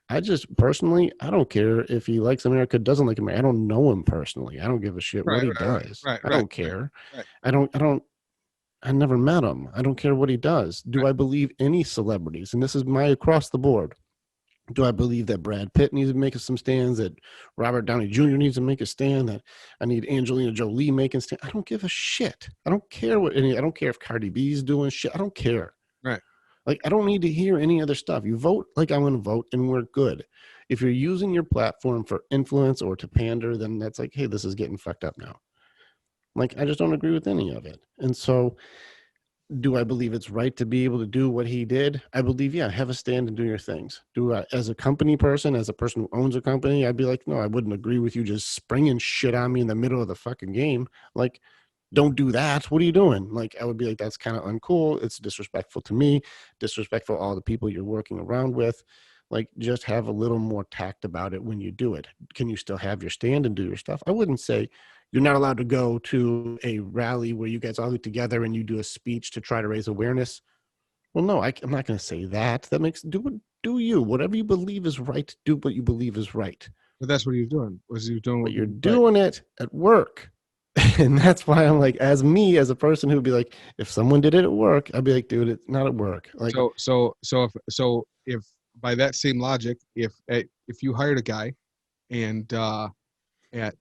[SPEAKER 2] I just personally, I don't care if he likes America, doesn't like America. I don't know him personally. I don't give a shit what he does. I don't care.
[SPEAKER 1] Right.
[SPEAKER 2] I never met him. I don't care what he does. Do I believe any celebrities? And this is my across the board. Do I believe that Brad Pitt needs to make some stands, that Robert Downey Jr. needs to make a stand, that I need Angelina Jolie making stand? I don't give a shit. I don't care I don't care if Cardi B's doing shit. I don't care.
[SPEAKER 1] Right.
[SPEAKER 2] Like, I don't need to hear any other stuff. You vote like I'm going to vote, and we're good. If you're using your platform for influence or to pander, then that's like, hey, this is getting fucked up now. Like, I just don't agree with any of it. And so, do I believe it's right to be able to do what he did? I believe, yeah, have a stand and do your things. Do I, as a company person, as a person who owns a company, I'd be like, no, I wouldn't agree with you just springing shit on me in the middle of the fucking game. Like, don't do that. What are you doing? Like, I would be like, that's kind of uncool. It's disrespectful to me, disrespectful to all the people you're working around with. Like, just have a little more tact about it when you do it. Can you still have your stand and do your stuff? I wouldn't say you're not allowed to go to a rally where you guys all get together and you do a speech to try to raise awareness. Well, no, I'm not going to say that. That makes, do you, whatever you believe is right, do what you believe is right.
[SPEAKER 1] But that's what he was doing.
[SPEAKER 2] But you're doing it at work. And that's why I'm like, as me, as a person who'd be like, if someone did it at work, I'd be like, dude, it's not at work. Like,
[SPEAKER 1] if by that same logic, if you hired a guy and at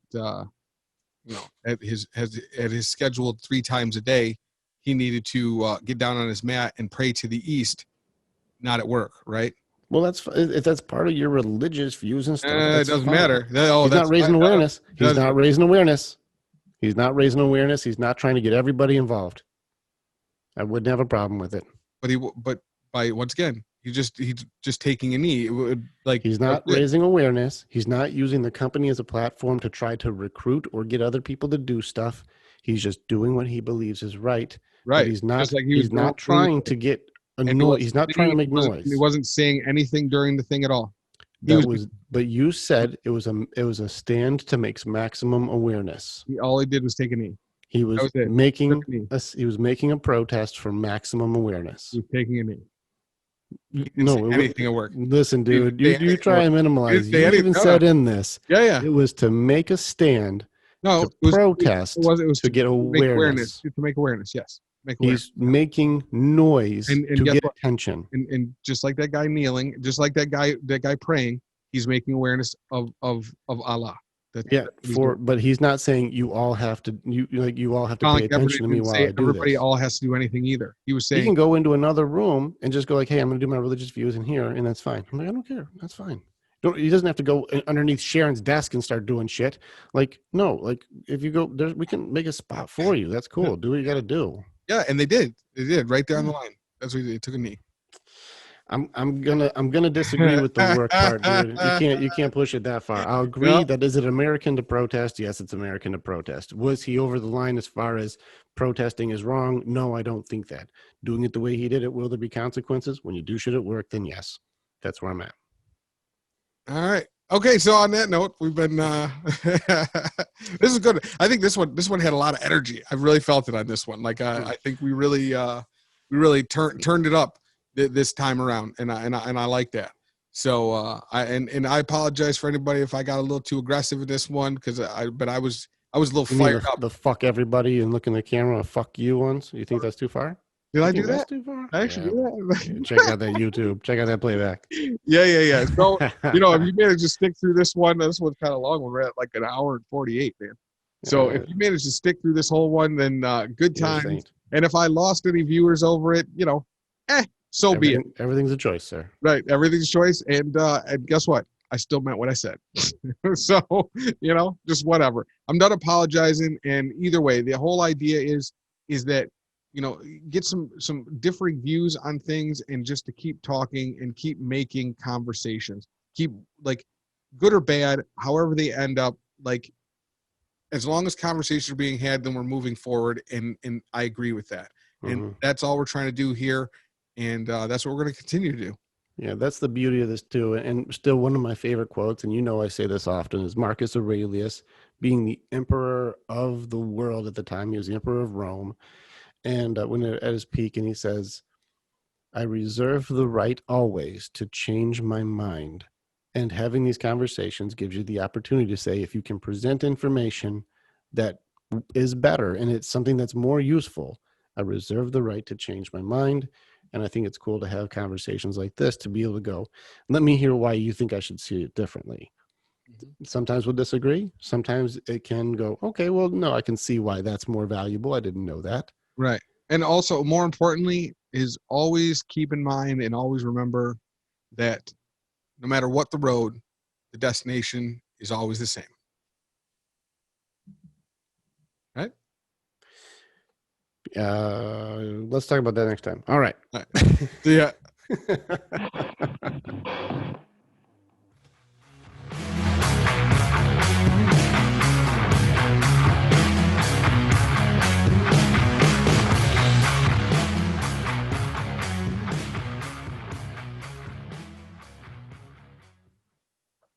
[SPEAKER 1] at his scheduled 3 times a day, he needed to get down on his mat and pray to the east, not at work, right?
[SPEAKER 2] well, if that's part of your religious views and stuff.
[SPEAKER 1] It doesn't
[SPEAKER 2] fine.
[SPEAKER 1] matter.
[SPEAKER 2] He's not raising awareness. He's not raising awareness. He's not raising awareness. He's not trying to get everybody involved. I wouldn't have a problem with it.
[SPEAKER 1] But by once again, he's just taking a knee. Like,
[SPEAKER 2] he's not raising awareness. He's not using the company as a platform to try to recruit or get other people to do stuff. He's just doing what he believes is right.
[SPEAKER 1] Right.
[SPEAKER 2] But he's not. He's not trying to get a noise. He's not trying to make noise.
[SPEAKER 1] He wasn't saying anything during the thing at all.
[SPEAKER 2] But you said it was a stand to make maximum awareness.
[SPEAKER 1] All he did was take a knee.
[SPEAKER 2] He was making a protest for maximum awareness.
[SPEAKER 1] He was taking a knee.
[SPEAKER 2] No,
[SPEAKER 1] anything at work.
[SPEAKER 2] Listen, dude, you try and minimalize. You even said in this,
[SPEAKER 1] yeah,
[SPEAKER 2] it was to make a stand. No, to protest. It was to get awareness.
[SPEAKER 1] To make awareness, yes.
[SPEAKER 2] He's making noise to get attention.
[SPEAKER 1] And just like that guy kneeling, just like that guy praying, he's making awareness of Allah.
[SPEAKER 2] But he's not saying you all have to pay attention to me while I do
[SPEAKER 1] everybody
[SPEAKER 2] this.
[SPEAKER 1] all has to do anything either. He was saying
[SPEAKER 2] he can go into another room and just go like, hey, I'm going to do my religious views in here, and that's fine. I'm like, I don't care. That's fine. He doesn't have to go underneath Sharon's desk and start doing shit. Like, no, like if you go there, we can make a spot for you. That's cool. Do what you got to do.
[SPEAKER 1] Yeah, and they did right there on the line. That's what they took a knee.
[SPEAKER 2] I'm gonna disagree with the work part, dude. You can't push it that far. I'll agree that is it American to protest? Yes, it's American to protest. Was he over the line as far as protesting is wrong? No, I don't think that. Doing it the way he did it, will there be consequences? When you do shit at work, then yes. That's where I'm at.
[SPEAKER 1] All right. Okay, so on that note, we've been this is good. I think this one had a lot of energy. I really felt it on this one. Like I think we really turned it up this time around, and I like that. So I apologize for anybody if I got a little too aggressive in this one, because I was a little fired up.
[SPEAKER 2] The fuck everybody and look in the camera, fuck you ones. You think that's too far?
[SPEAKER 1] Did I do that?
[SPEAKER 2] Too far?
[SPEAKER 1] I actually do that.
[SPEAKER 2] Check out that YouTube. Check out that playback.
[SPEAKER 1] Yeah. So if you manage to stick through this one's kind of long. We're at like an hour and 48, man. So if you manage to stick through this whole one, then good times. And if I lost any viewers over it, So be it.
[SPEAKER 2] Everything's a choice, sir.
[SPEAKER 1] Right. Everything's choice. And guess what? I still meant what I said. So, just whatever. I'm done apologizing. And either way, the whole idea is that, get some differing views on things and just to keep talking and keep making conversations. Keep like good or bad, however they end up, like as long as conversations are being had, then we're moving forward. And I agree with that. And
[SPEAKER 2] Mm-hmm.
[SPEAKER 1] that's all we're trying to do here. And that's what we're going to continue to do.
[SPEAKER 2] Yeah, that's the beauty of this too. And still one of my favorite quotes, and I say this often, is Marcus Aurelius, being the emperor of the world at the time. He was the emperor of Rome. And when at his peak, and he says, I reserve the right always to change my mind. And having these conversations gives you the opportunity to say, if you can present information that is better and it's something that's more useful, I reserve the right to change my mind. And I think it's cool to have conversations like this to be able to go, let me hear why you think I should see it differently.
[SPEAKER 1] Mm-hmm.
[SPEAKER 2] Sometimes we'll disagree. Sometimes it can go, okay, well, no, I can see why that's more valuable. I didn't know that.
[SPEAKER 1] Right. And also, more importantly, is always keep in mind and always remember that no matter what the road, the destination is always the same. Right?
[SPEAKER 2] Let's talk about that next time. All right.
[SPEAKER 1] All right. See ya.